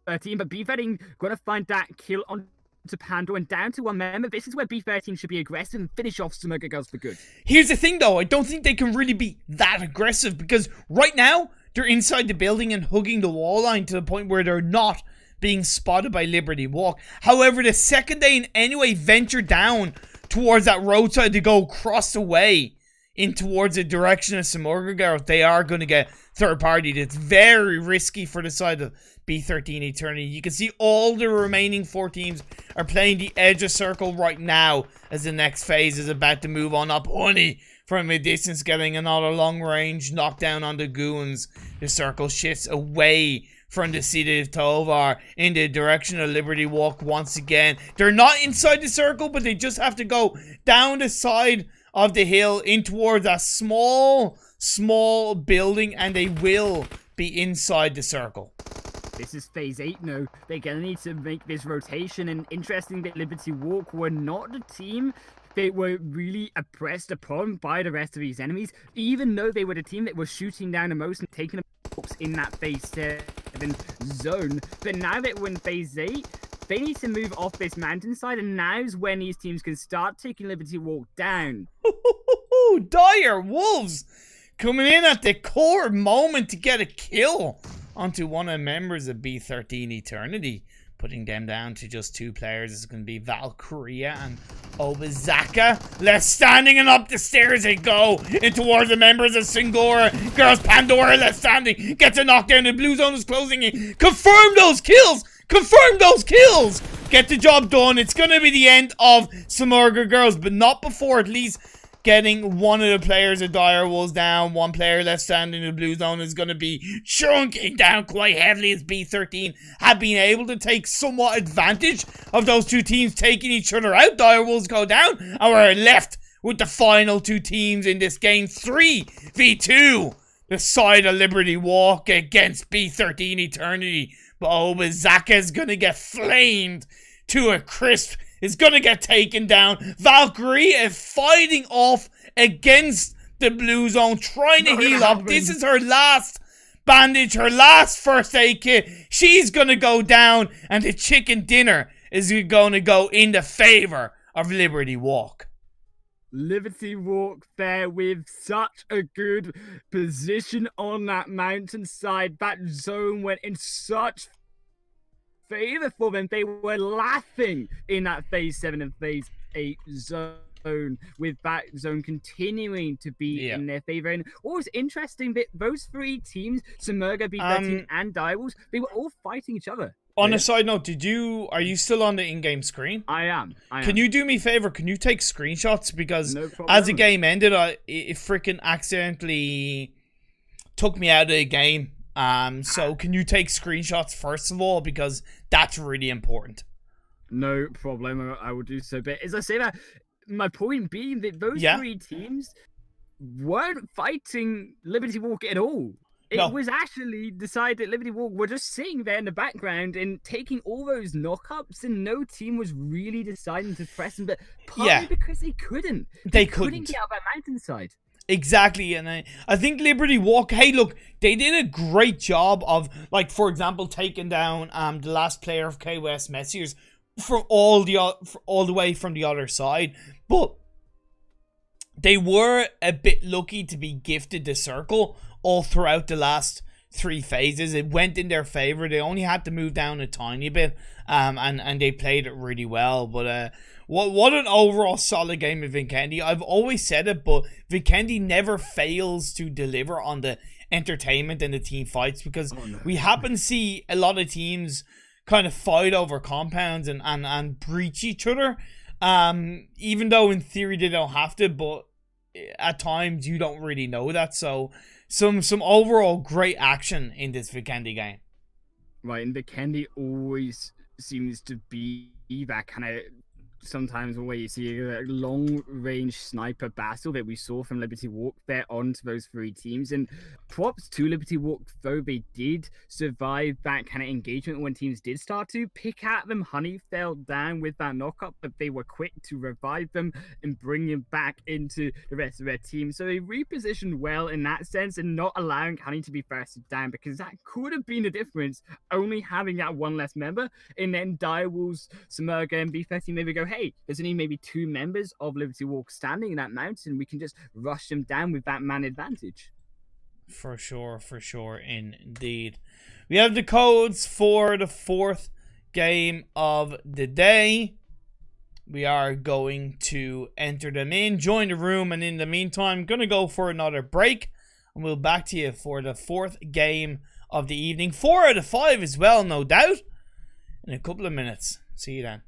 but B13 going to find that kill on to Pandora and down to one member. This is where B13 should be aggressive and finish off Smurger Girls for good. Here's the thing though, I don't think they can really be that aggressive because right now they're inside the building and hugging the wall line to the point where they're not being spotted by Liberty Walk. However, the second they in any way venture down towards that roadside to go across the way in towards the direction of Smurger Girls, they are going to get third party. It's very risky for the side of B13 Eternity. You can see all the remaining 4 teams are playing the edge of circle right now as the next phase is about to move on up. Honey from a distance getting another long range knockdown on the goons. The circle shifts away from the city of Tovar in the direction of Liberty Walk once again. They're not inside the circle, but they just have to go down the side of the hill in towards a small building, and they will be inside the circle. This is phase 8 now. They're going to need to make this rotation, and interesting that Liberty Walk were not the team they were really oppressed upon by the rest of these enemies, even though they were the team that was shooting down the most and taking the books in that phase 7 zone. But now that we're in phase 8, they need to move off this mountainside, and now's when these teams can start taking Liberty Walk down. Dire Wolves coming in at the core moment to get a kill onto one of the members of B13 Eternity, putting them down to just 2 players. It's going to be Valkyria and Obazaka. Left standing and up the stairs they go in towards the members of Singora. Girls Pandora left standing gets a knockdown. The blue zone is closing in. Confirm those kills! Confirm those kills! Get the job done. It's going to be the end of Smurger Girls, but not before at least getting one of the players of Dire Wolves down. 1 player left standing in the blue zone is going to be chunking down quite heavily as B13 have been able to take somewhat advantage of those 2 teams taking each other out. Dire Wolves go down, and we're left with the final 2 teams in this game. 3v2. The side of Liberty Walk against B13 Eternity. But Obazaka is going to get flamed to a crisp. Is going to get taken down. Valkyrie is fighting off against the blue zone, trying to heal up. This is her last bandage, her last first aid kit. She's going to go down, and the chicken dinner is going to go in the favor of Liberty Walk. Liberty Walk there with such a good position on that mountainside. That zone went in such favor for them. They were laughing in that phase 7 and phase 8 zone, with that zone continuing to be in their favor. And what was interesting that those 3 teams, Smurger, B13 and Dire Wolves, they were all fighting each other. On a side note, are you still on the in-game screen? I am. Can you do me a favor? Can you take screenshots? Because as the game ended, it freaking accidentally took me out of the game. So can you take screenshots first of all? Because that's really important. No problem. I will do so. But as I say that, my point being that those 3 teams weren't fighting Liberty Walk at all. It was actually decided that Liberty Walk were just sitting there in the background and taking all those knockups, and no team was really deciding to press them, but partly because they couldn't. They couldn't get out that mountainside. Exactly, and I think Liberty Walk, hey look, they did a great job of, like, for example, taking down the last player of KWS Messiers from all the way from the other side, but they were a bit lucky to be gifted the circle all throughout the last 3 phases. It went in their favor. They only had to move down a tiny bit, and they played it really well. But what an overall solid game of Vikendi. I've always said it, but Vikendi never fails to deliver on the entertainment and the team fights, because we happen to see a lot of teams kind of fight over compounds and breach each other, even though in theory they don't have to, but at times you don't really know that. So some overall great action in this Vikendi game. Right, and Vikendi always seems to be that kind of sometimes where you see a long-range sniper battle that we saw from Liberty Walk there onto those three teams. And props to Liberty Walk, though they did survive that kind of engagement when teams did start to pick at them. Honey fell down with that knockup, but they were quick to revive them and bring them back into the rest of their team. So they repositioned well in that sense and not allowing Honey to be first down, because that could have been the difference, only having that one less member. And then Direwolves, Samurga, and B30 maybe go, hey, there's only maybe 2 members of Liberty Walk standing in that mountain. We can just rush them down with that man advantage. For sure, indeed. We have the codes for the 4th game of the day. We are going to enter them in, join the room, and in the meantime, I'm going to go for another break, and we'll back to you for the 4th game of the evening. 4 out of 5 as well, no doubt, in a couple of minutes. See you then.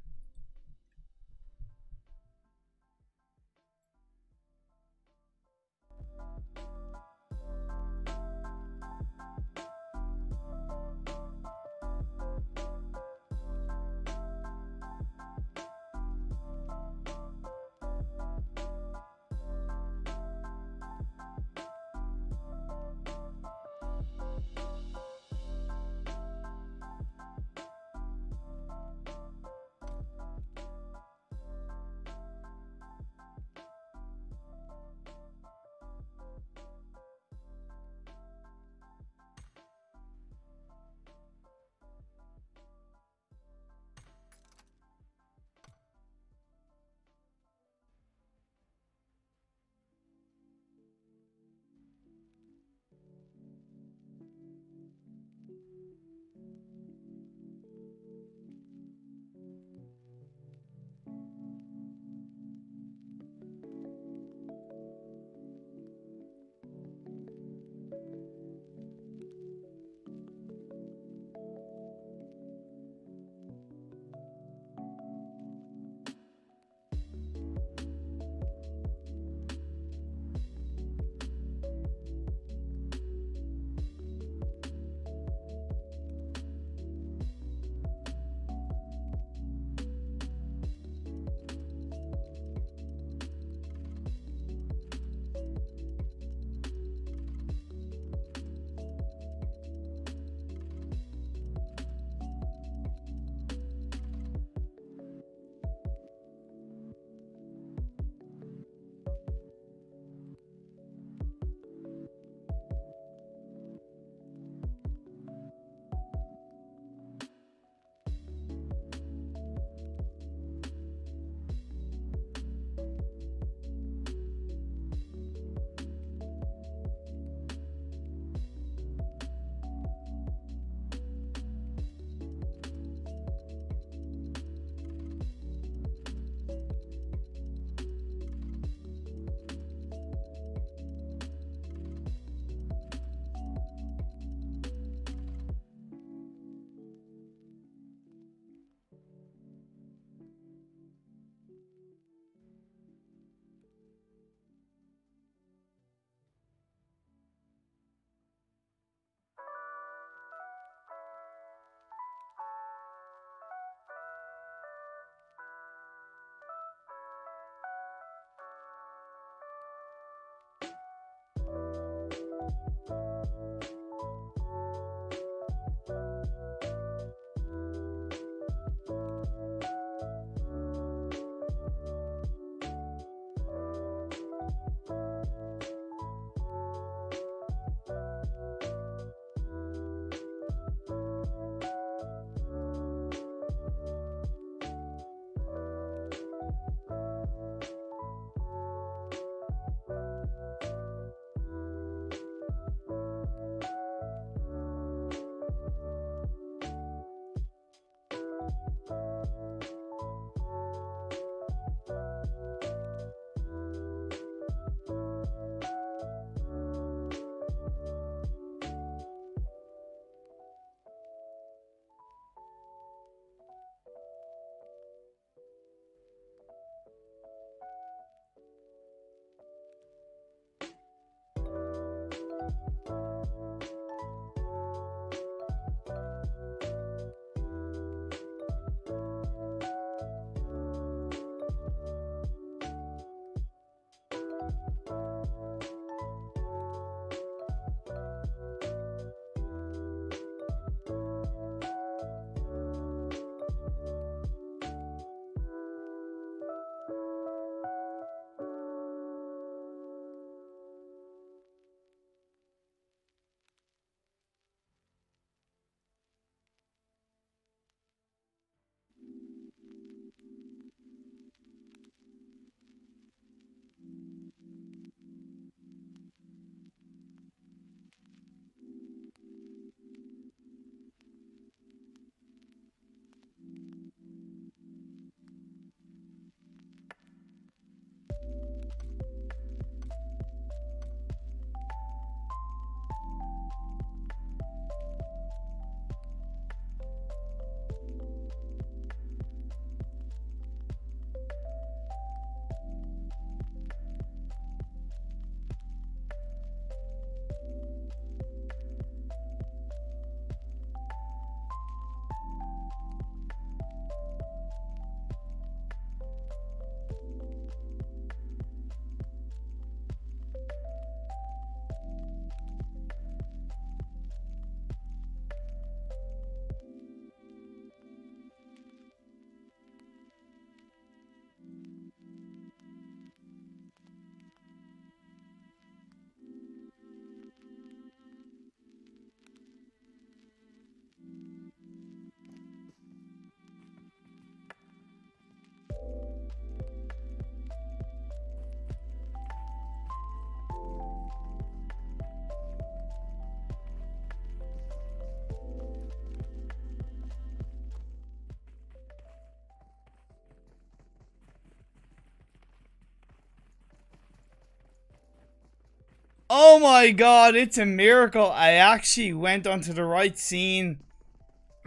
Oh my god, it's a miracle. I actually went onto the right scene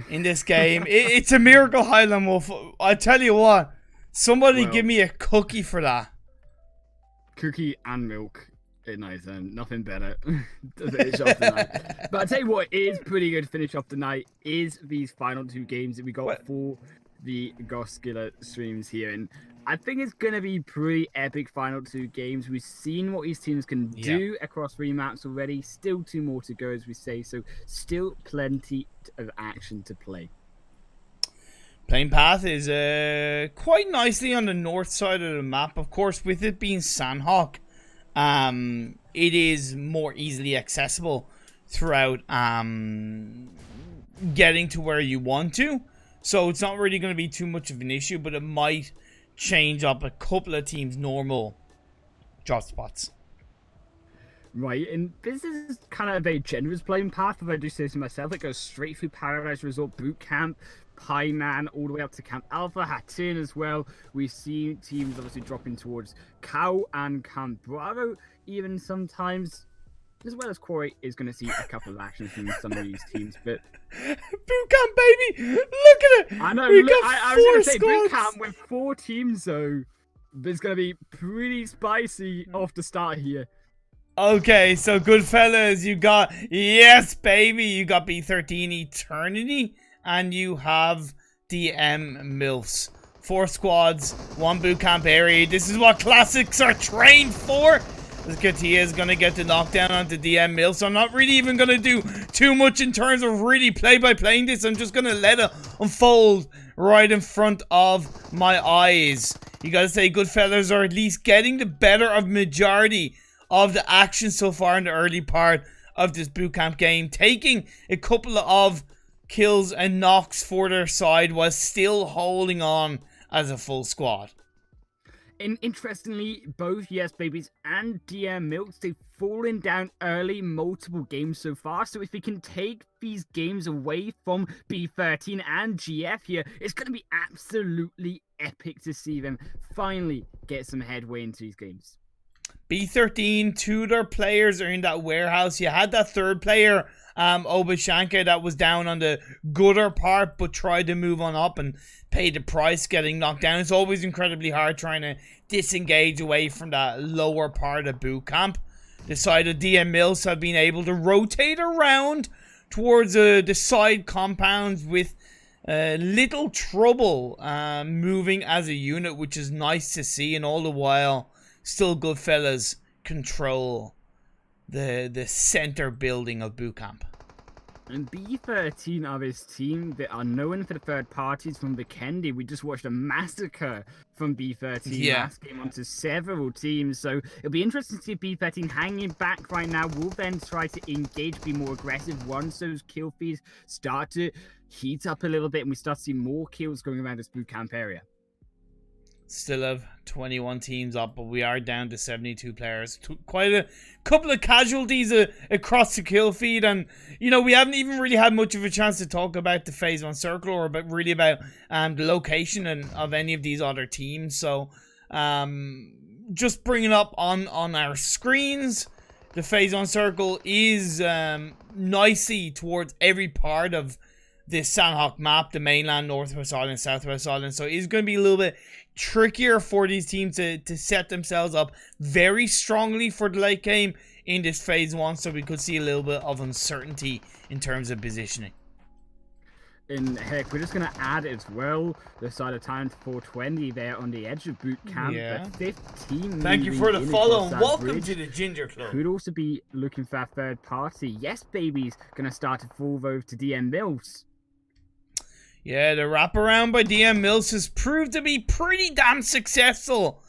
in this game. It's a miracle, HighlandWolf. I tell you what, somebody give me a cookie for that. Cookie and milk. Nice, nothing better to finish off the night. But I tell you what is pretty good to finish off the night is these final 2 games that we got for the Goskilla streams here. And I think it's going to be pretty epic final 2 games. We've seen what these teams can do across 3 maps already. Still 2 more to go, as we say. So still plenty of action to play. Playing path is quite nicely on the north side of the map. Of course, with it being Sandhawk, it is more easily accessible throughout getting to where you want to. So it's not really going to be too much of an issue, but it might change up a couple of teams' normal drop spots. Right, and this is kind of a very generous playing path, if I do say so myself. It goes straight through Paradise Resort Boot Camp, Pieman, all the way up to Camp Alpha, Hattin as well. We see teams obviously dropping towards Cow and Camp Bravo, even sometimes, as well as Corey is going to see a couple of actions from some of these teams. But Boot Camp, baby! Look at it! I know, we got I was going to say, squads. Boot Camp with 4 teams, though, it's going to be pretty spicy off the start here. Okay, so good fellas, you got, yes baby, you got B13 Eternity, and you have DM MILFs. 4 squads, 1 boot camp area. This is what classics are trained for. This Katia is going to get the knockdown onto DM MILFs, so I'm not really even going to do too much in terms of really play by playing this. I'm just going to let it unfold right in front of my eyes. You got to say good fellas are at least getting the better of majority of the action so far in the early part of this bootcamp game, taking a couple of kills and knocks for their side while still holding on as a full squad. And interestingly, both Yes Babies and DM Milks, they've fallen down early multiple games so far. So if we can take these games away from B13 and GF here, it's going to be absolutely epic to see them finally get some headway into these games. B13, 2 of their players are in that warehouse. You had that 3rd player, Obashanka, that was down on the gutter part, but tried to move on up and pay the price getting knocked down. It's always incredibly hard trying to disengage away from that lower part of boot camp. The side of DM Mills have been able to rotate around towards the side compounds with little trouble moving as a unit, which is nice to see, and all the while still good fellas control the center building of boot camp. And B13 are this team that are known for the third parties from Vikendi. We just watched a massacre from B13 last game onto several teams. So it'll be interesting to see B13 hanging back right now. Will then try to engage, be more aggressive once those kill feeds start to heat up a little bit and we start to see more kills going around this boot camp area. Still have 21 teams up, but we are down to 72 players. Quite a couple of casualties across the kill feed, and you know, we haven't even really had much of a chance to talk about the phase 1 circle or about really about the location of any of these other teams. So just bringing up on our screens, the phase 1 circle is nicely towards every part of this Sandhawk map, the mainland, Northwest Island, Southwest Island. So it's going to be a little bit trickier for these teams to set themselves up very strongly for the late game in this phase 1. So we could see a little bit of uncertainty in terms of positioning. And heck, we're just going to add as well the side of time 420 there on the edge of boot camp. Yeah. 15. Thank you for the follow and welcome to the Ginger Club. Could also be looking for a third party. Yes, baby's going to start to fall over to DM Mills. Yeah, the wraparound by DM Mills has proved to be pretty damn successful.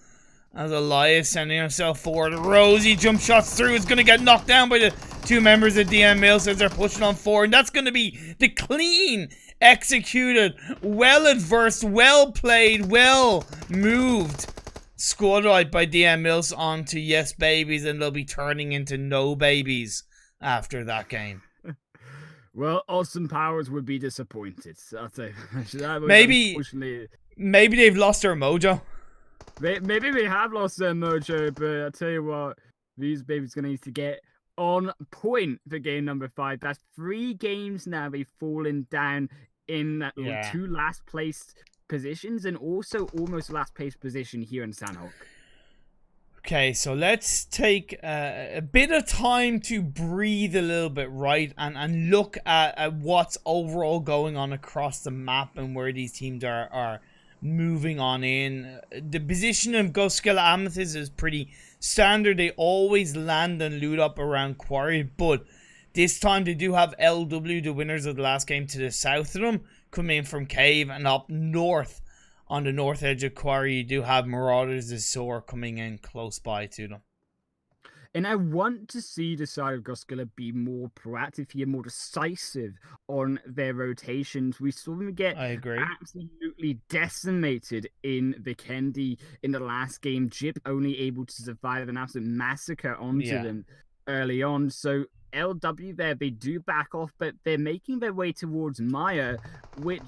As Elias sending himself forward. Rosie jump shots through. Is going to get knocked down by the 2 members of DM Mills as they're pushing on forward. And that's going to be the clean, executed, well-adversed, well-played, well-moved squad right by DM Mills onto Yes Babies. And they'll be turning into No Babies after that game. Well, Austin Powers would be disappointed. I'll say maybe they've lost their mojo. Maybe they have lost their mojo, but I tell you what, These babies going to need to get on point for game number 5. That's 3 games now they've fallen down in Yeah. 2 last place positions and also almost last place position here in Sandhawk. Okay, so let's take a bit of time to breathe a little bit, right? And look at what's overall going on across the map and where these teams are moving on in. The position of Goskilla Amethyst is pretty standard. They always land and loot up around Quarry, but this time they do have LW, the winners of the last game, to the south of them, coming in from Cave, and up north on the north edge of Quarry, you do have Marauders Azure coming in close by to them. And I want to see the side of Goskilla be more proactive here, more decisive on their rotations. We saw them get I agree. absolutely decimated in Vikendi in the last game. Jip only able to survive an absolute massacre onto them early on. So LW there, they do back off, but they're making their way towards Maya, which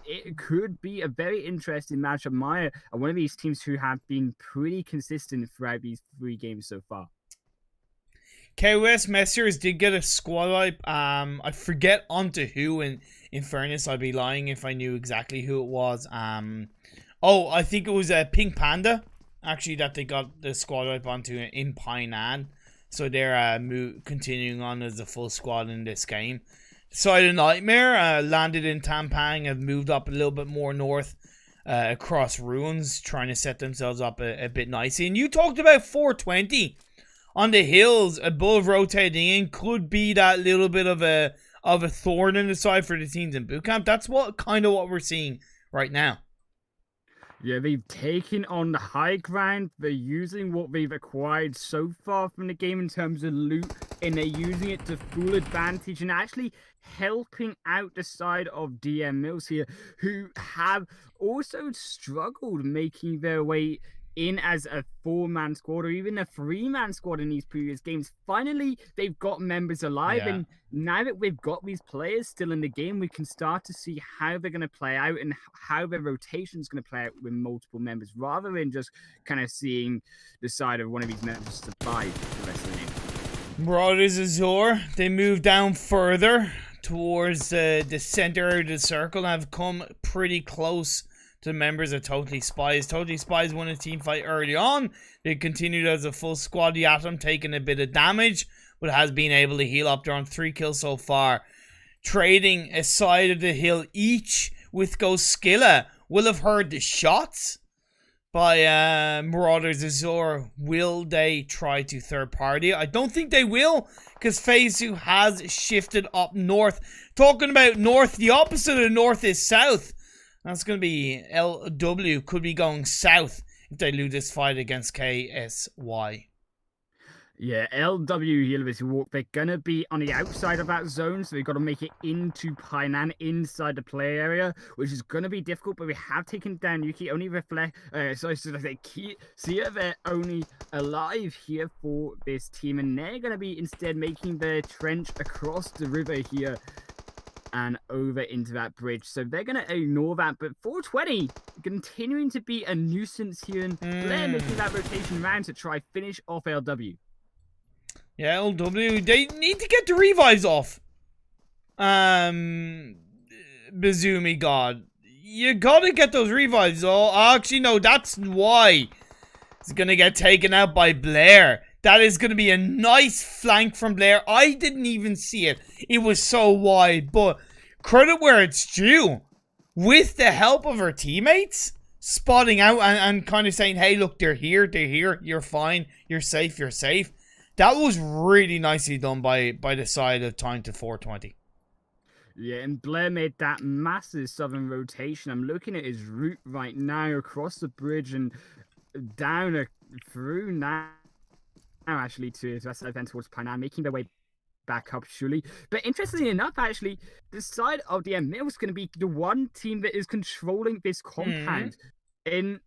it could be a very interesting matchup. Maya are one of these teams who have been pretty consistent throughout these 3 games so far. KOS Messers did get a squad wipe. I forget onto who. In fairness, I'd be lying if I knew exactly who it was. I think it was Pink Panda, actually, that they got the squad wipe onto in Painan. So they're continuing on as a full squad in this game. Side of Nightmare landed in Tampang, have moved up a little bit more north across Ruins, trying to set themselves up a bit nicely. And you talked about 420 on the hills above rotating in, could be that little bit of a thorn in the side for the teams in bootcamp. That's what we're seeing right now. Yeah, they've taken on the high ground. They're using what they've acquired so far from the game in terms of loot, and they're using it to full advantage and actually helping out the side of DM Mills here, who have also struggled making their way in as a 4-man squad or even a 3-man squad in these previous games. Finally, they've got members alive, and now that we've got these players still in the game, we can start to see how they're going to play out and how their rotation is going to play out with multiple members, rather than just kind of seeing the side of one of these members survive the rest of the game. Marauders Azure, they move down further towards the center of the circle and have come pretty close to the members of Totally Spies. Totally Spies won a team fight early on. They continued as a full squad. The Atom taking a bit of damage, but has been able to heal up. They're on 3 kills so far. Trading a side of the hill each with Goskilla. Will have heard the shots by Marauders Azure. Will they try to third party? I don't think they will, because Phase 2 has shifted up north. Talking about north, the opposite of north is south. That's going to be LW, could be going south if they lose this fight against KSY. Yeah, LW here with Whooop, they're going to be on the outside of that zone, so they've got to make it into Painan inside the play area, which is going to be difficult, but we have taken down Yuki, only reflect, Sia, they're only alive here for this team, and they're going to be instead making their trench across the river here and over into that bridge. So they're going to ignore that. But 420 continuing to be a nuisance here, and they're making that rotation around to try finish off LW. Yeah, LW, they need to get the revives off. Bazoomy God. You gotta get those revives. Oh, actually, no, that's why it's gonna get taken out by Blair. That is going to be a nice flank from Blair. I didn't even see it. It was so wide. But credit where it's due. With the help of her teammates, spotting out and kind of saying, hey, look, they're here. You're fine. You're safe. That was really nicely done by the side of Time to 420. Yeah, and Blair made that massive southern rotation. I'm looking at his route right now across the bridge and down through now. Actually to that side towards Painan, making their way back up surely. But interestingly enough, actually, the side of the ML is going to be the one team that is controlling this compound. In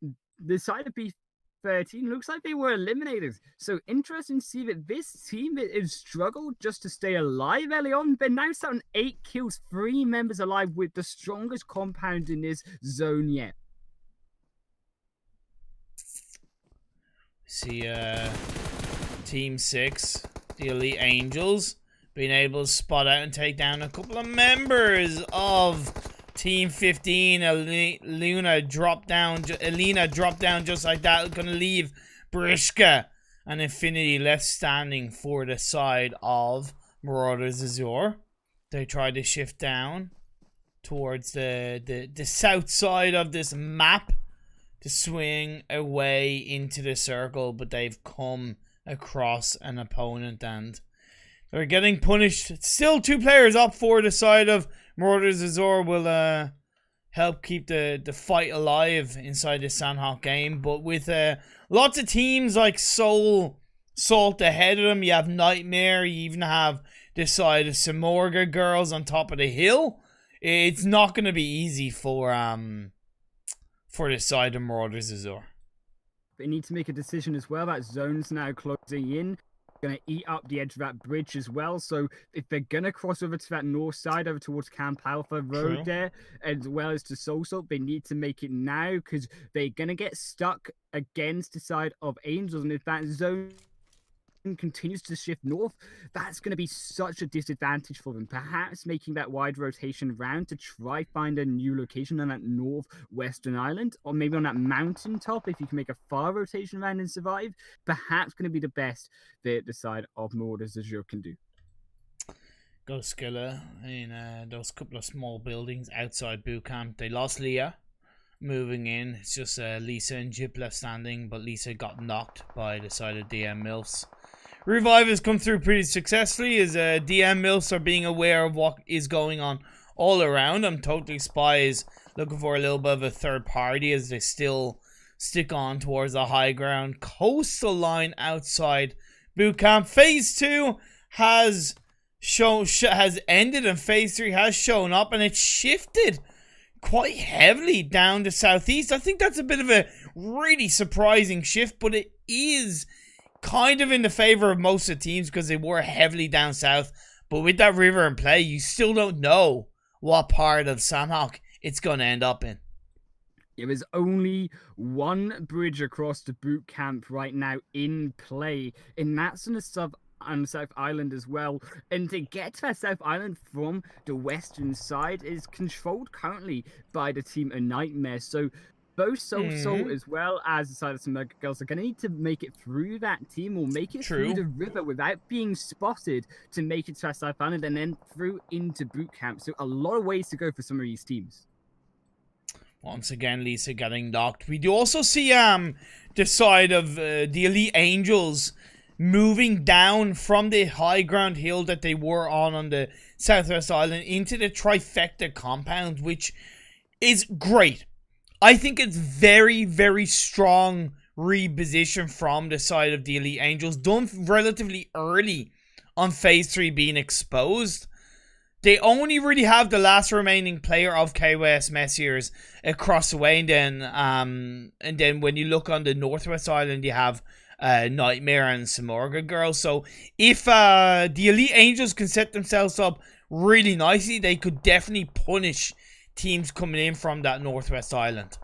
the side of B13, looks like they were eliminated. So interesting to see that this team that has struggled just to stay alive early on, they're now starting 8 kills, 3 members alive with the strongest compound in this zone yet. See, Team 6, the Elite Angels, being able to spot out and take down a couple of members of Team 15. Elena dropped down just like that. Gonna leave Brishka and Infinity left standing for the side of Marauders Azure. They tried to shift down towards the south side of this map to swing away into the circle, but they've come across an opponent and they're getting punished. Still 2 players up for the side of Marauders Azure will help keep the fight alive inside the Sandhawk game. But with lots of teams like Salt ahead of them, you have Nightmare, you even have the side of Samorga girls on top of the hill. It's not going to be easy for the side of Marauders Azure. They need to make a decision as well. That zone's now closing in. Going to eat up the edge of that bridge as well. So if they're going to cross over to that north side, over towards Camp Alpha Road there, as well as to Soul, they need to make it now because they're going to get stuck against the side of Angels. And if that zone continues to shift north, that's going to be such a disadvantage for them. Perhaps making that wide rotation round to try find a new location on that northwestern island, or maybe on that mountain top if you can make a far rotation round and survive, perhaps going to be the best that the side of Marauders Azure can do. Goskilla in those couple of small buildings outside boot camp. They lost Leah moving in. It's just Lisa and Jip left standing, but Lisa got knocked by the side of DM Milfs. Revive has come through pretty successfully as DM Milfs are being aware of what is going on all around them. Totally Spy is looking for a little bit of a third party as they still stick on towards the high ground. Coastal line outside boot camp. Phase 2 has ended and Phase 3 has shown up, and it's shifted quite heavily down to southeast. I think that's a bit of a really surprising shift, but it is kind of in the favor of most of the teams because they were heavily down south. But with that river in play, you still don't know what part of Sandhawk it's going to end up in. There is only one bridge across the boot camp right now in play, and that's on the South Island as well. And to get to that South Island from the western side is controlled currently by the team of Nightmare. So both Soul as well as the side of some girls are going to need to make it through that team or make it through the river without being spotted to make it to that South Island and then through into boot camp. So a lot of ways to go for some of these teams. Once again, Lisa getting knocked. We do also see the side of the Elite Angels moving down from the high ground hill that they were on the Southwest Island into the Trifecta compound, which is great. I think it's very, very strong reposition from the side of the Elite Angels, done relatively early on Phase 3 being exposed. They only really have the last remaining player of KYS Messiers across the way, and then when you look on the Northwest Island, you have Nightmare and Samorga Girl. So if the Elite Angels can set themselves up really nicely, they could definitely punish teams coming in from that Northwest Island.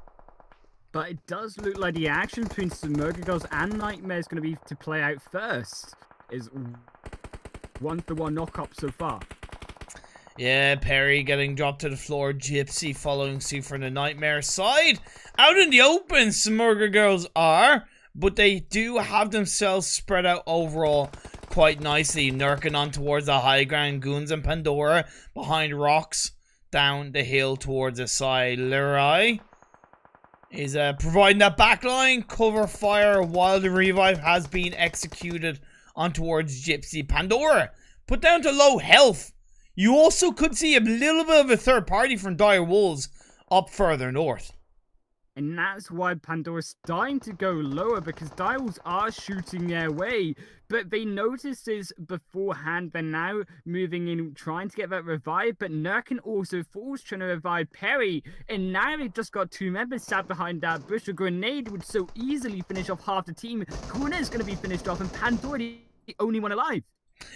But it does look like the action between Samorga Girls and Nightmare is going to be to play out first. Is 1-for-1 knock-up so far. Yeah, Perry getting dropped to the floor. Gypsy following suit from the Nightmare side. Out in the open, Samorga Girls are, but they do have themselves spread out overall quite nicely. Nurking on towards the high ground. Goons and Pandora behind rocks down the hill towards the side. Leroy is providing that backline cover fire while the revive has been executed on towards Gypsy. Pandora put down to low health. You also could see a little bit of a third party from Dire Wolves up further north. And that's why Pandora's starting to go lower, because Dire Wolves are shooting their way. But they noticed this beforehand. They're now moving in, trying to get that revive. But Nurkin also falls, trying to revive Perry. And now they've just got 2 members sat behind that bush. A grenade would so easily finish off half the team. Kuna is going to be finished off, and Pandora the only one alive.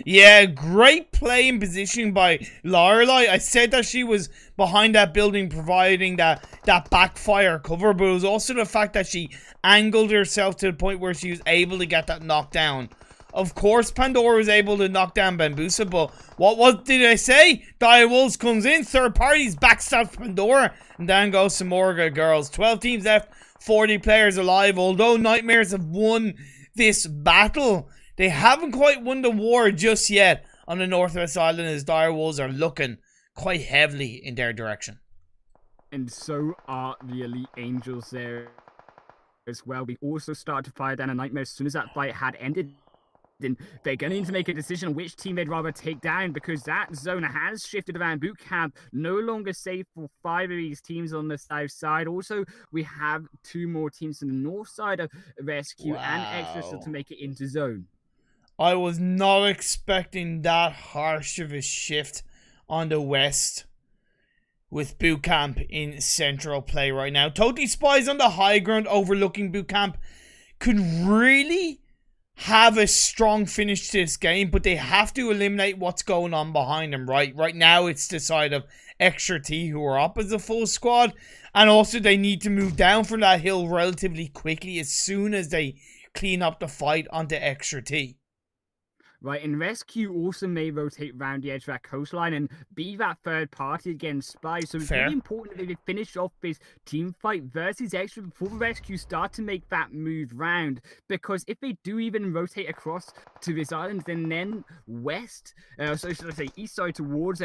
Yeah, great play and positioning by Lorelei. I said that she was behind that building providing that backfire cover, but it was also the fact that she angled herself to the point where she was able to get that knockdown Of course, Pandora was able to knock down Bambusa, but what did I say? Direwolves comes in, third parties, backstabs Pandora, and down goes Samorga girls. 12 teams left, 40 players alive. Although Nightmares have won this battle, they haven't quite won the war just yet on the Northwest Island, as Direwolves are looking quite heavily in their direction. And so are the Elite Angels there as well. We also started to fire down a Nightmare as soon as that fight had ended. Then they're going to need to make a decision on which team they'd rather take down, because that zone has shifted around. Boot camp no longer safe for 5 of these teams on the south side. Also, we have 2 more teams on the north side of Rescue and Extra still to make it into zone. I was not expecting that harsh of a shift on the west with Boot Camp in central play right now. Totally Spies on the high ground overlooking Boot Camp could really have a strong finish to this game, but they have to eliminate what's going on behind them, right? Right now, it's the side of Extra T who are up as a full squad, and also they need to move down from that hill relatively quickly as soon as they clean up the fight onto Extra T. Right, and Rescue also may rotate around the edge of that coastline and be that third party against Spies. So it's really important that they finish off this team fight versus Extra before the Rescue start to make that move round. Because if they do even rotate across to this island, then west, so should I say east side towards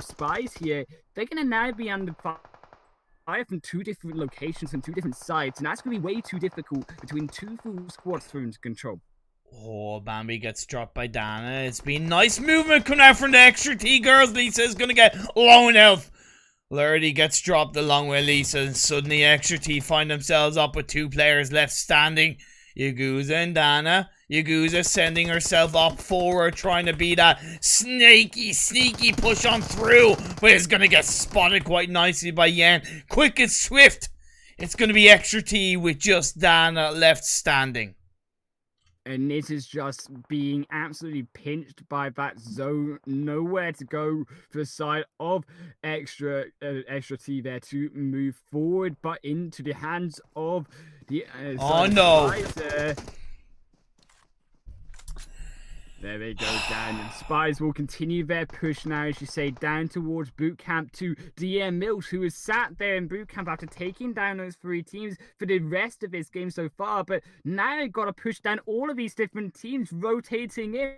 Spies here, they're going to now be under fire from 2 different locations, from 2 different sides. And that's going to be way too difficult between 2 full squads for them to control. Oh, Bambi gets dropped by Dana. It's been nice movement coming out from the Extra T girls. Lisa is going to get low in health. Lurdy gets dropped along with Lisa, and suddenly Extra T find themselves up with 2 players left standing. Yaguza and Dana. Yaguza sending herself up forward, trying to be that sneaky push on through, but it's going to get spotted quite nicely by Yen. Quick and swift. It's going to be Extra T with just Dana left standing. And this is just being absolutely pinched by that zone. Nowhere to go for the side of Extra T there to move forward, but into the hands of the oh no! There they go down, and Spies will continue their push now, as you say, down towards Boot Camp to DM Mills, who has sat there in Boot Camp after taking down those 3 teams for the rest of this game so far. But now they've got to push down all of these different teams rotating in.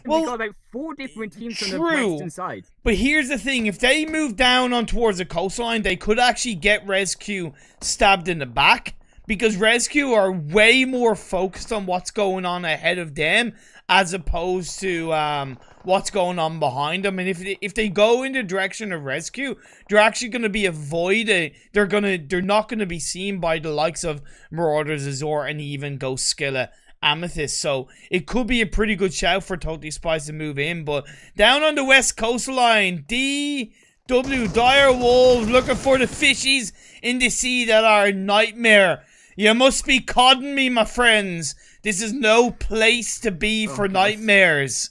Well, we've got about 4 different teams on the western side. But here's the thing, if they move down on towards the coastline, they could actually get Rescue stabbed in the back, because Rescue are way more focused on what's going on ahead of them as opposed to what's going on behind them. And if they go in the direction of Rescue, they're actually going to be avoided. They're not going to be seen by the likes of Marauders Azor and even Goskilla Amethyst. So it could be a pretty good shout for Totally Spies to move in. But down on the west coastline, DW Direwolves looking for the fishies in the sea that are Nightmare. You must be codding me, my friends. This is no place to be for Nightmares.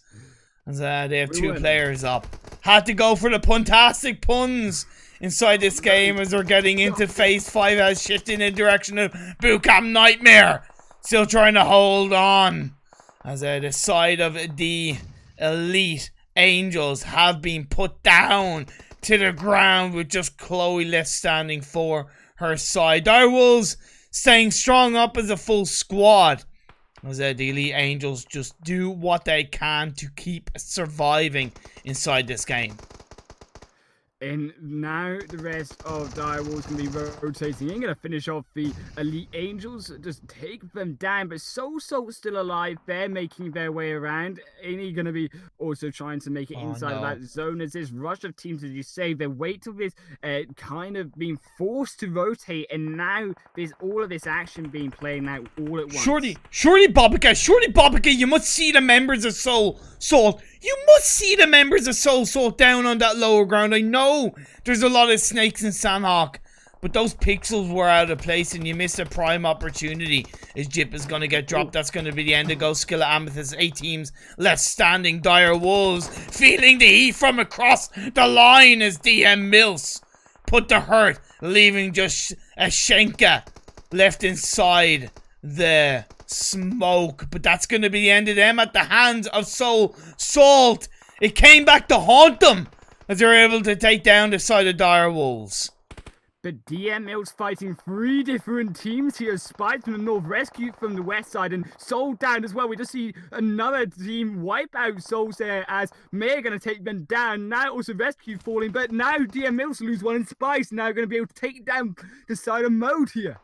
As, they have 2 players up. Had to go for the puntastic puns inside this game as we're getting into phase 5 as shifting in the direction of Boot Camp Nightmare. Still trying to hold on. As the side of the Elite Angels have been put down to the ground with just Chloe left standing for her side. Direwolves staying strong up as a full squad. As the Elite Angels just do what they can to keep surviving inside this game. And now the rest of Direwolves going to be rotating in. Going to finish off the Elite Angels. Just take them down. But So still alive. They're making their way around. Any going to be also trying to make it inside of that zone. As this rush of teams, as you say, they wait till this kind of being forced to rotate. And now there's all of this action being played out all at once. Surely Bobica, you must see the members of Soul Salt. You must see the members of Soul Salt down on that lower ground. I know there's a lot of snakes in Sandhawk, but those pixels were out of place and you missed a prime opportunity. As Jip is going to get dropped, that's going to be the end of Goskilla Amethyst. 8 teams left standing. Direwolves feeling the heat from across the line as DM Mills put the hurt, leaving just a Shenka left inside the smoke. But that's going to be the end of them at the hands of Soul Salt. It came back to haunt them as they were able to take down the side of Dire Wolves. But DM Mills fighting 3 different teams here. Spies from the north, Rescue from the west side, and Soul down as well. We just see another team wipe out Souls there as May are going to take them down. Now also Rescue falling, but now DM Mills lose one, and Spies now going to be able to take down the side of Mode here.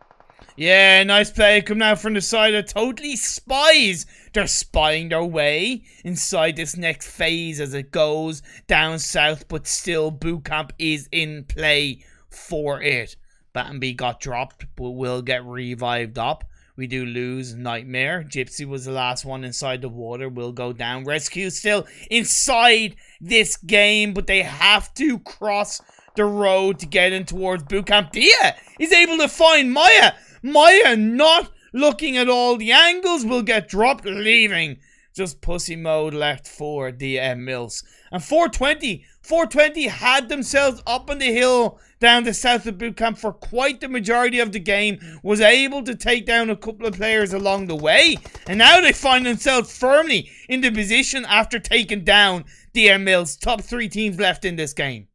Yeah, nice play coming out from the side of Totally Spies. They're spying their way inside this next phase as it goes down south, but still boot camp is in play for it. Bambi got dropped, but will get revived up. We do lose Nightmare. Gypsy was the last one inside the water, will go down. Rescue still inside this game, but they have to cross the road to get in towards boot camp. Dia is able to find Maya. Maya not looking at all the angles, will get dropped, leaving just pussy mode left for the Mills. And 420 had themselves up on the hill down the south of boot camp for quite the majority of the game, was able to take down a couple of players along the way, and now they find themselves firmly in the position after taking down the Mills. Top 3 teams left in this game.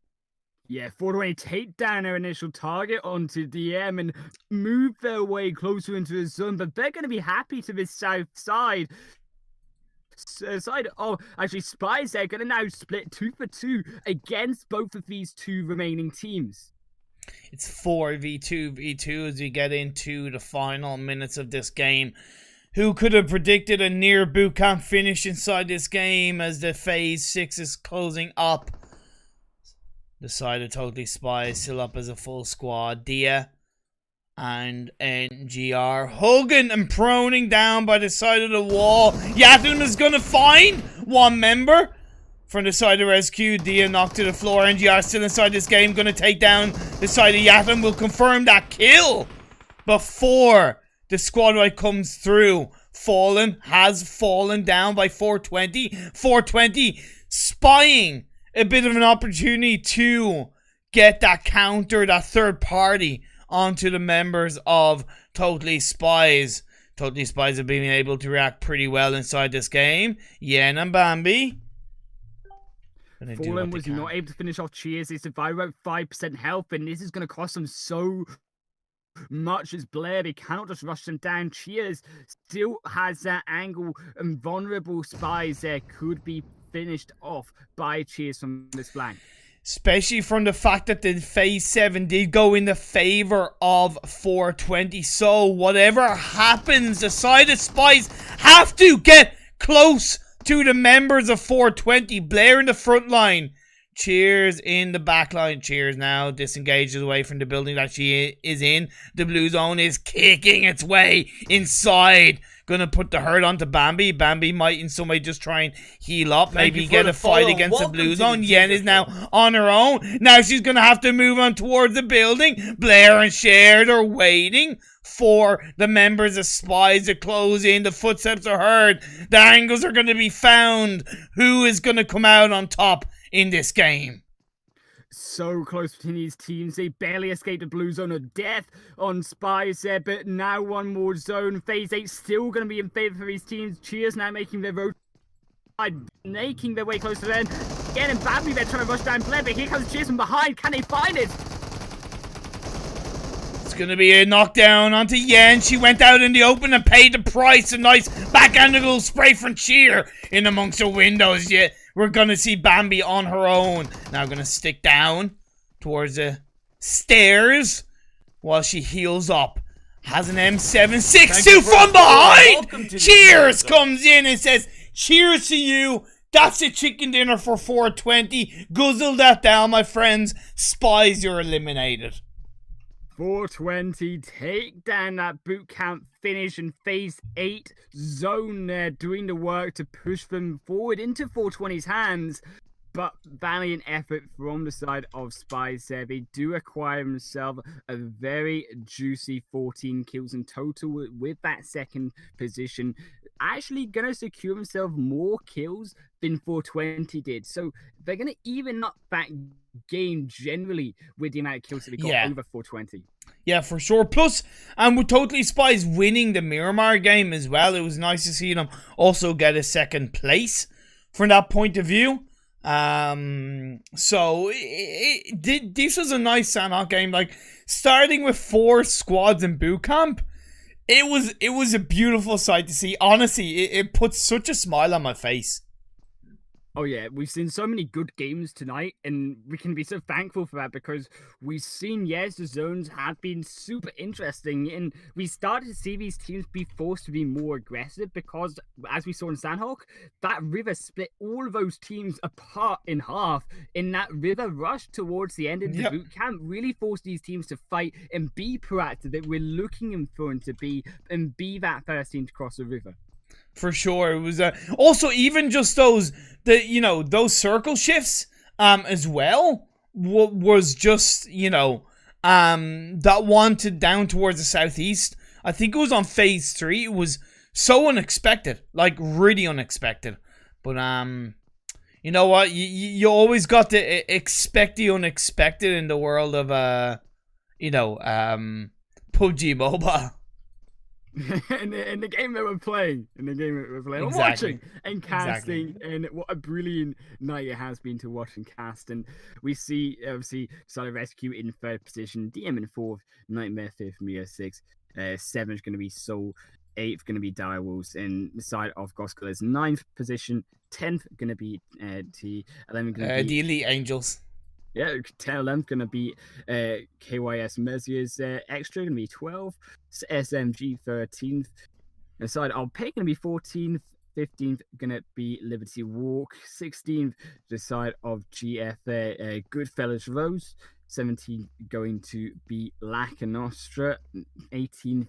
Yeah, 420 take down their initial target onto DM and move their way closer into the zone, but they're going to be happy to this south side. Actually, Spies are going to now split 2 for 2 against both of these 2 remaining teams. It's 4v2v2 as we get into the final minutes of this game. Who could have predicted a near boot camp finish inside this game as the phase 6 is closing up? The side of Totally Spies still up as a full squad. Dia and NGR hugging and proning down by the side of the wall. Yatham is going to find one member from the side of Rescue. Dia knocked to the floor. NGR still inside this game, going to take down the side of Yatham. Will confirm that kill before the squad right comes through. Has fallen down by 420. 420 spying a bit of an opportunity to get that counter, that third party onto the members of Totally Spies. Totally Spies have been able to react pretty well inside this game. Yen and Bambi. Fallen was not able to finish off Cheers. They survived about 5% health, and this is going to cost them so much as Blair. They cannot just rush them down. Cheers still has that angle, and vulnerable Spies there could be finished off by Cheers from this flank. Especially from the fact that the phase 7 did go in the favor of 420. So whatever happens, the side of Spies have to get close to the members of 420. Blair in the front line. Cheers in the back line. Cheers now disengages away from the building that she is in. The blue zone is kicking its way inside. Gonna put the hurt onto Bambi. Bambi might in some way just try and heal up. Maybe get a fight against the blue zone. Yen is now on her own. Now she's gonna have to move on towards the building. Blair and Shared are waiting for the members of Spies to close in. The footsteps are heard. The angles are gonna be found. Who is gonna come out on top in this game? So close between these teams. They barely escaped the blue zone of death on Spies there, but now one more zone. Phase 8 still going to be in favor for these teams. Cheers now making their road, making their way close to the end. Again, and Bambi they're trying to rush down Blair, but here comes Cheers from behind. Can they find it? It's going to be a knockdown onto Yen. She went out in the open and paid the price. A nice backhanded spray from Cheer in amongst the windows. Yeah. We're going to see Bambi on her own. Now going to stick down towards the stairs while she heals up. Has an M762 from behind. Cheers comes in and says, cheers to you. That's a chicken dinner for 420. Guzzle that down, my friends. Spies, you're eliminated. 420 take down that boot camp finish in phase 8 zone there, doing the work to push them forward into 420's hands. But valiant effort from the side of Spies there. They do acquire themselves a very juicy 14 kills in total with that second position. Actually going to secure themselves more kills than 420 did. So they're going to even up that game generally with the amount of kills that they got over 420. Yeah, for sure. Plus, and with Totally Spies winning the Miramar game as well, it was nice to see them also get a second place from that point of view. So this was a nice Sanhok game. Like, starting with 4 squads in boot camp, it was a beautiful sight to see. Honestly, it puts such a smile on my face. Oh yeah, we've seen so many good games tonight, and we can be so thankful for that because we've seen, yes, the zones have been super interesting, and we started to see these teams be forced to be more aggressive because, as we saw in Sandhawk, that river split all of those teams apart in half, and that river rush towards the end of the boot camp really forced these teams to fight and be proactive that we're looking for them to be, and be that first team to cross the river. For sure. It was also even just those circle shifts as well was just that one down towards the southeast. I think it was on phase 3. It was so unexpected, like really unexpected. But you know what? You always got to expect the unexpected in the world of PUBG Mobile. in the game that we're playing, Exactly. I'm watching and casting, and what a brilliant night it has been to watch and cast. And we see, obviously, Solid Rescue in 3rd position, DM in 4th, Nightmare 5th, Mia 6th, 7th going to be Soul, 8th going to be Direwolves, and the side of Goskilla's 9th position, 10th going to be T, 11th going to be the Elite Angels. Yeah, 11th going to be KYS Mezier's Extra, going to be 12th. SMG 13th. The side of Pay going to be 14th. 15th going to be Liberty Walk. 16th, the side of GF Goodfellas Rose. 17th going to be Lack and Nostra. 18th,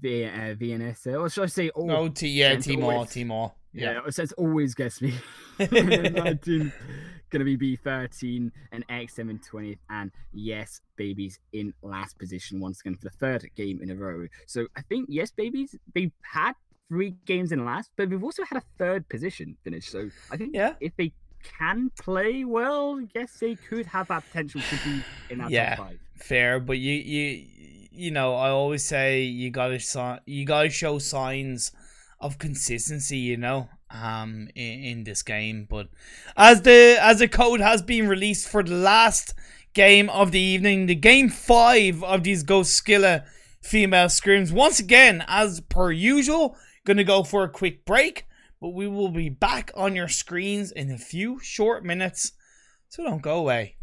VNS. Or should I say all? No, Timor. Yeah, it says always gets me. 19th gonna be B13 and XM in 20th, and yes, babies in last position once again for the 3rd game in a row. So I think yes, babies, they've had 3 games in last, but we've also had a 3rd position finish. So I think if they can play well, yes, they could have that potential to be in that top 5. Fair, but you know, I always say you gotta show signs of consistency, in this game. But as the code has been released for the last game of the evening, the game 5 of these Goskilla Female Scrims, once again, as per usual, gonna go for a quick break, but we will be back on your screens in a few short minutes, so don't go away.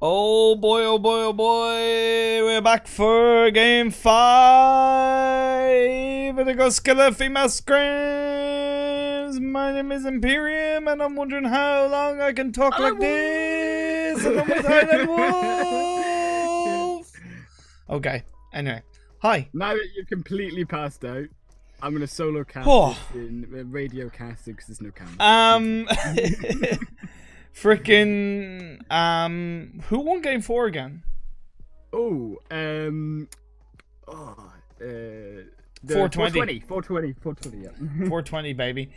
Oh boy, oh boy, oh boy. We're back for game 5 of the Goskilla Female Scrims. My name is Imperium, and I'm wondering how long I can talk like this. And I'm with HighlandWolf. Okay, anyway. Hi. Now that you've completely passed out, I'm gonna solo cast this in radio casting because there's no camera. Frickin' who won game 4 again? 420. 420. 420, yeah. 420, baby.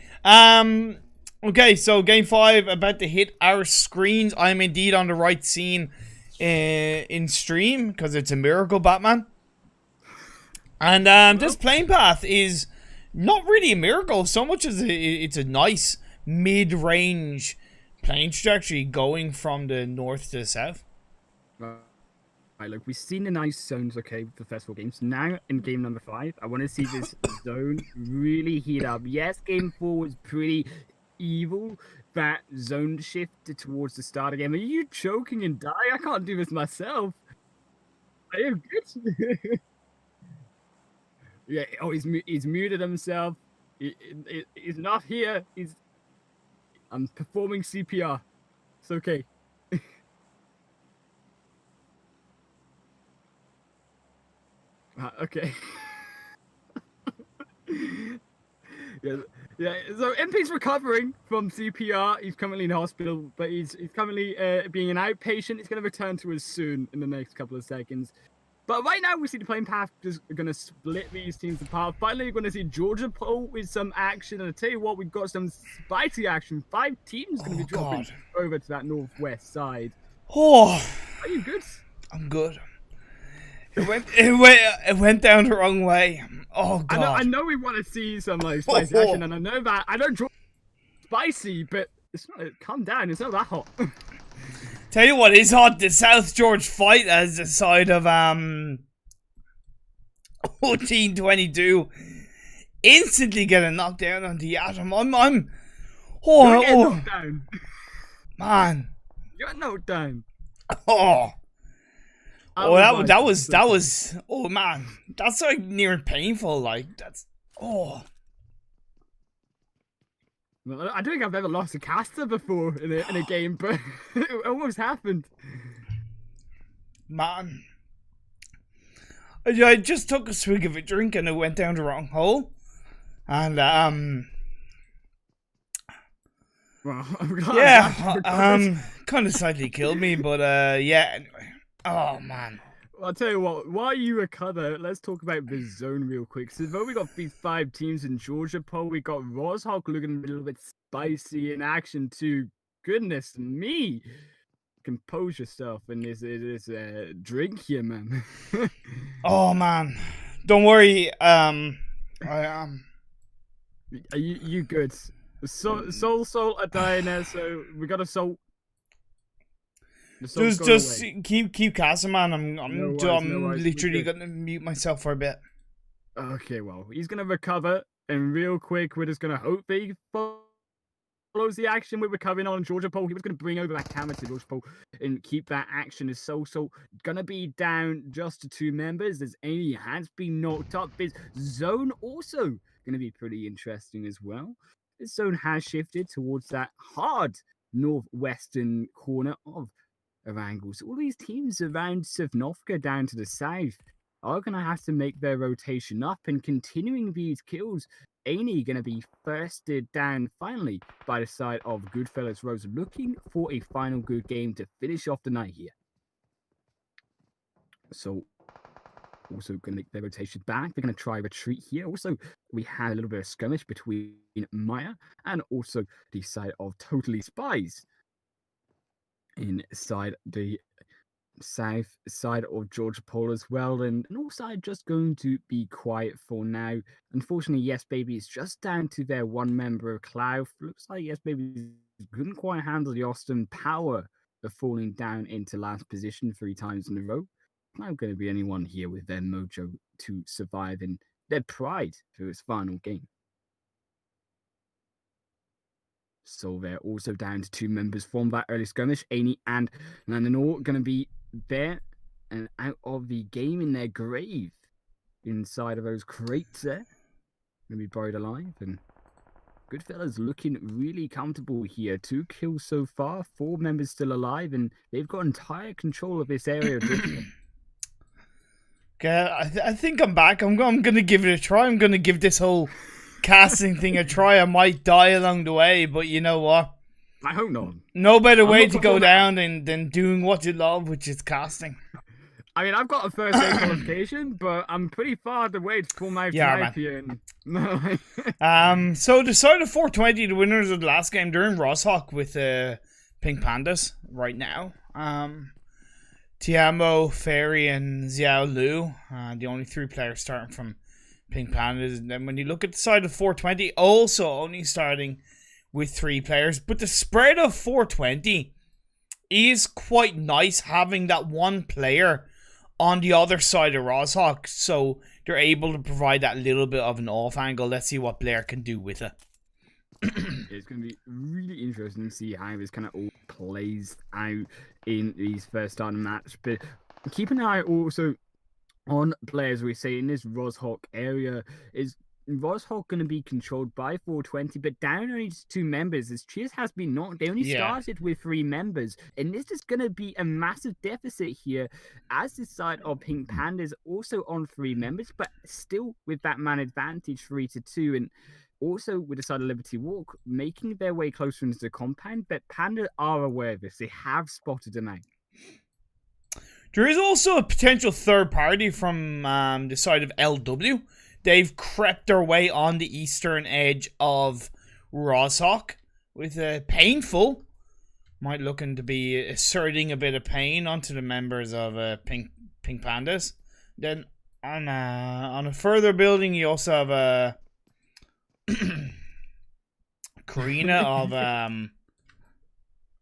Okay, so game 5 about to hit our screens. I'm indeed on the right scene in stream because it's a miracle, Batman. And this playing path is not really a miracle so much as it's a nice mid-range playing trajectory going from the north to the south. Right, look, we've seen the nice zones, okay, with the festival games. Now, in game number 5, I want to see this zone really heat up. Yes, game 4 was pretty evil. That zone shifted towards the start of the game. Are you choking and die? I can't do this myself. Are you good? Yeah, oh, he's muted himself. He's not here. I'm performing CPR. It's okay. Okay. yeah. So MP's recovering from CPR. He's currently in hospital, but he's currently being an outpatient. He's going to return to us soon in the next couple of seconds. But right now, we see the playing path just going to split these teams apart. Finally, we're going to see Georgia Pole with some action. And I tell you what, we've got some spicy action. 5 teams going to be dropping over to that northwest side. Oh, are you good? I'm good. It went down the wrong way. Oh God! I know we want to see some like spicy action, and I know that I don't draw spicy, but it's not. Calm down. It's not that hot. Tell you what is hot, the South George fight as the side of 1422 instantly getting knocked down on the atom. Knocked down. Man. You're knocked down. That was oh man. That's like near painful, like that's Well, I don't think I've ever lost a caster before in a game, but it almost happened. Man. I just took a swig of a drink and it went down the wrong hole. And, well, kind of slightly killed me, but, yeah, anyway. Oh, man. I'll tell you what, while you recover, let's talk about the zone real quick. So, though we got these 5 teams in Georgia Pole, we got Roshawk looking a little bit spicy in action too. Goodness me. Compose yourself in this drink here, man. Oh, man. Don't worry. I am. Are you good? Soul are dying there, so we got a soul. Just keep casting, man. I'm literally gonna mute myself for a bit. Okay, well, he's gonna recover, and real quick, we're just gonna hope that he follows the action we're recovering on Georgia Pole. He was gonna bring over that camera to Georgia Pole and keep that action. Is so gonna be down just to 2 members. As Amy has been knocked up. This zone also gonna be pretty interesting as well. This zone has shifted towards that hard northwestern corner of angles. All these teams around Sivnovka down to the south are going to have to make their rotation up, and continuing these kills, Amy going to be firsted down finally by the side of Goodfellas Rose, looking for a final good game to finish off the night here. So also going to make their rotation back. They're going to try retreat here. Also, we had a little bit of skirmish between Maya and also the side of Totally Spies inside the south side of Georgia Pole as well, and all side just going to be quiet for now. Unfortunately, Yes Baby is just down to their 1 member of Cloud. Looks like Yes Baby couldn't quite handle the Austin power of falling down into last position 3 times in a row. Not going to be anyone here with their mojo to survive in their pride for its final game. So they're also down to 2 members from that early skirmish. Amy and Nananor going to be there and out of the game in their grave inside of those crates there. Going to be buried alive. And Goodfellas looking really comfortable here. 2 kills so far, 4 members still alive, and they've got entire control of this area. Okay, I think I'm back. I'm going to give it a try. I'm going to give this whole casting thing a try. I might die along the way, but you know what? I hope not. No better way to go down than doing what you love, which is casting. I mean, I've got a first aid qualification, but I'm pretty far away from my champion. So the side of 420, the winners of the last game, they're in Rosshawk with Pink Pandas right now. Tiamo, Fairy, and Xiao Lu, the only 3 players starting from Pink Pandas. And then when you look at the side of 420, also only starting with 3 players. But the spread of 420 is quite nice, having that 1 player on the other side of Rosshawk, so they're able to provide that little bit of an off angle. Let's see what Blair can do with it. It's going to be really interesting to see how this kind of all plays out in these first starting match. But keep an eye also on players. We say in this Rosshawk area, is Rosshawk going to be controlled by 420, but down only to 2 members. As Cheers has been knocked, they only started with 3 members, and this is going to be a massive deficit here, as this side of Pink Pandas also on 3 members, but still with that man advantage 3-2, and also with the side of Liberty Walk making their way closer into the compound. But Panda are aware of this; they have spotted them out. There is also a potential third party from the side of LW. They've crept their way on the eastern edge of Rosshawk with a painful, might looking to be asserting a bit of pain onto the members of Pink Pandas. Then on a further building, you also have a Karina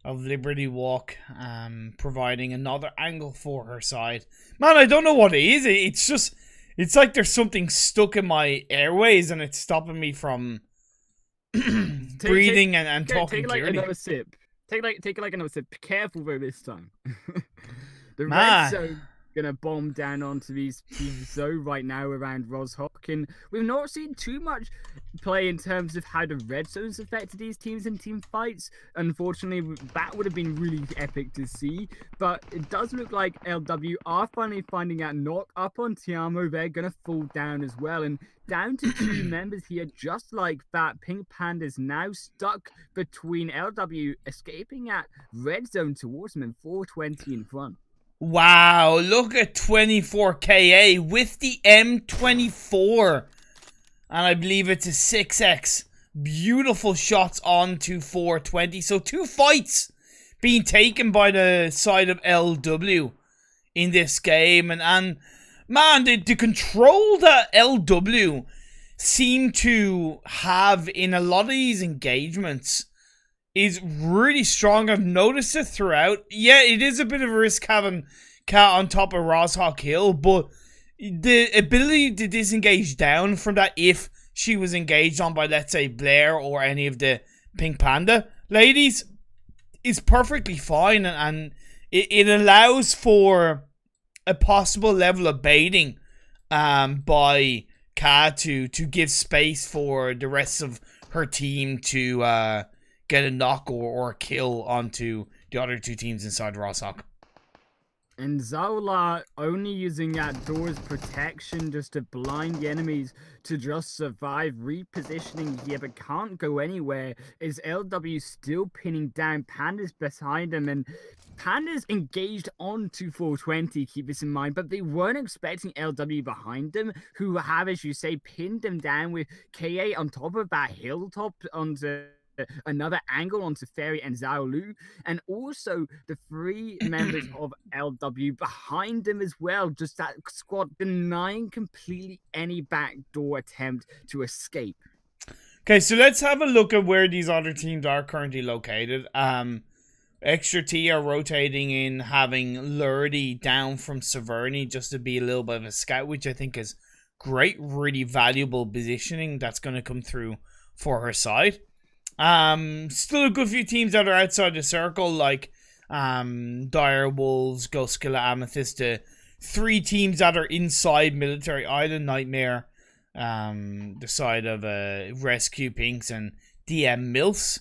of Liberty Walk, providing another angle for her side. Man, I don't know what it is. It's just. It's like there's something stuck in my airways and it's stopping me from breathing and talking clearly. Take another sip. Take another sip. Be careful though this time. The red zone gonna bomb down onto these teams though right now around Rosshawk, and we've not seen too much play in terms of how the red zones affected these teams in team fights. Unfortunately, that would have been really epic to see, but it does look like LW are finally finding out knock up on Tiamo. They're gonna fall down as well, and down to 2 members here, just like that. Pink Panda's now stuck between LW escaping at red zone towards them and 420 in front. Wow, look at 24KA with the M24. And I believe it's a 6x. Beautiful shots onto 420. So 2 fights being taken by the side of LW in this game. And man, the control that LW seem to have in a lot of these engagements is really strong. I've noticed it throughout. Yeah, it is a bit of a risk having Cat on top of Rosshawk Hill, but the ability to disengage down from that if she was engaged on by, let's say, Blair or any of the Pink Panda ladies is perfectly fine, and it allows for a possible level of baiting by Cat to give space for the rest of her team to get a knock or a kill onto the other 2 teams inside Rosshawk. And Zola only using that door's protection just to blind the enemies to just survive. Repositioning here, but can't go anywhere. Is LW still pinning down Pandas behind him, and Pandas engaged onto 420, keep this in mind, but they weren't expecting LW behind them, who have, as you say, pinned them down with KA on top of that hilltop onto another angle onto Fairy and Zhao Lu, and also the 3 members of LW behind them as well. Just that squad denying completely any backdoor attempt to escape. Okay, so let's have a look at where these other teams are currently located. Extra T are rotating in, having Lurdy down from Severny just to be a little bit of a scout, which I think is great, really valuable positioning that's going to come through for her side. Still a good few teams that are outside the circle, like Dire Wolves, Goskilla, Amethyst, the 3 teams that are inside Military Island, Nightmare, the side of Rescue Pinks and DM Milfs.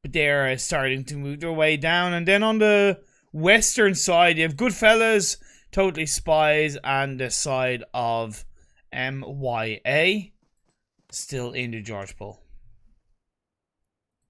But they're starting to move their way down. And then on the western side, you have Goodfellas, Totally Spies, and the side of MYA, still in the George Pool.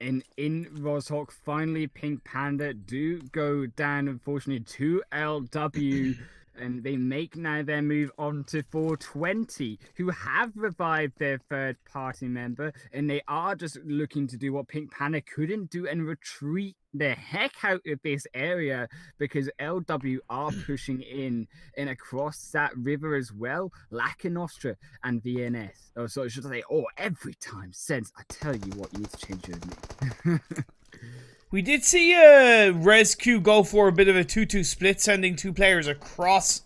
And in Roshawk, finally, Pink Panda do go down, unfortunately, to LW. And they make now their move on to 420, who have revived their third-party member. And they are just looking to do what Pink Panda couldn't do and retreat the heck out of this area, because LW are pushing in and across that river as well. Laca Nostra and VNS. Oh, so I should say, every time since I tell you what, you need to change your name. We did see Rescue go for a bit of a 2-2 split, sending 2 players across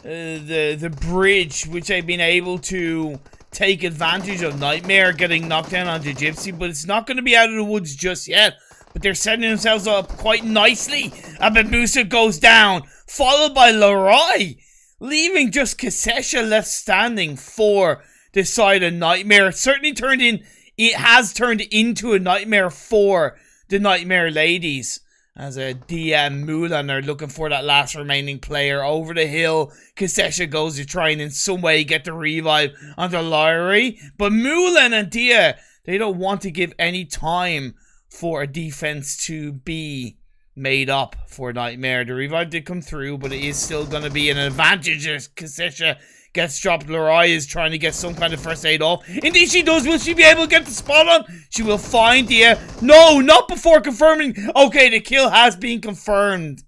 the bridge, which they've been able to take advantage of Nightmare getting knocked down onto Gypsy, but it's not going to be out of the woods just yet. But they're setting themselves up quite nicely. Ababusa goes down, followed by Leroy, leaving just Kasesha left standing for the side of Nightmare. It has turned into a nightmare for the Nightmare ladies, as a DM Mulan are looking for that last remaining player over the hill. Kasesha goes to try and in some way get the revive onto Lyrie, but Mulan and Dia, they don't want to give any time for a defense to be made up for Nightmare. The revive did come through, but it is still going to be an advantage as Kasesha gets dropped. Leroy is trying to get some kind of first aid off. Indeed she does. Will she be able to get the spot on? She will find Dia. No, not before confirming. Okay, the kill has been confirmed,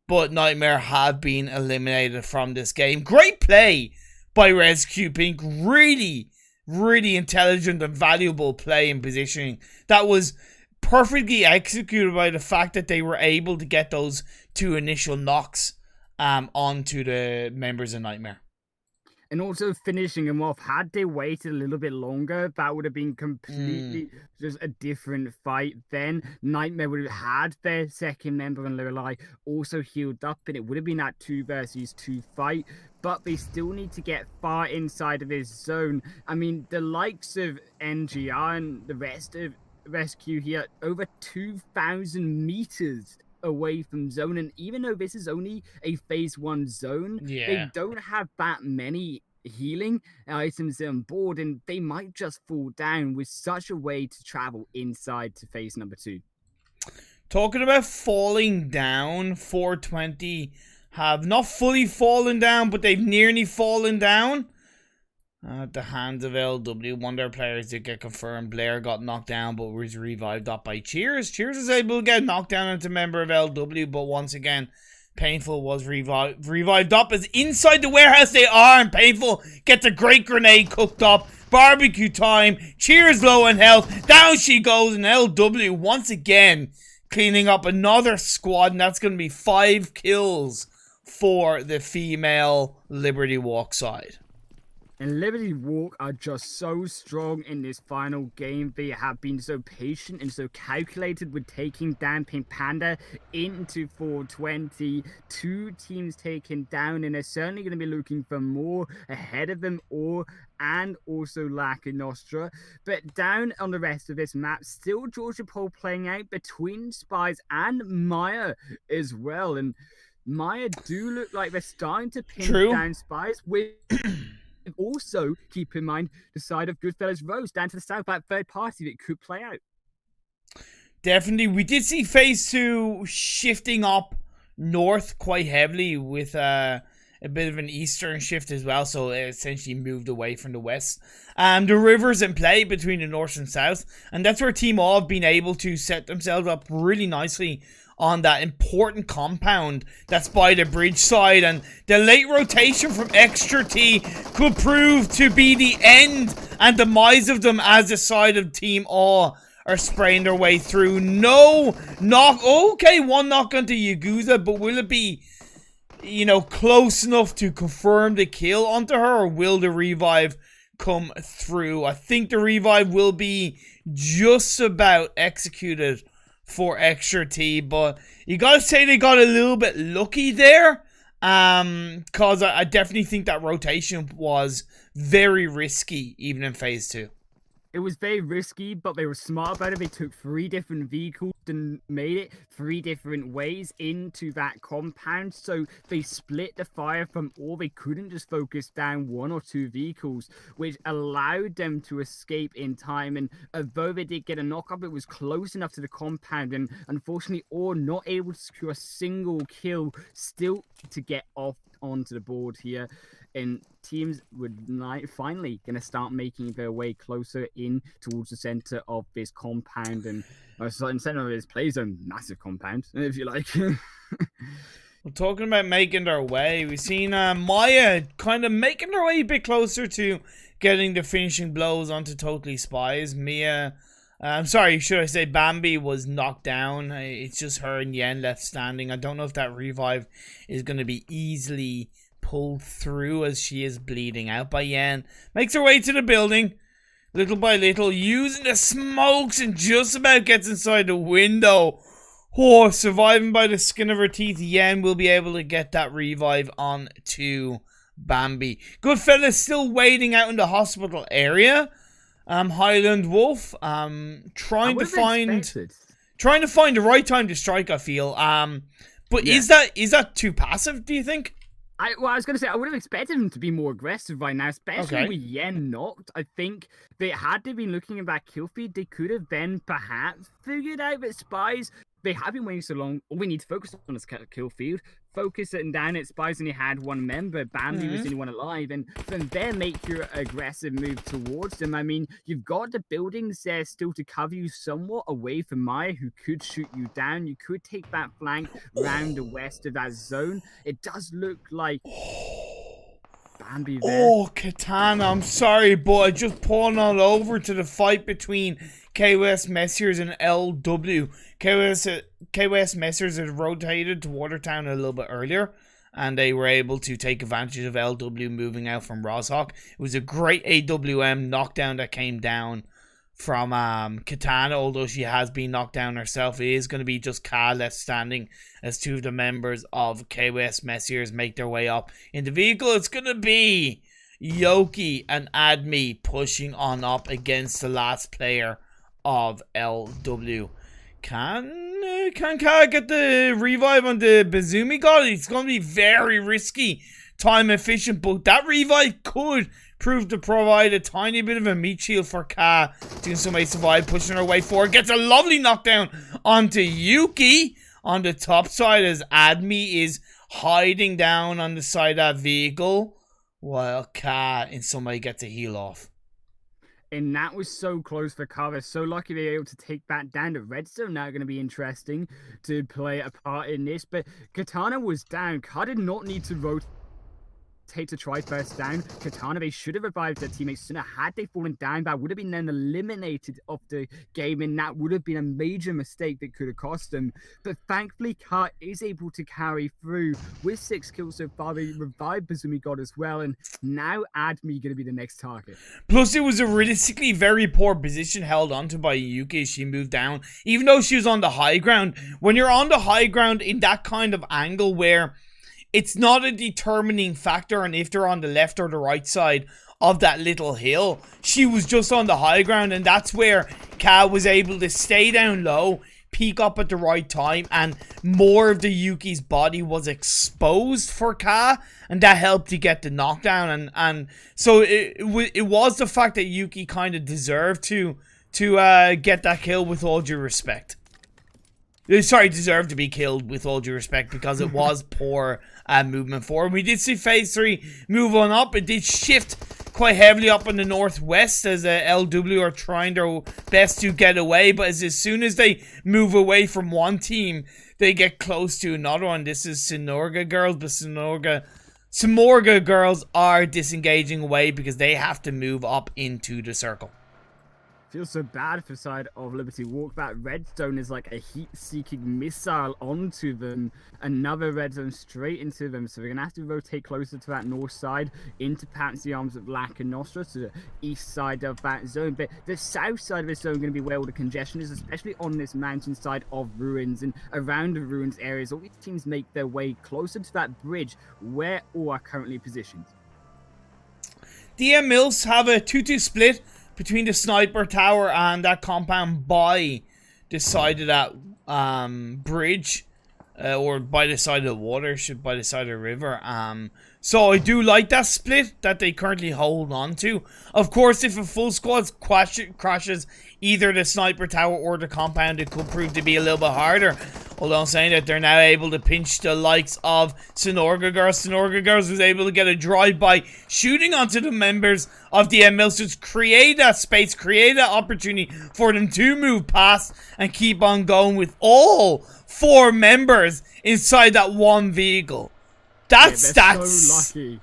but Nightmare have been eliminated from this game. Great play by Rescue Pink. Really, really intelligent and valuable play and positioning. That was perfectly executed by the fact that they were able to get those 2 initial knocks onto the members of Nightmare. And also finishing them off, had they waited a little bit longer, that would have been completely just a different fight. Then Nightmare would have had their second member and Lorelei also healed up, and it would have been that 2 versus 2 fight. But they still need to get far inside of this zone. I mean, the likes of NGR and the rest of Rescue here, over 2,000 meters away from zone, and even though this is only a phase 1 zone, they don't have that many healing items on board, and they might just fall down with such a way to travel inside to phase number 2. Talking about falling down, 420 have not fully fallen down, but they've nearly fallen down at the hands of LW. One of their players did get confirmed. Blair got knocked down but was revived up by Cheers. Cheers was able to get knocked down into a member of LW, but once again, Painful was revived up as inside the warehouse they are, and Painful gets a great grenade cooked up. Barbecue time. Cheers low on health. Down she goes, and LW once again cleaning up another squad, and that's going to be 5 kills for the female Liberty Walk side. And Liberty Walk are just so strong in this final game. They have been so patient and so calculated with taking down Pink Panda into 420. 2 teams taken down, and they're certainly going to be looking for more ahead of them, and also Laca Nostra. But down on the rest of this map, still Georgia Pole playing out between Spies and Maya as well. And Maya do look like they're starting to pin down Spies with... Also, keep in mind the side of Goodfellas Rose down to the south, that third party that could play out. Definitely. We did see phase 2 shifting up north quite heavily with a bit of an eastern shift as well, so it essentially moved away from the west. The river's in play between the north and south, and that's where Team All have been able to set themselves up really nicely on that important compound that's by the bridge side, and the late rotation from Extra T could prove to be the end and demise of them as the side of Team All are spraying their way through. No knock. Okay, 1 knock onto Yaguza, but will it be, close enough to confirm the kill onto her, or will the revive come through. I think the revive will be just about executed for Extra T, but you gotta say they got a little bit lucky there. Cause I definitely think that rotation was very risky, even in phase 2. It was very risky, but they were smart about it. They took 3 different vehicles and made it 3 different ways into that compound. So they split the fire from all. They couldn't just focus down 1 or 2 vehicles, which allowed them to escape in time. And although they did get a knock-up, it was close enough to the compound. And unfortunately, all not able to secure a single kill, still to get off onto the board here. And teams would finally going to start making their way closer in towards the center of this compound. And in center of this play zone, massive compound, if you like. We're talking about making their way. We've seen Maya kind of making their way a bit closer to getting the finishing blows onto Totally Spies. Mia, I'm sorry, should I say Bambi was knocked down. It's just her and Yen left standing. I don't know if that revive is going to be easily pulled through, as she is bleeding out. By Yen makes her way to the building little by little, using the smokes, and just about gets inside the window. Oh, surviving by the skin of her teeth. Yen will be able to get that revive on to Bambi. Goodfellas still waiting out in the hospital area. HighlandWolf trying to find the right time to strike, I feel. But yeah. Is that too passive, do you think? I was going to say, I would have expected him to be more aggressive right now, especially with Yen knocked. I think they had they been looking at that kill feed, they could have then perhaps figured out that Spies, they have been waiting so long. All we need to focus on is kill field. Focus it down at Spies, only had 1 member. Bambi was the only one alive. And from there, make your aggressive move towards them. I mean, you've got the buildings there still to cover you somewhat away from Maya, who could shoot you down. You could take that flank round the west of that zone. It does look like Bambi there. Oh, Katana, I'm sorry, but I just pulled on over to the fight between KOS Messiers and LW. KOS Messiers had rotated to Watertown a little bit earlier, and they were able to take advantage of LW moving out from Roshawk. It was a great AWM knockdown that came down from Katana, although she has been knocked down herself. It is going to be just Ka left standing as 2 of the members of KOS Messiers make their way up in the vehicle. It's going to be Yoki and Admi pushing on up against the last player of LW. Can Ka get the revive on the Bazoomi God? It's going to be very risky, time efficient, but that revive could prove to provide a tiny bit of a meat shield for Ka. Doing some way survive, pushing her way forward, gets a lovely knockdown onto Yuki on the top side as Admi is hiding down on the side of that vehicle, while Ka in some way gets a heal off. And that was so close for Ka. So lucky they were able to take that down. The red zone now going to be interesting to play a part in this. But Katana was down. Ka did not need to rotate to try first down. Katana, they should have revived their teammates sooner. Had they fallen down, that would have been then eliminated of the game, and that would have been a major mistake that could have cost them. But thankfully, Ka is able to carry through with 6 kills so far. They revived Bazoomi God as well, and now Admi going to be the next target. Plus, it was a realistically very poor position held onto by Yuki as she moved down, even though she was on the high ground. When you're on the high ground in that kind of angle where it's not a determining factor on if they're on the left or the right side of that little hill. She was just on the high ground, and that's where Ka was able to stay down low, peek up at the right time, and more of the Yuki's body was exposed for Ka, and that helped to get the knockdown. And so it was the fact that Yuki kind of deserved to get that kill, with all due respect. Sorry, deserved to be killed, with all due respect, because it was poor movement forward. We did see phase 3 move on up. It did shift quite heavily up in the northwest as LW are trying their best to get away, but as soon as they move away from one team, they get close to another one. This is Sonorga girls, but Samorga girls are disengaging away because they have to move up into the circle. feels so bad for the side of Liberty Walk. That redstone is like a heat-seeking missile onto them. Another redstone straight into them. So they're going to have to rotate closer to that north side, into perhaps the arms of Lack and Nostra, to the east side of that zone. But the south side of this zone is going to be where all the congestion is, especially on this mountainside of ruins and around the ruins areas. All these teams make their way closer to that bridge where all are currently positioned. DM Mills have a 2-2 split between the sniper tower and that compound by the side of that bridge, or by the side of the water, by the side of the river. So I do like that split that they currently hold on to. Of course, if a full squad crashes either the sniper tower or the compound, it could prove to be a little bit harder. Although I'm saying that they're now able to pinch the likes of Sonorga Girls. Sonorga Girls was able to get a drive-by shooting onto the members of the ML, to create that space, create that opportunity for them to move past and keep on going with all 4 members inside that one vehicle. They're so lucky.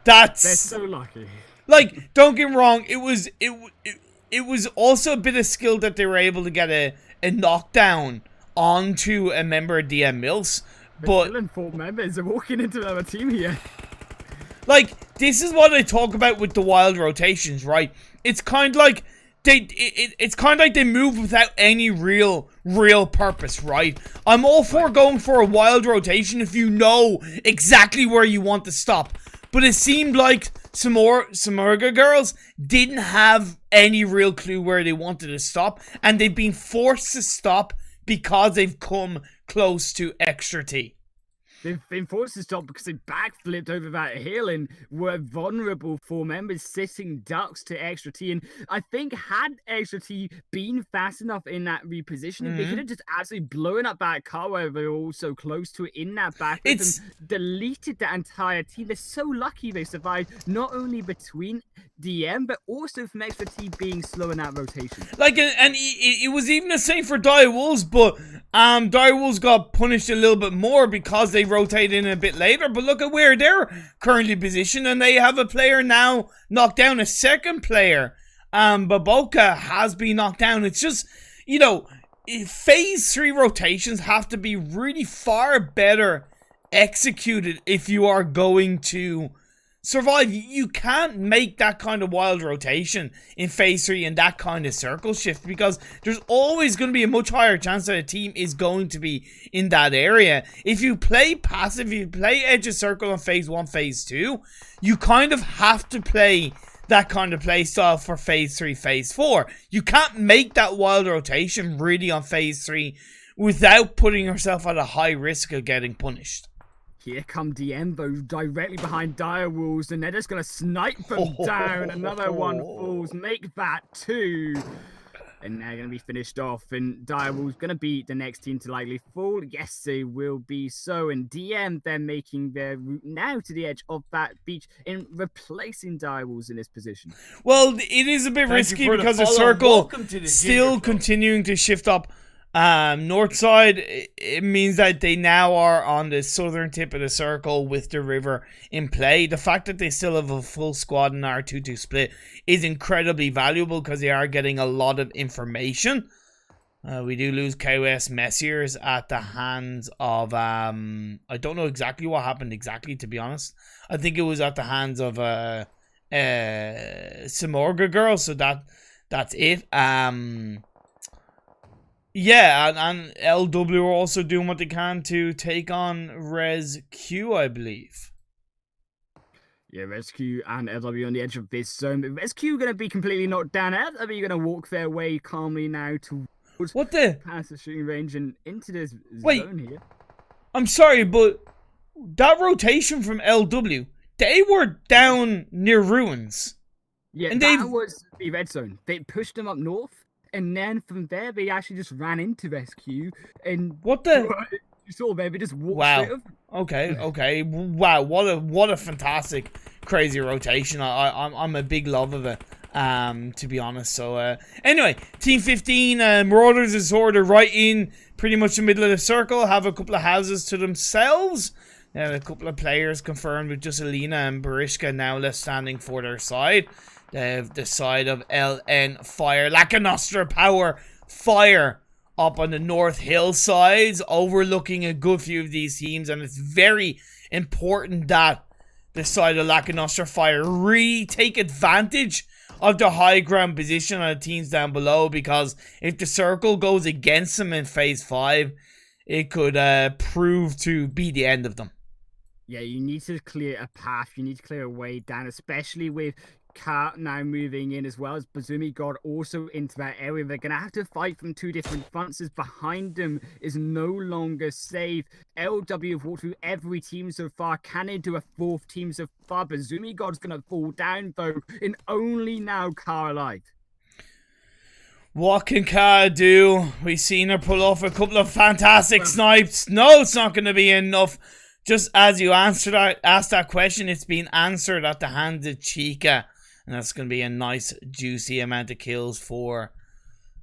They're so lucky. Like, don't get me wrong, it was also a bit of skill that they were able to get a knockdown onto a member of DM Mills, but still 4 members are walking into another team here. Like, this is what I talk about with the wild rotations, right? It's kind of like it's kind of like they move without any real purpose, right? I'm all for going for a wild rotation if you know exactly where you want to stop. But it seemed like Samorga Girls didn't have any real clue where they wanted to stop, and they've been forced to stop because they've come close to extra T. They've been forced to stop because they backflipped over that hill and were vulnerable for members sitting ducks to extra T. And I think had extra T been fast enough in that repositioning, they could have just absolutely blown up that car where they were all so close to it in that backflip and deleted that entire team. They're so lucky they survived, not only between DM, but also from extra T being slow in that rotation. Like, and it was even the same for Dire Wolves, but Dire Wolves got punished a little bit more because they rotate in a bit later. But look at where they're currently positioned, and they have a player now knocked down, a second player. Baboka has been knocked down. It's just, you know, phase 3 rotations have to be really far better executed if you are going to survive. You can't make that kind of wild rotation in phase 3 and that kind of circle shift, because there's always going to be a much higher chance that a team is going to be in that area. If you play passive, if you play edge of circle on phase 1, phase 2, you kind of have to play that kind of play style for phase 3, phase 4. You can't make that wild rotation really on phase 3 without putting yourself at a high risk of getting punished. Here come Diembo directly behind Dire Wolves, and they're just going to snipe them down. Another one falls, make that 2. And they're going to be finished off, and Dire Wolves going to be the next team to likely fall. Yes, they will be so. And DM, they're making their route now to the edge of that beach in replacing Dire Wolves in this position. Well, it is a bit risky because the circle still continuing to shift up. North side, it means that they now are on the southern tip of the circle with the river in play. The fact that they still have a full squad in our 2-2 split is incredibly valuable because they are getting a lot of information. We do lose KOS Messiers at the hands of, I don't know exactly what happened exactly, to be honest. I think it was at the hands of Samorga Girl, so that's it. Yeah, and LW are also doing what they can to take on Res Q, I believe. Yeah, Res Q and LW on the edge of this zone. But Res Q going to be completely knocked down. LW going to walk their way calmly now towards past the shooting range and into this zone here. I'm sorry, but that rotation from LW, they were down near ruins. Yeah, and that was the red zone. They pushed them up north. And then from there, they actually just ran into rescue. And what the? You saw there, they just walked straight up. Okay. Wow, what a fantastic, crazy rotation. I'm a big love of it, to be honest. So anyway, Team 15, Marauders is sort of right in pretty much the middle of the circle. Have a couple of houses to themselves. A couple of players confirmed with just Alina and Barishka now left standing for their side. the side of LN Fire. Laka Nostra Power Fire up on the North Hillsides, overlooking a good few of these teams, and it's very important that the side of Laka Nostra Fire really take advantage of the high ground position on the teams down below, because if the circle goes against them in phase 5, it could prove to be the end of them. Yeah, you need to clear a path. You need to clear a way down, especially with Kat now moving in, as well as Bazumi God also into that area. They're going to have to fight from two different fronts, as behind them is no longer safe. LW have walked through every team so far. Can they do a fourth team so far? Bazumi God's going to fall down, though, and only now Car alive. What can Car do? We've seen her pull off a couple of fantastic snipes. No, it's not going to be enough. Just as you asked that question, it's been answered at the hands of Chica. And that's going to be a nice, juicy amount of kills for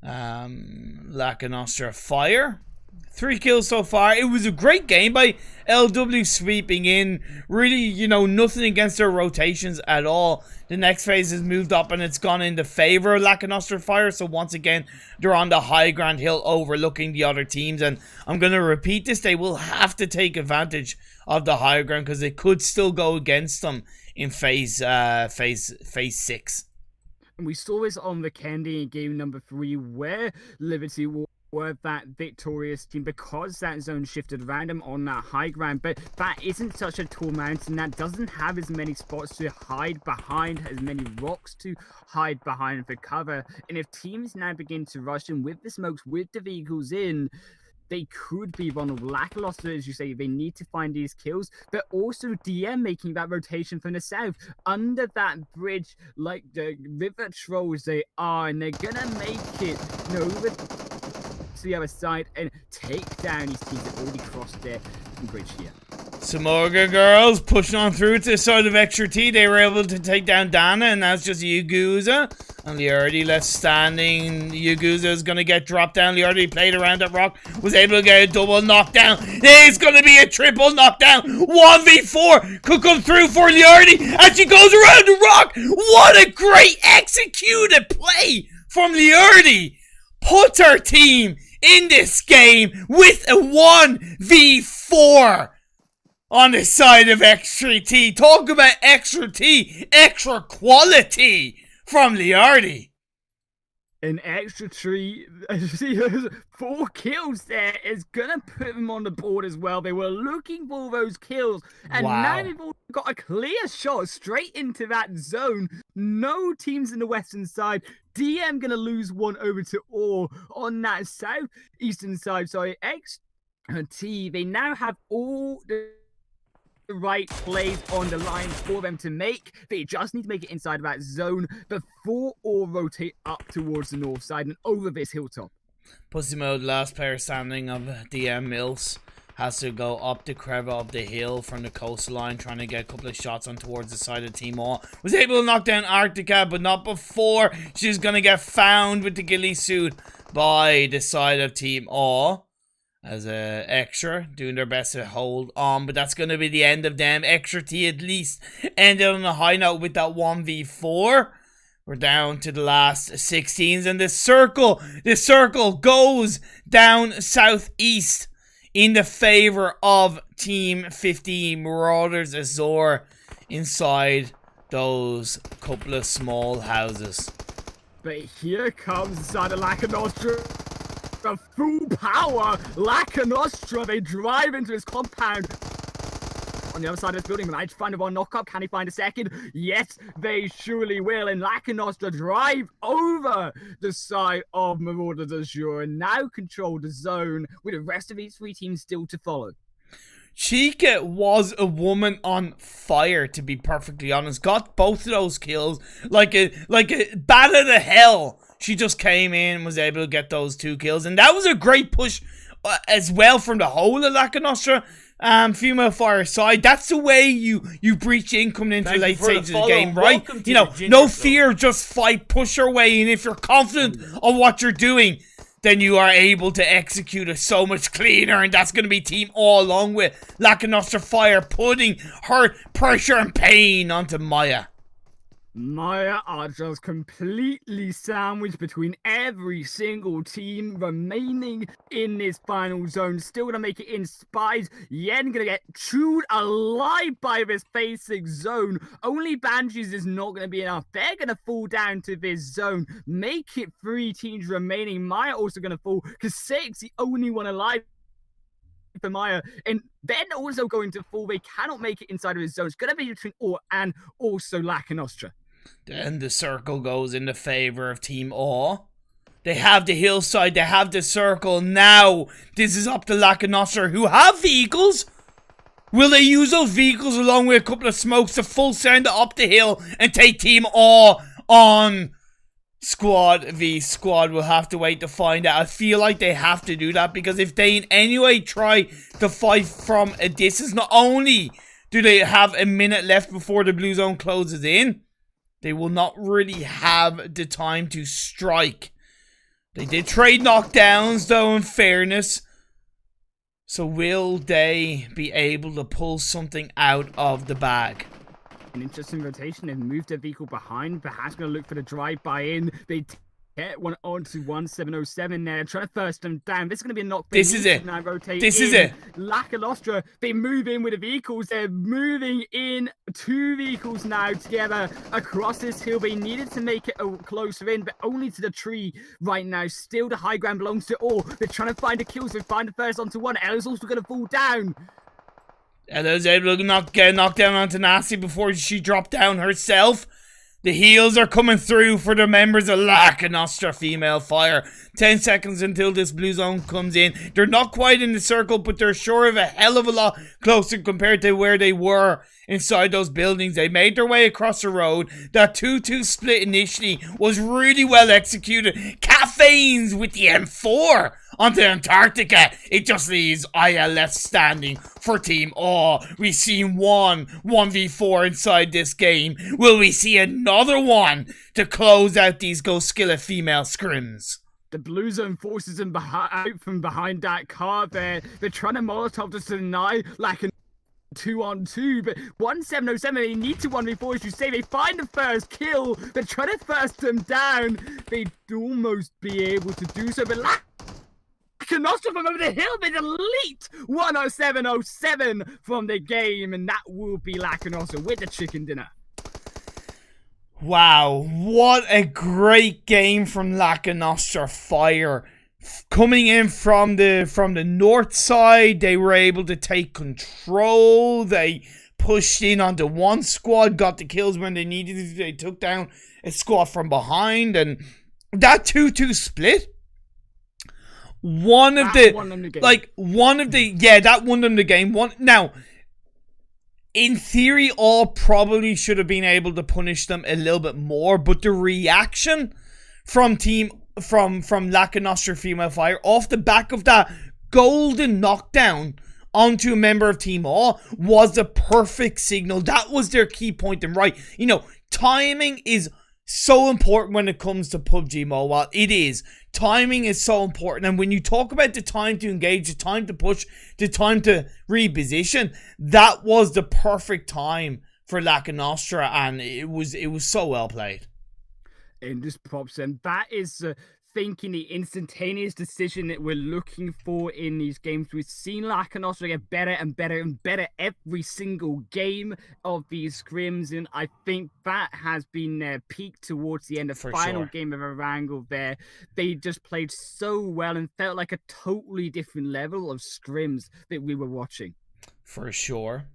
Laka Nostra Fire. 3 kills so far. It was a great game by LW, sweeping in. Really, you know, nothing against their rotations at all. The next phase has moved up and it's gone into favor of Laka Nostra Fire. So once again, they're on the high ground hill overlooking the other teams. And I'm going to repeat this. They will have to take advantage of the high ground, because it could still go against them in phase 6. And we saw this on the Candy in game number 3, where Liberty were that victorious team because that zone shifted around them on that high ground. But that isn't such a tall mountain that doesn't have as many spots to hide behind, as many rocks to hide behind for cover. And if teams now begin to rush in with the smokes, with the vehicles in, they could be vulnerable. Lackluster, as you say, they need to find these kills, but also DM making that rotation from the south under that bridge, like the river trolls they are, and they're gonna make it, you know, over to the other side and take down these teams that already crossed their bridge here. Samorga girls pushing on through to the side of Extra T. They were able to take down Dana, and that's just Yaguza. And Liardi left standing. Yaguza is going to get dropped down. Liardi played around that rock, was able to get a double knockdown. It's going to be a triple knockdown. 1v4 could come through for Liardi as she goes around the rock. What a great executed play from Liardi. Put her team in this game with a 1v4. On the side of Extra T. Talk about Extra T. Extra quality from Liardi. An Extra T, 4 kills there is gonna put them on the board as well. They were looking for those kills, and now they've all got a clear shot straight into that zone. No teams in the western side. DM gonna lose one over to Or on that southeastern side. Sorry, Extra T. They now have all the right plays on the line for them to make. They just need to make it inside of that zone before or rotate up towards the north side and over this hilltop. Pussy Mode, last player standing of DM Mills, has to go up the crevice of the hill from the coastline, trying to get a couple of shots on towards the side of Team All. Was able to knock down Arctica, but not before she's going to get found with the ghillie suit by the side of Team All. As a Extra doing their best to hold on, but that's going to be the end of them. Extra T at least ended on a high note with that 1v4. We're down to the last 16s, and the circle goes down southeast in the favor of Team 15 Marauders Azor inside those couple of small houses. But here comes the side of Laka Nostra. The full power, Laka Nostra. They drive into his compound. On the other side of this building, they might find one knock-up. Can he find a second? Yes, they surely will. And Laka Nostra drive over the side of Marauders Azure and now control the zone with the rest of these 3 teams still to follow. Chica was a woman on fire, to be perfectly honest. Got both of those kills like a bat out of hell. She just came in and was able to get those 2 kills. And that was a great push as well from the whole of Laka Nostra female fire side. That's the way you breach in coming into the late stages of the game, right? You know, no fear, just fight, push your way in. If you're confident of what you're doing, then you are able to execute it so much cleaner. And that's going to be Team All along with Laka Nostra Fire putting her pressure and pain onto Maya. Maya are just completely sandwiched between every single team remaining in this final zone. Still gonna make it in. Spies, Yen gonna get chewed alive by this basic zone. Only Banshees is not gonna be enough. They're gonna fall down to this zone. Make it 3 teams remaining. Maya also gonna fall because 6, the only one alive for Maya, and then also going to fall. They cannot make it inside of his zone. It's going to be between Or and also Lack and Ostra. Then the circle goes in the favor of Team Awe. They have the hillside, they have the circle. Now, this is up to Lack and Ostra, who have vehicles. Will they use those vehicles along with a couple of smokes to full send up the hill and take Team Awe on? Squad v squad? Will have to wait to find out. I feel like they have to do that because if they in any way try to fight from a distance, not only do they have a minute left before the blue zone closes in, they will not really have the time to strike. They did trade knockdowns though, in fairness. So will they be able to pull something out of the bag? An interesting rotation. They've moved their vehicle behind. Perhaps going to look for the drive-by in. They get one onto 1707 there. Trying to first them down. This is going to be a knockdown. This is it. Now rotate this in. is it. Lack and Ostra, they move in with the vehicles. They're moving in 2 vehicles now together across this hill. They needed to make it closer in, but only to the tree right now. Still the high ground belongs to all. They're trying to find the kills. They find the first onto 1. Ella's also going to fall down. Ella's able to get knocked down onto Nasty before she dropped down herself. The heals are coming through for the members of Lack and Ostra Female Fire. 10 seconds until this blue zone comes in. They're not quite in the circle, but they're sure of a hell of a lot closer compared to where they were inside those buildings. They made their way across the road. That 2-2 split initially was really well executed. Caffeines with the M4 onto Antarctica. It just leaves Aya left standing for Team Awe. We've seen 1v4 inside this game. Will we see another one to close out these Goskilla Female Scrims? The blue zone forces them out from behind that car there. They're trying to Molotov to deny like a 2-on-2, but 1707, they need to 1v4, as you say. They find the first kill. They're trying to first them down. They'd almost be able to do so, but Nostra from over the hill, they delete 10707 from the game, and that will be Lackanossa with the chicken dinner. Wow, what a great game from Lack and Ostra Fire. Coming in from the north side, they were able to take control. They pushed in onto one squad, got the kills when they needed to. They took down a squad from behind, and that 2-2 split. That won them the game. Now, in theory, all probably should have been able to punish them a little bit more, but the reaction from Lack and Ostra Female Fire off the back of that golden knockdown onto a member of Team Awe was the perfect signal. That was their key point. And right, you know, timing is so important when it comes to PUBG Mobile. It is. Timing is so important. And when you talk about the time to engage, the time to push, the time to reposition, that was the perfect time for Lack and Ostra, and it was so well played. And this props, and that is thinking the instantaneous decision that we're looking for in these games. We've seen Lack and Ostra get better and better and better every single game of these scrims, and I think that has been their peak towards the end. The final game of Erangel there, they just played so well and felt like a totally different level of scrims that we were watching. For sure.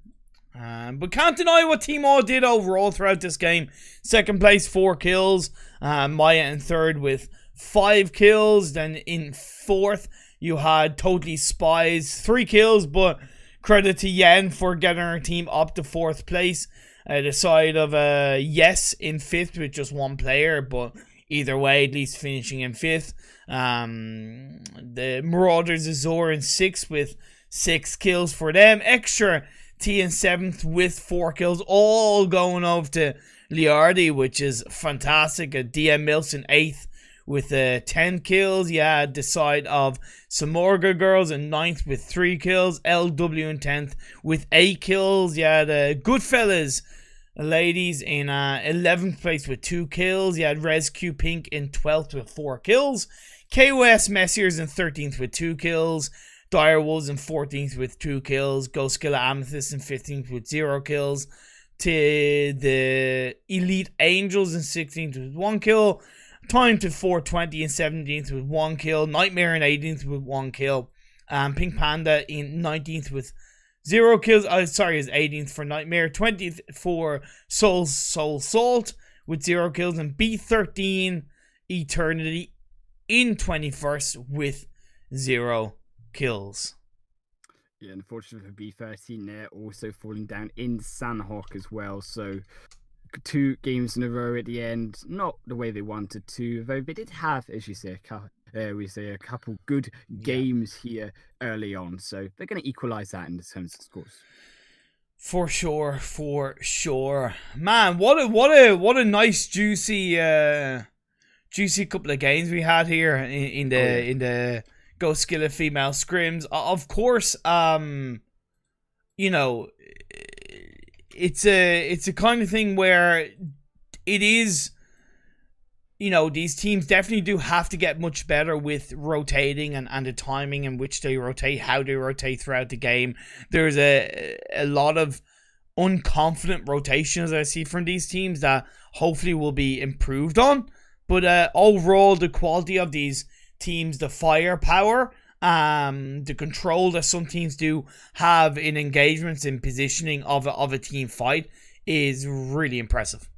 But can't deny what Team Awe did overall throughout this game. Second place, 4 kills. Maya in third with 5 kills. Then in fourth, you had Totally Spies, 3 kills. But credit to Yen for getting her team up to 4th place. The side of Yes in 5th with just 1 player. But either way, at least finishing in 5th. The Marauders Azor in 6th with 6 kills for them. Extra T in 7th with 4 kills, all going over to Liardi, which is fantastic. DM Mills in 8th with 10 kills. You had the side of Samorga Girls in 9th with 3 kills. LW in 10th with 8 kills. You had Goodfellas ladies in 11th place with 2 kills. You had Res Q Pink in 12th with 4 kills. KOS Messiers in 13th with 2 kills. Dire Wolves in 14th with 2 kills. Goskilla Amethyst in 15th with 0 kills. To the Elite Angels in 16th with 1 kill. Time to 420 in 17th with 1 kill. Nightmare in 18th with 1 kill. Pink Panda in 19th with 0 kills. Sorry, is 18th for Nightmare. 20th for Soul Salt with 0 kills. And B13 Eternity in 21st with 0 kills. Yeah, unfortunately for B13, they're also falling down in Sandhawk as well. So 2 games in a row at the end, not the way they wanted to, though they did have, as you say, a couple good games here early on. So they're going to equalize that in terms of scores. For sure. Man, what a nice juicy couple of games we had here in the Goskilla Female Scrims. Of course, you know, it's a kind of thing where it is, you know, these teams definitely do have to get much better with rotating and the timing in which they rotate, how they rotate throughout the game. There's a lot of unconfident rotations I see from these teams that hopefully will be improved on. But overall, the quality of these teams, the firepower, the control that some teams do have in engagements and positioning of a team fight is really impressive.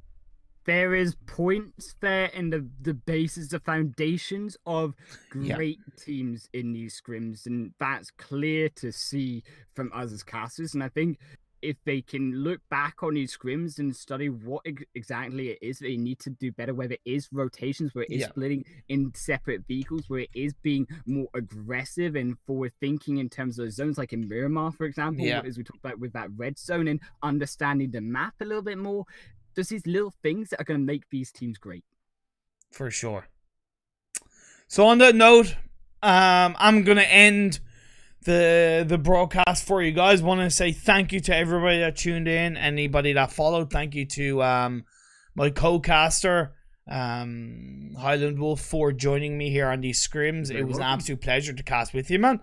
There is points there in the bases, the foundations of great teams in these scrims, and that's clear to see from us as casters. And I think if they can look back on these scrims and study what exactly it is they need to do better, whether it is rotations, where it is splitting in separate vehicles, where it is being more aggressive and forward thinking in terms of zones, like in Miramar, for example, as we talked about with that red zone, and understanding the map a little bit more. There's these little things that are going to make these teams great. For sure. So on that note, I'm going to end the broadcast for you guys. Want to say thank you to everybody that tuned in, anybody that followed. Thank you to my co-caster, HighlandWolf, for joining me here on these scrims. It was an absolute pleasure to cast with you, man.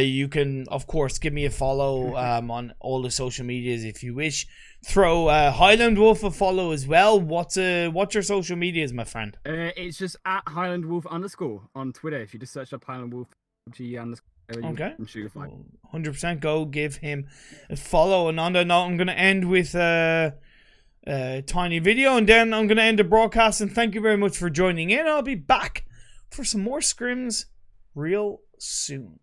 You can, of course, give me a follow on all the social medias if you wish. Throw HighlandWolf a follow as well. What's your social medias, my friend? It's just at HighlandWolf_ on Twitter. If you just search up HighlandWolf G_. Okay. 100% go give him a follow. And on that note, I'm going to end with a tiny video, and then I'm going to end the broadcast. And thank you very much for joining in. I'll be back for some more scrims real soon.